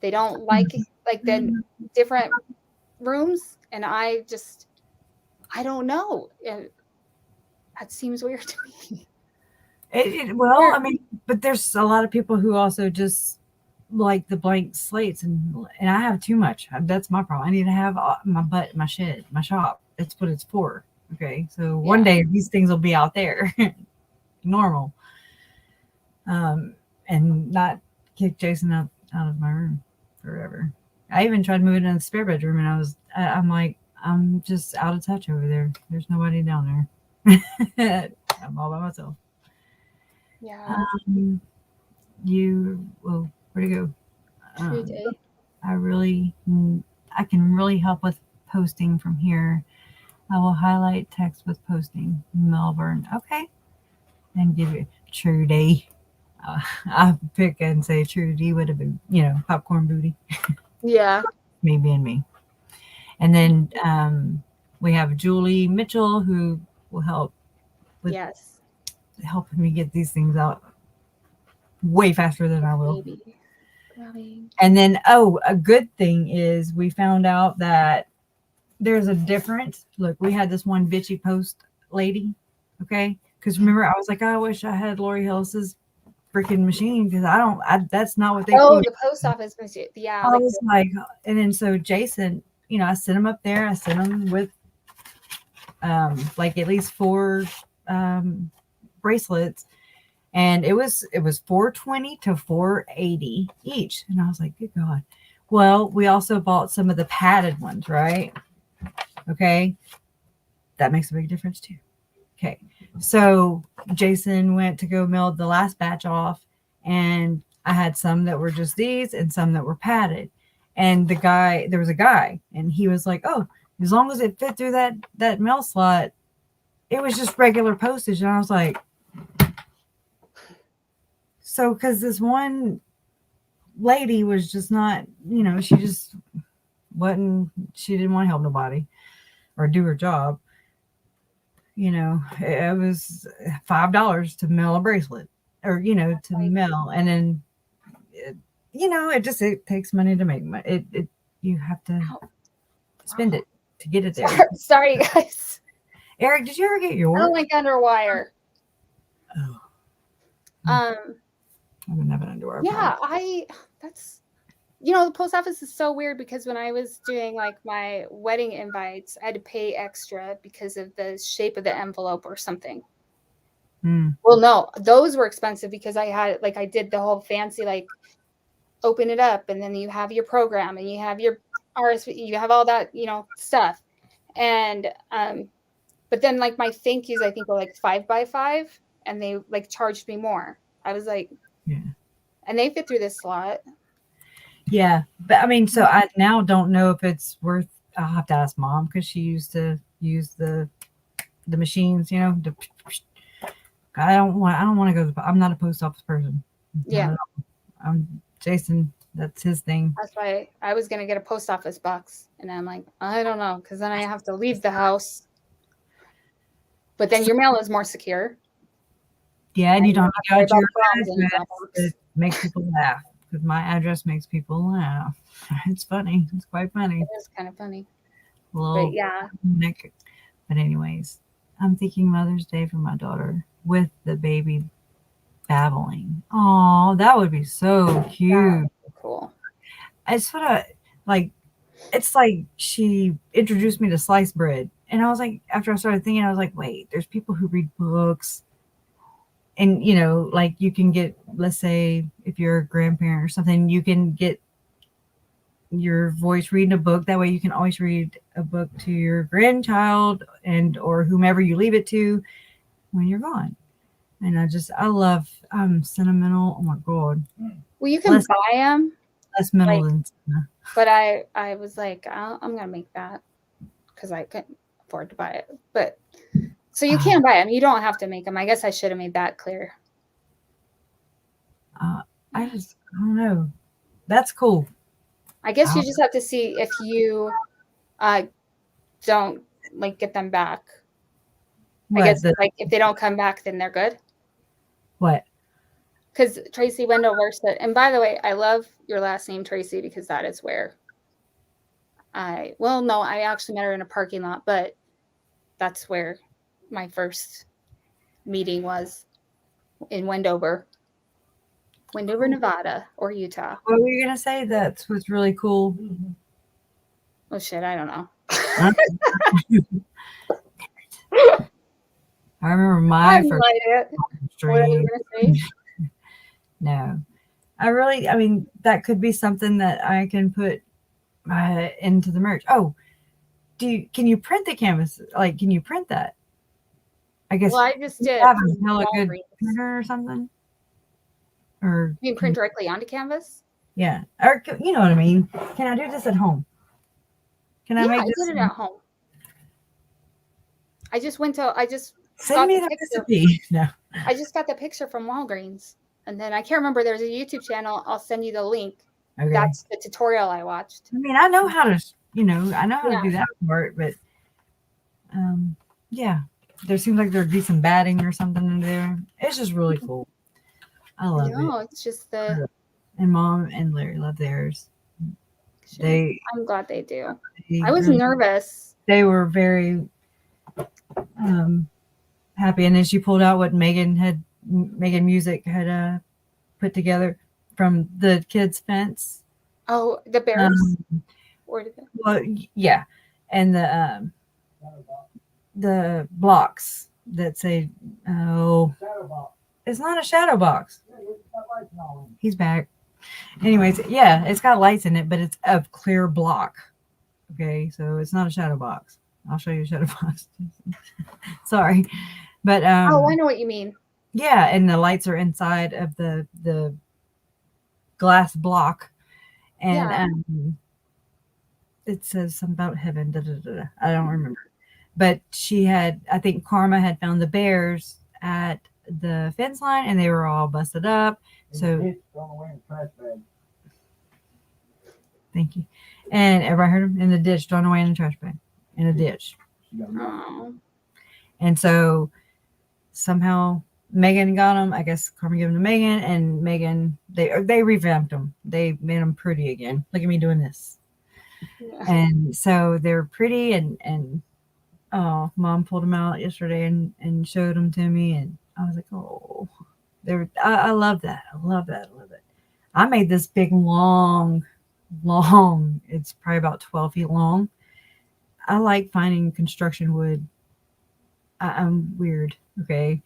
They don't like the different rooms, and I don't know. That seems weird to me. Well, I mean, but there's a lot of people who also just like the blank slates, and I have too much. That's my problem. I need to have my shed, my shop. That's what it's for. Okay, so one day these things will be out there, normal, and not kick Jason out of my room forever. I even tried moving in the spare bedroom, and I'm like, I'm just out of touch over there. There's nobody down there. I'm all by myself. Yeah. Where'd it go? Day. I can really help with posting from here. I will highlight text with posting. Melbourne. Okay. And give it Trudy. I'll pick and say Trudy would have been, popcorn booty. Yeah. Me being me. And then we have Julie Mitchell who will help with helping me get these things out way faster than I will. And then, a good thing is we found out that there's a difference. Look, we had this one bitchy post lady, okay? Because remember, I was like, I wish I had Lori Hillis's freaking machine because that's not what they do. The post office machine. Yeah. I was like, and then so Jason, I sent him up there. I sent him with like at least 4 bracelets. And it was $420 to $480 each. And I was like, good God. Well, we also bought some of the padded ones, right? Okay. That makes a big difference too. Okay. So Jason went to go mail the last batch off, and I had some that were just these and some that were padded. And there was a guy, and he was like, oh, as long as it fit through that mail slot, it was just regular postage. And I was like, so, because this one lady was just not, she just she didn't want to help nobody or do her job. It was $5 to mail a bracelet or, to mail. And then, it takes money to make money. You have to spend it to get it there. Sorry, guys. Eric, did you ever get yours? I don't like underwire. Oh. I wouldn't have an underwear. Yeah, that's, the post office is so weird because when I was doing like my wedding invites, I had to pay extra because of the shape of the envelope or something. Well, no, those were expensive because I did the whole fancy, like, open it up and then you have your program and you have your RSV, you have all that, stuff. And, but then like my thank yous, I think were like 5x5 and they like charged me more. I was like, yeah. And they fit through this slot. Yeah. But I mean, so I now don't know if it's worth, I'll have to ask Mom because she used to use the machines, I don't want to go I'm not a post office person. Yeah. Jason, that's his thing. That's why I was going to get a post office box. And I'm like, I don't know, because then I have to leave the house. But then your mail is more secure. Yeah, and you don't have to go to your address. It makes people laugh because my address makes people laugh. It's funny. It's quite funny. It is kind of funny. But yeah. But anyways, I'm thinking Mother's Day for my daughter with the baby babbling. Oh, that would be so cute. Cool. It's what it's like she introduced me to sliced bread. And I was like, after I started thinking, I was like, wait, there's people who read books. And, like you can get, let's say, if you're a grandparent or something, you can get your voice reading a book. That way you can always read a book to your grandchild or whomever you leave it to when you're gone. And I love sentimental. Oh my God. Well, you can buy them. Less mental than. But I was like, I'm going to make that because I couldn't afford to buy it. But so you can buy them. You don't have to make them. I guess I should have made that clear. I don't know. That's cool. I guess you just have to see if you don't get them back. I guess if they don't come back, then they're good. What? Because Tracy Wendover said, and by the way, I love your last name, Tracy, because that is where I actually met her in a parking lot, but that's where my first meeting was, in Wendover, Nevada or Utah. What were you going to say? That's what's really cool. Oh shit, I don't know. I remember my first stream. What are you going to say? No. That could be something that I can put into the merch. Oh, can you print the canvas? Like, can you print that? I guess. Well, I just did. Have a hella good printer or something. Or you can print directly onto canvas. Yeah, or you know what I mean. Can I do this at home? Can I make this? I did it at home. I just send me the recipe. No, I just got the picture from Walgreens, and then I can't remember. There's a YouTube channel. I'll send you the link. Okay. That's the tutorial I watched. I mean, I know how to, I know how to do that part, but yeah, there seems like there'd be some batting or something in there. It's just really cool. I love it. No, it's just and Mom and Larry love theirs. I'm glad they do. I was nervous. They were very happy, and then she pulled out what Megan Music had put together from the kids' fence. Oh, the bears. Well, yeah, and the blocks that say, it's not a shadow box. He's back. Anyways, yeah, it's got lights in it, but it's a clear block. Okay, so it's not a shadow box. I'll show you a shadow box. Sorry, but I know what you mean. Yeah, and the lights are inside of the glass block, and it says something about heaven. I don't remember, but I think Karma had found the bears at the fence line, and they were all busted up. Thank you. And everybody heard him in the ditch, thrown away in the trash bag, in a ditch. And so somehow Megan got them. I guess Karma gave them to Megan, and Megan, they revamped them. They made them pretty again. Look at me doing this. Yeah. And so they're pretty, and Mom pulled them out yesterday and showed them to me, and I was like, oh, I love that. I love that. I love it. I made this big, long, it's probably about 12 feet long. I like finding construction wood. I'm weird. Okay.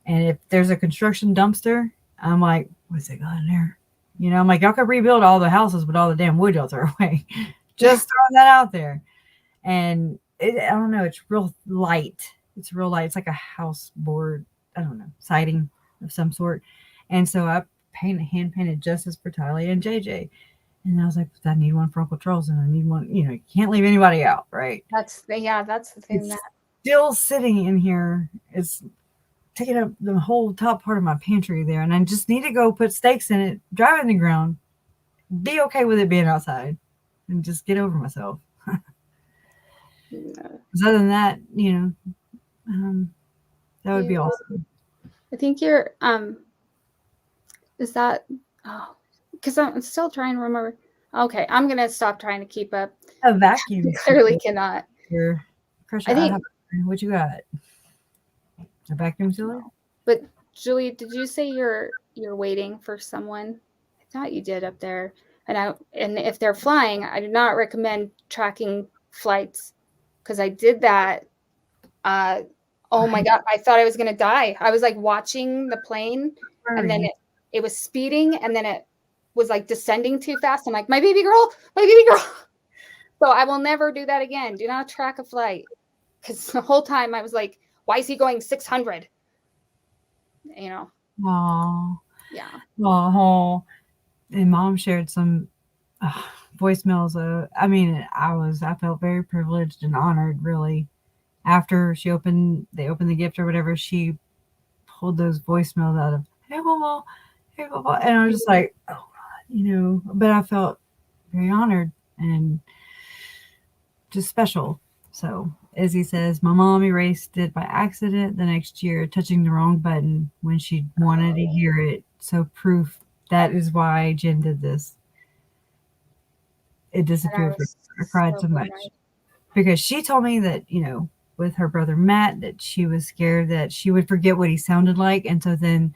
And if there's a construction dumpster, I'm like, what's it got in there? You know, I'm like, y'all could rebuild all the houses with all the damn wood y'all throw away. Just throwing that out there. And I don't know, it's real light. It's real light. It's like a house board, I don't know, siding of some sort. And so I hand painted justice for Tylee and JJ. And I was like, I need one for Uncle Charles, and I need one, you know, you can't leave anybody out, right? That's the thing. It's still sitting in here. It's taking up the whole top part of my pantry there. And I just need to go put stakes in it, drive it in the ground, be okay with it being outside, and just get over myself. Because other than that, you know, that would be awesome. I think you're, is that, because I'm still trying to remember. Okay, I'm going to stop trying to keep up. A vacuum. Clearly cannot. I think, what you got? A vacuum sealer? But Julie, did you say you're waiting for someone? I thought you did up there. And if they're flying, I do not recommend tracking flights, because I did that. Oh my God, I thought I was gonna die. I was like watching the plane, and then it was speeding, and then it was like descending too fast. I'm like, my baby girl. So I will never do that again. Do not track a flight, because the whole time I was like, why is he going 600? You know. Oh. Yeah. Oh. And Mom shared some voicemails. I felt very privileged and honored, really. After they opened the gift or whatever, she pulled those voicemails out of, hey, Mama, and I was just like, oh, God, you know, but I felt very honored and just special. So, as he says, my mom erased it by accident the next year, touching the wrong button when she wanted to hear it. So, proof that is why Jen did this. It disappeared. I cried so much because she told me that, you know, with her brother Matt, that she was scared that she would forget what he sounded like, and so then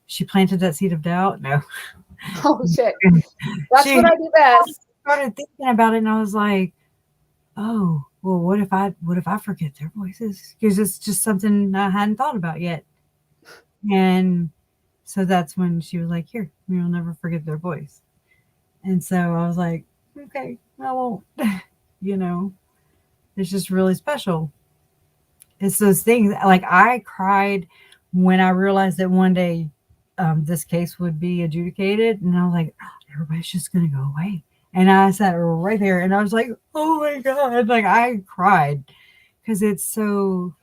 she planted that seed of doubt. No. Oh shit. That's what I do best. I started thinking about it, and I was like, oh, well, what if I forget their voices? Because it's just something I hadn't thought about yet. And so that's when she was like, here, you'll never forget their voice. And so I was like, okay, I won't. You know, it's just really special. It's those things, like I cried when I realized that one day this case would be adjudicated, and I was like, oh, everybody's just gonna go away. And I sat right there, and I was like, oh my God, like I cried because it's so,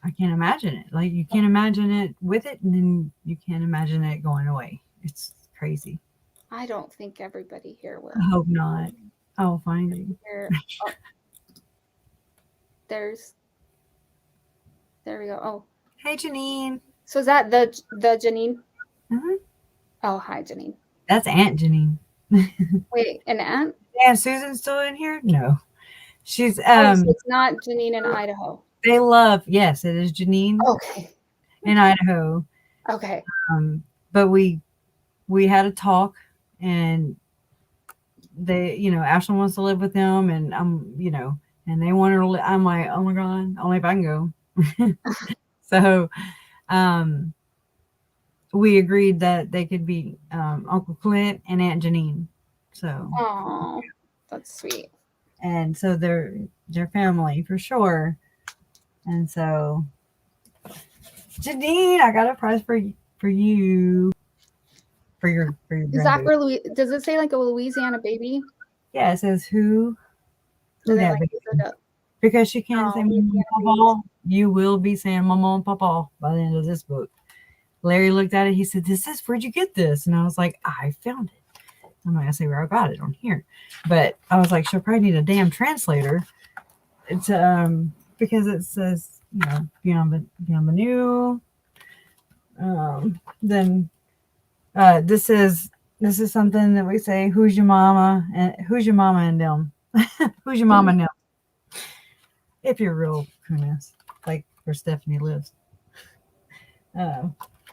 I can't imagine it. Like you can't imagine it with it, and then you can't imagine it going away. It's crazy. I don't think everybody here will. I hope not. I'll find you. There we go. Oh, hey Janine. So is that the Janine? Mm-hmm. Oh, hi Janine. That's Aunt Janine. Wait, an aunt? Yeah, Susan's still in here? No, she's so it's not Janine in Idaho. They love, yes, it is Janine. Okay. In Idaho. Okay. But we had a talk, and they, you know, Ashlyn wants to live with them, and you know, and they want her to I'm like, oh my God, only if I can go. So we agreed that they could be Uncle Clint and Aunt Janine. So oh, that's sweet. And so they're family for sure. And so Janine, I got a prize for you. For your is that for does it say like a Louisiana baby? Yeah, it says who that baby. Because she can't say Mama and Papa. You will be saying Mama and Papa by the end of this book. Larry looked at it. He said, where'd you get this? And I was like, I found it. I'm not going to say where I got it on here. But I was like, she'll probably need a damn translator. It's because it says, you know, beyond the new. Then this is something that we say, who's your mama and them? Who's your mama and them? If you're real coolness, like where Stephanie lives.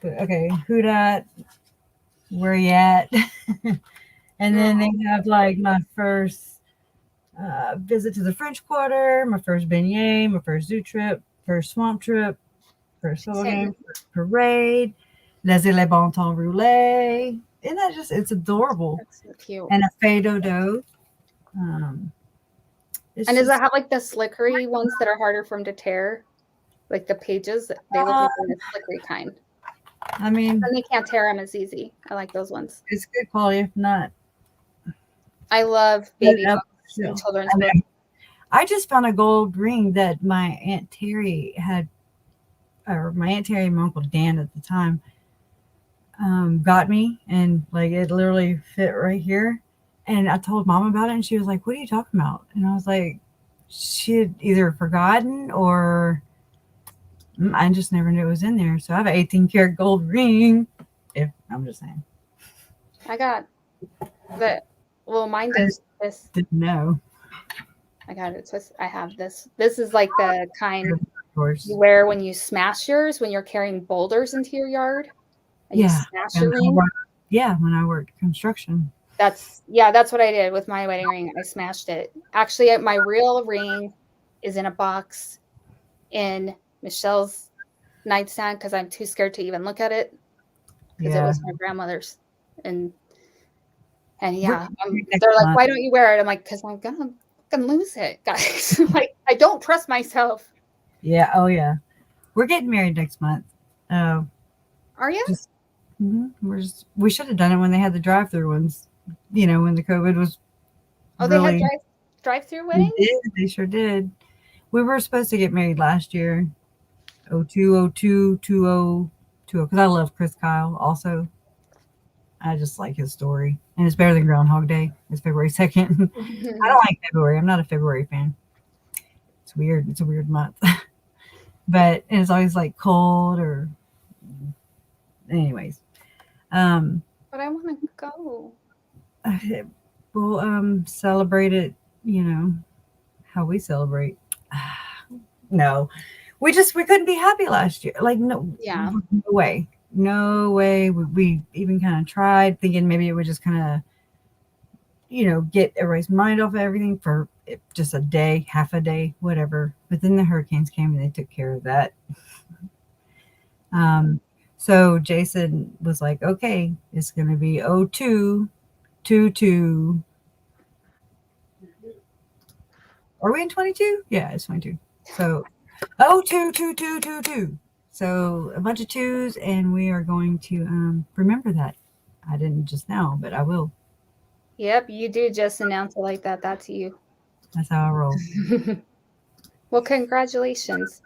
But okay, who dat? Where you at? And then they have like my first visit to the French Quarter, my first beignet, my first zoo trip, first swamp trip, first football game, first parade, les bon temps roulé. Isn't that just, it's adorable. That's so cute. And a fée dodo. And does it have like the slickery ones that are harder for them to tear? Like the pages, they look like the slickery kind. I mean, and they can't tear them as easy. I like those ones. It's good quality, if not. I love baby books and children's books. I just found a gold ring that my Aunt Terry had, or my Aunt Terry and my Uncle Dan at the time got me, and like it literally fit right here. And I told Mom about it, and she was like, "What are you talking about?" And I was like, she had either forgotten or I just never knew it was in there. So I have an 18-karat gold ring. If I'm just saying, I got the mine does this. Didn't know. I got it. So I have this. This is like the kind you wear when you smash yours, when you're carrying boulders into your yard. And you smash your ring. When I worked construction. That's what I did with my wedding ring. I smashed it. Actually, my real ring is in a box in Michelle's nightstand because I'm too scared to even look at it because it was my grandmother's. And yeah, they're like, "Why don't you wear it?" I'm like, "Because I'm gonna lose it, guys." Like, I don't trust myself. Yeah. Oh yeah. We're getting married next month. Are you? We should have done it when they had the drive-through ones. You know, when the COVID was. Oh, really... they had drive-through weddings? They sure did. We were supposed to get married last year. 02, 20, because I love Chris Kyle also. I just like his story. And it's better than Groundhog Day. It's February 2nd. I don't like February. I'm not a February fan. It's weird. It's a weird month. But it's always like cold or anyways. But I want to go. We'll celebrate it, how we celebrate. No. We couldn't be happy last year. Like, no way. No way. We even kind of tried thinking maybe it would just kind of, get everybody's mind off of everything for just a day, half a day, whatever. But then the hurricanes came and they took care of that. So Jason was like, okay, it's going to be 0222. Are we in 22? Yeah, it's 22. So 022222. So a bunch of twos, and we are going to remember that. I didn't just now, but I will. Yep, you do just announce it like that. That's you. That's how I roll. Well, congratulations.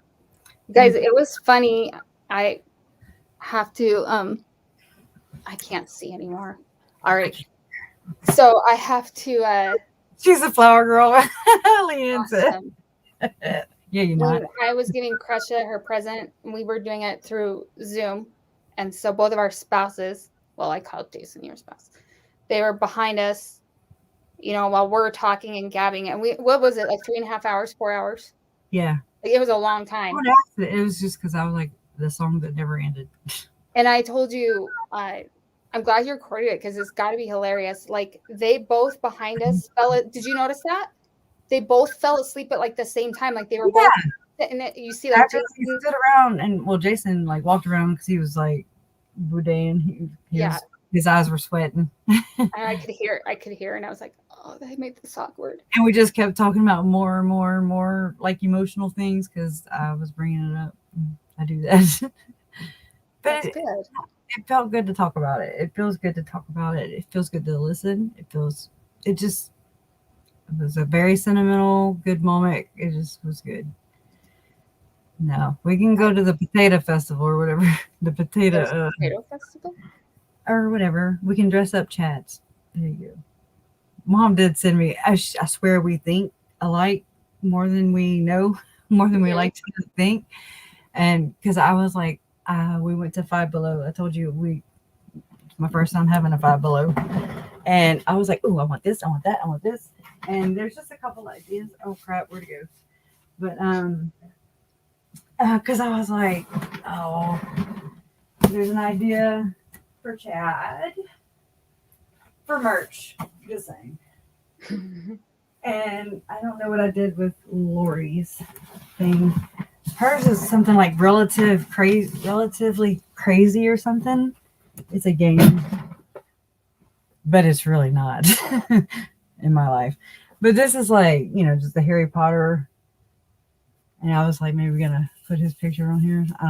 Guys, it was funny. I have to I can't see anymore. All right. So I have to she's a flower girl. Awesome. Yeah, you're not. I was giving Crusha her present, and we were doing it through Zoom. And so both of our spouses, well, I called Jason your spouse, they were behind us, while we're talking and gabbing. And what was it, like 3.5 hours, 4 hours? Yeah. Like, it was a long time. It was just because I was like, the song that never ended. And I told you, I'm glad you recorded it because it's got to be hilarious. Like, they both behind us did you notice that? They both fell asleep at like the same time. Like they were both sitting it. You see, like Jason stood around, and Jason like walked around because he was like boudin. His eyes were sweating. And I could hear, and I was like, oh, they made this awkward. And we just kept talking about more and more and more like emotional things because I was bringing it up. I do that. But it felt good to talk about it. It feels good to talk about it. It feels good to listen. It was a very sentimental, good moment. It just was good. No, we can go to the potato festival or whatever. The potato festival? Or whatever. We can dress up Chads. There you go. Mom did send me, I swear we think alike more than we know, more than we like to think. And because I was like, we went to Five Below. I told you it's my first time having a Five Below. And I was like, oh, I want this, I want that, I want this. And there's just a couple ideas. Oh crap, where'd it go? But because I was like, oh, there's an idea for Chad for merch. Just saying. And I don't know what I did with Lori's thing. Hers is something like relatively crazy or something. It's a game, but it's really not in my life. But this is like, just the Harry Potter. And I was like, maybe we're gonna put his picture on here. I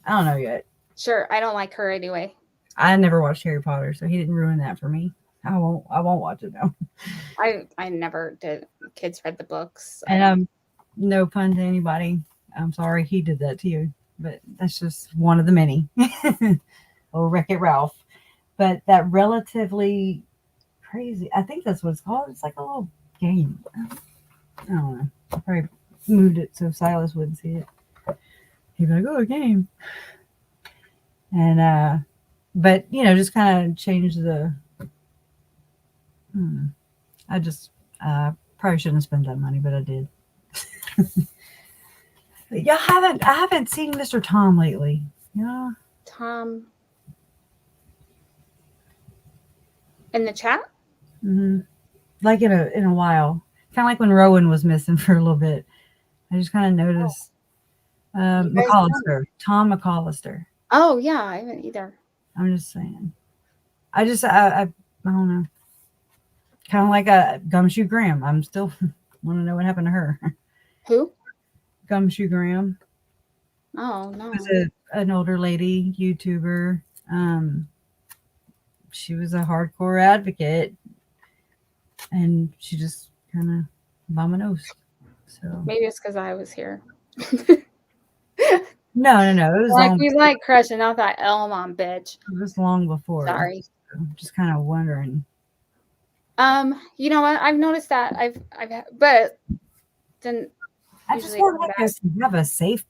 don't know yet. Sure, I don't like her anyway. I never watched Harry Potter, so he didn't ruin that for me. I won't watch it now. I never did. Kids read the books. And no pun to anybody. I'm sorry he did that to you, but that's just one of the many. Oh, Wreck-It Ralph. But that relatively crazy, I think that's what it's called. It's like a little game. I don't know. I probably moved it so Silas wouldn't see it. He'd be like, oh, a game. And, but, just kind of change the, I just probably shouldn't have spent that money, but I did. I haven't seen Mr. Tom lately. Yeah. Tom. In the chat? Mm-hmm. Like in a while. Kind of like when Rowan was missing for a little bit. I just kind of noticed. McAllister. Tom McAllister. Oh, yeah. I haven't either. I'm just saying. I don't know. Kind of like a Gumshoe Graham. I'm still want to know what happened to her. Who? Gumshoe Graham. Oh, no. She was an older lady YouTuber. She was a hardcore advocate, and she just kind of vominosed. So maybe it's because I was here. No. It was like we like crushing out that Elmon bitch. It was long before. Sorry. I'm just kind of wondering. You know what? I've noticed that but then I just want us to have a safe,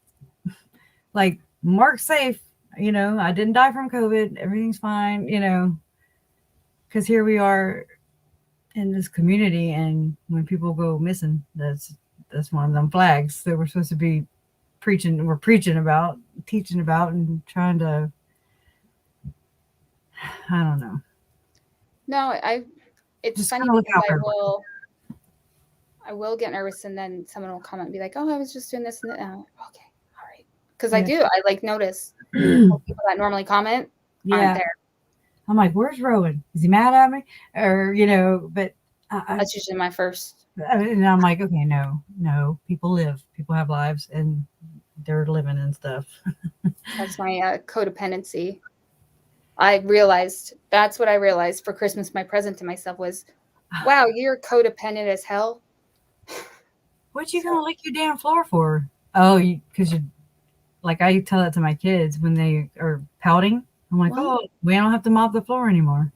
like Mark's safe. I didn't die from COVID. Everything's fine. Because here we are in this community, and when people go missing, that's one of them flags that we're supposed to be teaching about, and trying to. I don't know. No, it's just funny because I will get nervous, and then someone will comment and be like, "Oh, I was just doing this and that." Oh, okay, all right. Because I notice people that normally comment aren't there. I'm like, where's Rowan? Is he mad at me? Or, but that's usually my first. And I'm like, okay, no, people live, people have lives, and they're living and stuff. That's my codependency. That's what I realized for Christmas. My present to myself was, wow, you're codependent as hell. What you gonna lick your damn floor for? Oh, because you like, I tell that to my kids when they are pouting. I'm like, oh, we don't have to mop the floor anymore.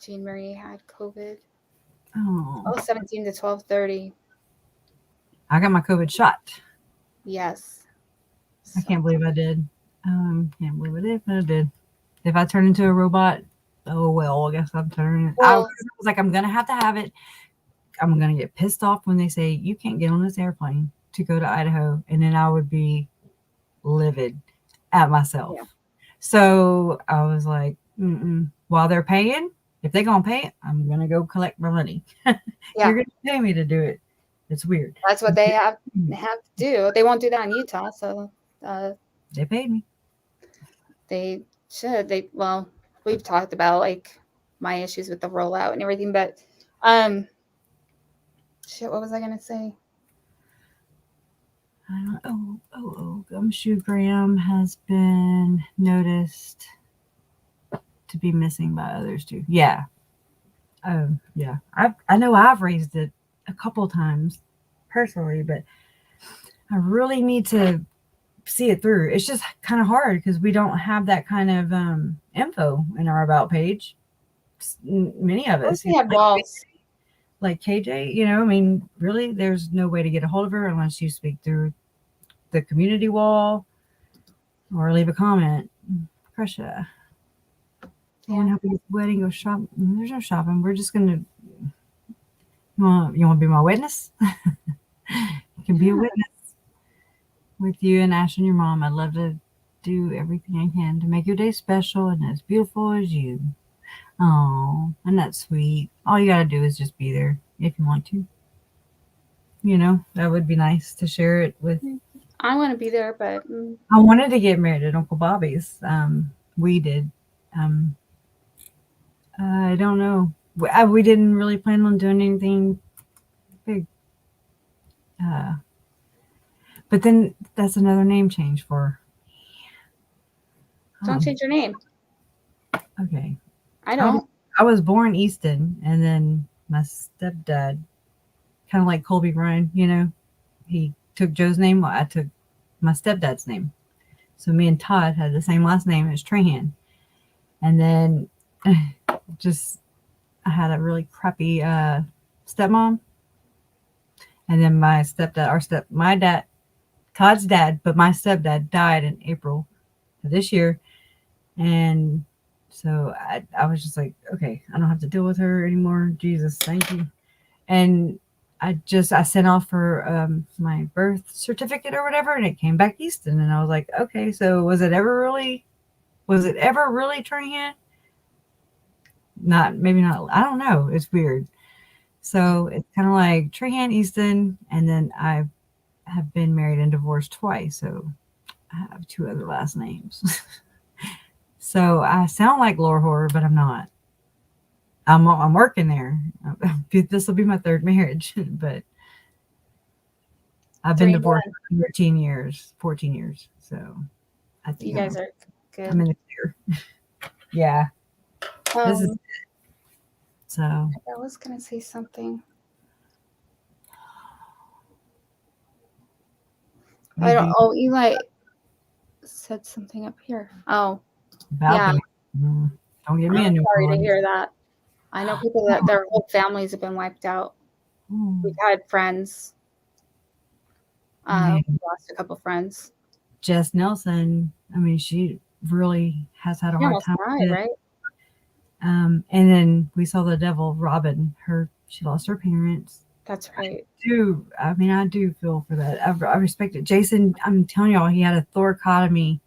Jean Marie had COVID. Oh, 17 to 12:30. I got my COVID shot. Yes. I can't believe I did. Can't believe I did, but I did. If I turn into a robot, oh well, I guess I'm turning. I was like, I'm gonna have to have it. I'm gonna get pissed off when they say you can't get on this airplane to go to Idaho, and then I would be livid at myself. Yeah. So I was like, while they're paying, if they're gonna pay it, I'm gonna go collect my money. You're gonna pay me to do it. It's weird. That's what they have to do. They won't do that in Utah, so they paid me. They should. We've talked about like my issues with the rollout and everything, but what was I gonna say? Gumshoe Graham has been noticed to be missing by others too. Yeah. Yeah. I know I've raised it a couple times personally, but I really need to see it through. It's just kind of hard because we don't have that kind of info in our about page. Many of us have walls. Like KJ, really, there's no way to get a hold of her unless you speak through the community wall or leave a comment. Pressure. And help you get the wedding, go shop. There's no shopping. We're just gonna. You want to be my witness? You can be a witness with you and Ash and your mom. I'd love to do everything I can to make your day special and as beautiful as you. Oh, and that's sweet. All you gotta do is just be there if you want to. You know, that would be nice to share it with. I want to be there, but I wanted to get married at Uncle Bobby's. We did. I don't know. We didn't really plan on doing anything big. But then that's another name change for. Don't change your name. Okay. I don't. I was born Easton, and then my stepdad, kind of like Colby Ryan, you know, he took Joe's name. Well, I took my stepdad's name. So me and Todd had the same last name as Trahan. And then I had a really crappy stepmom. And then my stepdad, my dad, Todd's dad, but my stepdad died in April of this year. And so I was just like, okay, I don't have to deal with her anymore. Jesus, thank you. And I sent off for my birth certificate or whatever, and it came back Easton. And I was like, okay, so was it ever really Trahan? Maybe not. I don't know. It's weird. So it's kind of like Trahan, Easton, and then I have been married and divorced twice. So I have 2 other last names. So I sound like lore horror, but I'm not. I'm working there. This will be my 3rd marriage, but I've been divorced for 14 years. So I think you guys are good. I'm in the clear. Yeah. This is it. So I was gonna say something. I don't. Oh, Eli said something up here. Oh, balcony. Yeah. Don't get me a new sorry to hear that. I know people that their whole families have been wiped out. We've had friends. Lost a couple friends. Jess Nelson. I mean, she really has had a hard time. Died, right? And then we saw the devil, Robin. She lost her parents. That's right. I do feel for that. I respect it. Jason, I'm telling y'all, he had a thoracotomy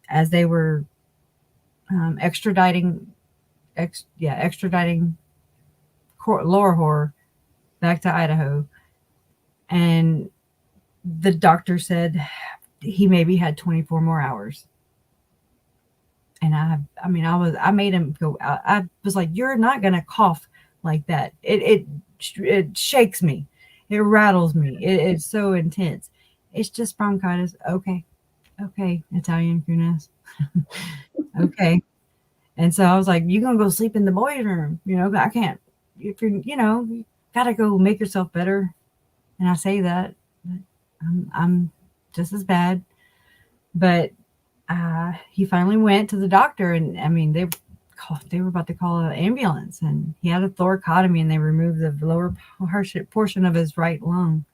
as they were extraditing lore horror back to Idaho. And the doctor said he maybe had 24 more hours. And I made him go out. I was like, you're not going to cough like that. It shakes me. It rattles me. It's so intense. It's just bronchitis. Okay. Italian Funes. Okay. And so I was like, you're going to go sleep in the boys' room. You know, I can't. If you're, you got to go make yourself better. And I say that. I'm just as bad. But he finally went to the doctor, and they were about to call an ambulance, and he had a thoracotomy, and they removed the lower portion of his right lung.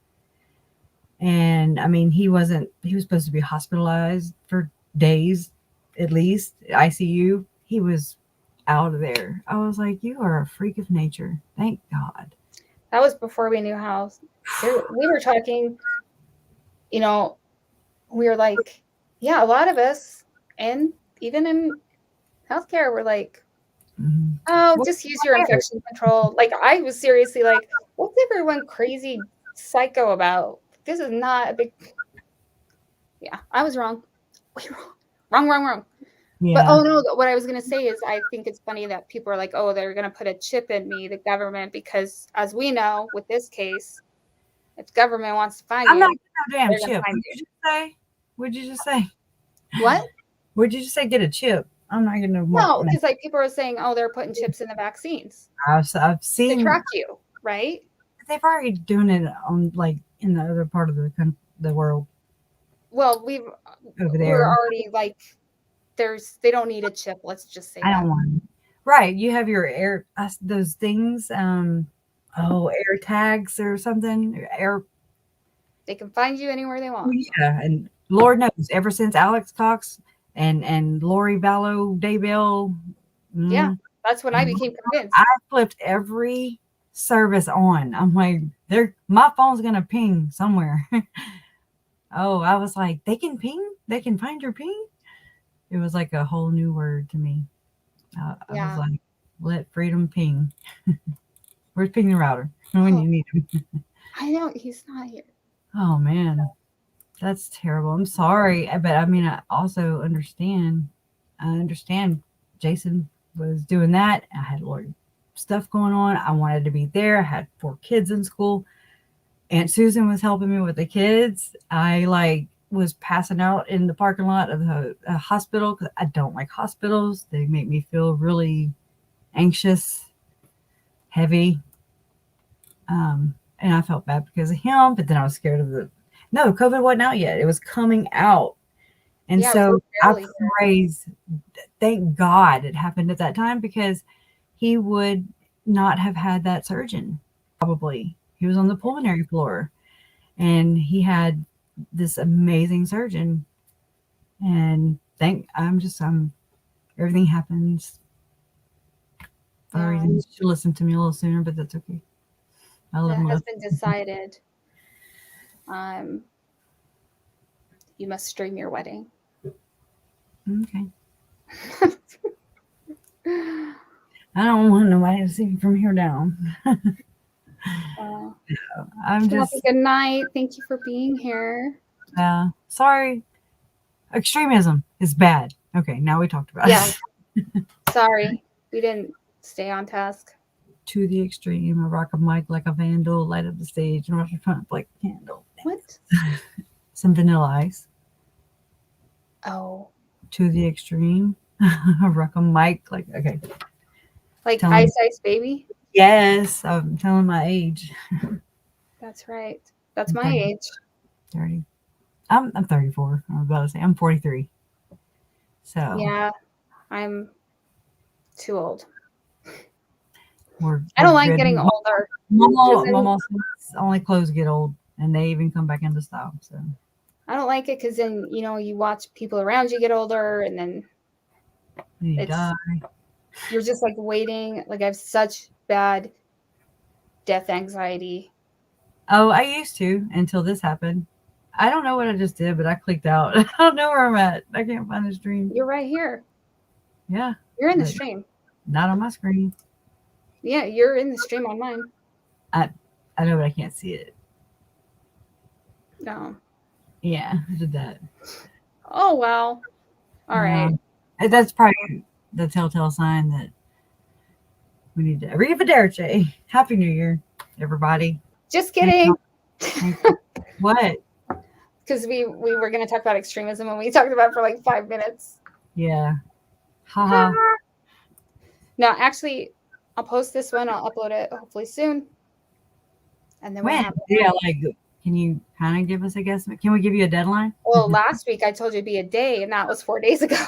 And he was supposed to be hospitalized for days, at least, ICU. He was out of there. I was like, you are a freak of nature. Thank God. That was before we knew how. We were talking, we were like, yeah, a lot of us, and even in healthcare, we're like, just use your infection control. Like, I was seriously like, what's everyone crazy psycho about? This is not a big. Yeah, I was wrong. Wrong. Yeah. But no, what I was going to say is I think it's funny that people are like, oh, they're going to put a chip in me, the government, because as we know with this case, if government wants to find I'm you, not getting a damn chip. What'd you just say? What? Would you just say get a chip? I'm not going to. No, because like people are saying, oh, they're putting chips in the vaccines. I've seen. They track you, right? They've already doing it on in the other part of the world. Well, we're already like, they don't need a chip. Let's just say. I don't want. Right, you have your those things. Air tags or something. They can find you anywhere they want. Yeah, and Lord knows, ever since Alex Cox and Lori Vallow Daybell. Yeah, that's when I became convinced. I flipped every service on. I'm like, my phone's gonna ping somewhere. Oh, I was like, they can ping? They can find your ping. It was like a whole new word to me. I was like, let freedom ping. Where's ping the router when you need him? I know he's not here. Oh man, that's terrible. I'm sorry, but I mean, I also understand. I understand. Jason was doing that. I had a lot of stuff going on. I wanted to be there. I had 4 kids in school. Aunt Susan was helping me with the kids. I was passing out in the parking lot of the hospital because I don't like hospitals. They make me feel really anxious, heavy. And I felt bad because of him, but then I was scared of no, COVID wasn't out yet. It was coming out. And so I praise, thank God it happened at that time, because he would not have had that surgeon, probably. He was on the pulmonary floor, and he had this amazing surgeon. And everything happens. You should listen to me a little sooner, but that's okay. That has been decided. You must stream your wedding. Okay. I don't want nobody to see me from here down. I'm just. Good night. Thank you for being here. Sorry. Extremism is bad. Okay, now we talked about it. Sorry, we didn't stay on task. To the extreme, I rock a mic like a vandal, light up the stage, and watch your front like a candle. What? Some Vanilla Ice. Oh. To the extreme, I rock a mic like, okay. Like Ice Ice Baby? Yes, I'm telling my age. That's right. That's my age. 30. I'm 34. I was about to say I'm 43. So yeah, I'm too old. We're I don't like getting older. Mama says only clothes get old, and they even come back into style. So I don't like it because then you watch people around you get older, and then you die. You're just like waiting. Like I have such bad death anxiety. Oh, I used to until this happened. I don't know what I just did, but I clicked out. I don't know where I'm at. I can't find the stream. You're right here. Yeah. You're in the stream. Not on my screen. Yeah, you're in the stream on mine. I know, but I can't see it. No. Yeah, I did that. Oh, wow. All right. That's probably the telltale sign that we need to arrivederci. Happy New Year, everybody. Just kidding. What? Because we were going to talk about extremism, and we talked about it for like 5 minutes. Yeah. Haha. No, actually, I'll post this one. I'll upload it hopefully soon. And then can you kind of give us a guess? Can we give you a deadline? Well, last week I told you it'd be a day, and that was 4 days ago.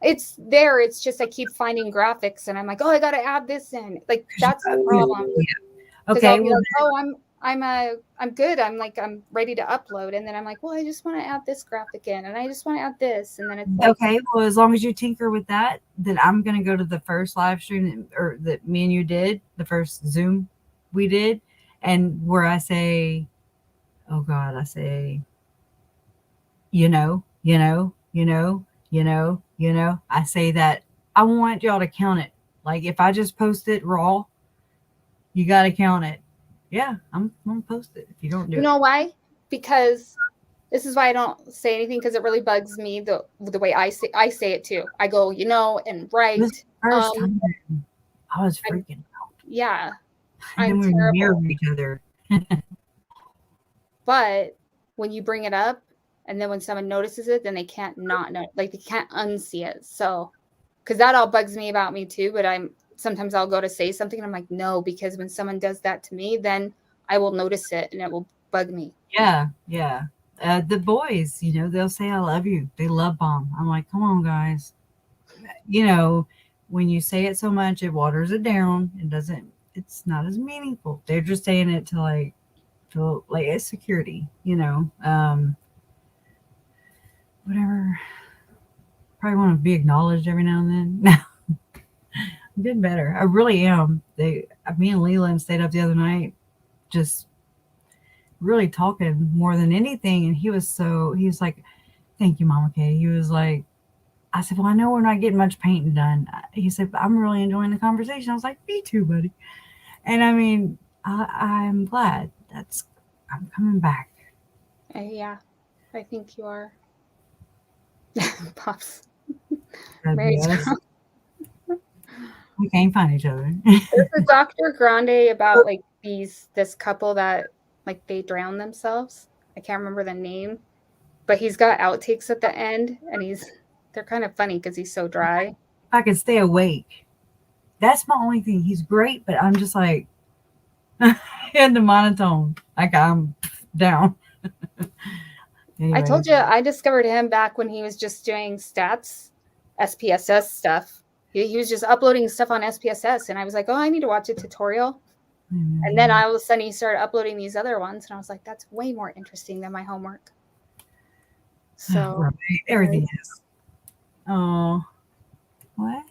It's there. It's just I keep finding graphics, and I'm like, oh, I got to add this in. Like that's the problem. Yeah. Okay. I'll be like, oh, I'm good. I'm ready to upload, and then I'm like, well, I just want to add this graphic in, and I just want to add this, and then it's like, okay. Well, as long as you tinker with that, then I'm gonna go to the first live stream that me and you did, the first Zoom we did, and where I say, oh God, I say, I say that I want y'all to count it. Like if I just post it raw, you got to count it. Yeah, I'm going to post it if you don't do it. You know why? Because this is why I don't say anything, because it really bugs me the way I say it too. I go, and write. This first time, I was freaking out. Yeah. And then we mirrored each other. But when you bring it up, and then when someone notices it, then they can't not know, like they can't unsee it. So, because that all bugs me about me too. But sometimes I'll go to say something, and I'm like, no, because when someone does that to me, then I will notice it, and it will bug me. Yeah. The boys, they'll say I love you. They love bomb. I'm like, come on, guys. When you say it so much, it waters it down. It's not as meaningful. They're just saying it to feel like it's security, whatever. Probably want to be acknowledged every now and then. I'm getting better. I really am. Me and Leland stayed up the other night just really talking more than anything, and he was like, Thank you, Mama Kay. He was like, I said, well, I know we're not getting much painting done. He said, but I'm really enjoying the conversation. I was like, me too, buddy. And I mean, I'm glad I'm coming back. Yeah, I think you are. Pops. We can't find each other. There's a Dr. Grande about like this couple that like they drown themselves. I can't remember the name, but he's got outtakes at the end, and they're kind of funny because he's so dry. If I could stay awake, that's my only thing. He's great, but I'm just like in the monotone, like I'm down. Anyway. I told you I discovered him back when he was just doing stats, SPSS stuff. He was just uploading stuff on SPSS, and I was like, oh, I need to watch a tutorial. And then all of a sudden he started uploading these other ones, and I was like, that's way more interesting than my homework. So right. Everything is. Oh, what?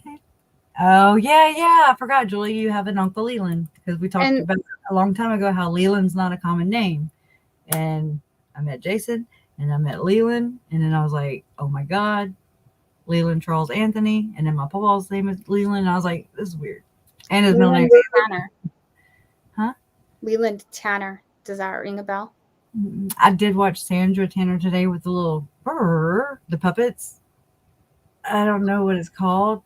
Oh, yeah. I forgot, Julie, you have an Uncle Leland, because we talked about a long time ago how Leland's not a common name. And I met Jason, and I met Leland, and then I was like, oh my God, Leland Charles Anthony, and then my papa's name is Leland, and I was like, this is weird. And his middle name is Tanner. Huh? Leland Tanner. Does that ring a bell? I did watch Sandra Tanner today with the little the puppets. I don't know what it's called.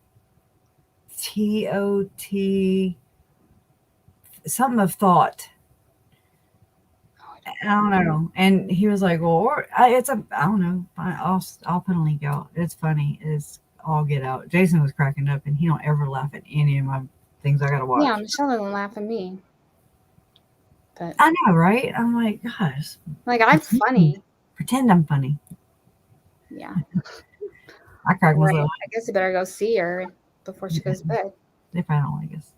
TOT something of thought. I don't know. And he was like, well, I don't know. I'll put a link out. It's funny. It's all get out. Jason was cracking up, and he don't ever laugh at any of my things I got to watch. Yeah, Michelle doesn't laugh at me. But I know, right? I'm like, gosh. Like, I'm funny. Pretend I'm funny. Yeah. I crack myself. I guess you better go see her before she goes to bed. They probably don't like us.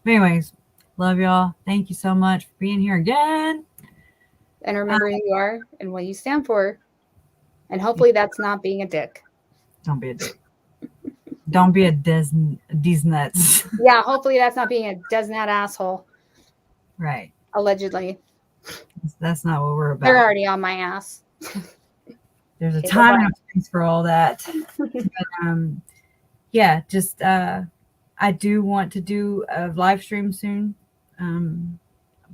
But anyways, love y'all. Thank you so much for being here again. And remember who you are and what you stand for. And hopefully that's not being a dick. Don't be a dick. Don't be a DezNat. Yeah, hopefully that's not being a DezNat asshole. Right. Allegedly. That's not what we're about. They're already on my ass. There's a time and a place for all that. But, yeah, just I do want to do a live stream soon,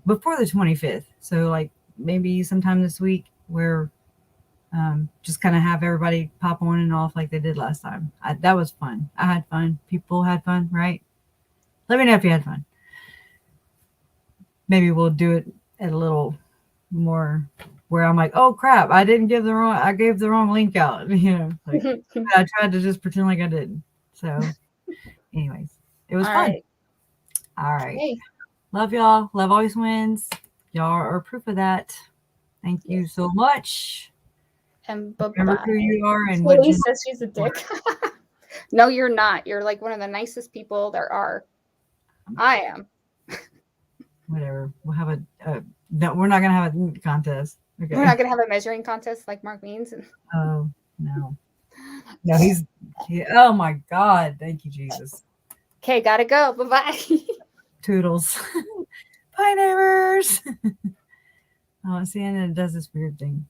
before the 25th. So like maybe sometime this week where just kind of have everybody pop on and off like they did last time. That was fun. I had fun. People had fun, right? Let me know if you had fun. Maybe we'll do it at a little more where I'm like, oh crap, I gave the wrong link out. You know, like I tried to just pretend like I didn't. So anyways, it was fun. Right. All right. Hey. Love y'all. Love always wins. Y'all are proof of that. Thank you so much. And bye-bye. Remember who you are and what you says she's a dick. No, you're not. You're like one of the nicest people there are. I am. Whatever. We'll have no, we're not gonna have a contest. Okay. We're not gonna have a measuring contest like Mark Means. Oh no. No, oh my God. Thank you, Jesus. Okay, gotta go. Bye-bye. Toodles. Bye, neighbors. Oh, see, and it does this weird thing.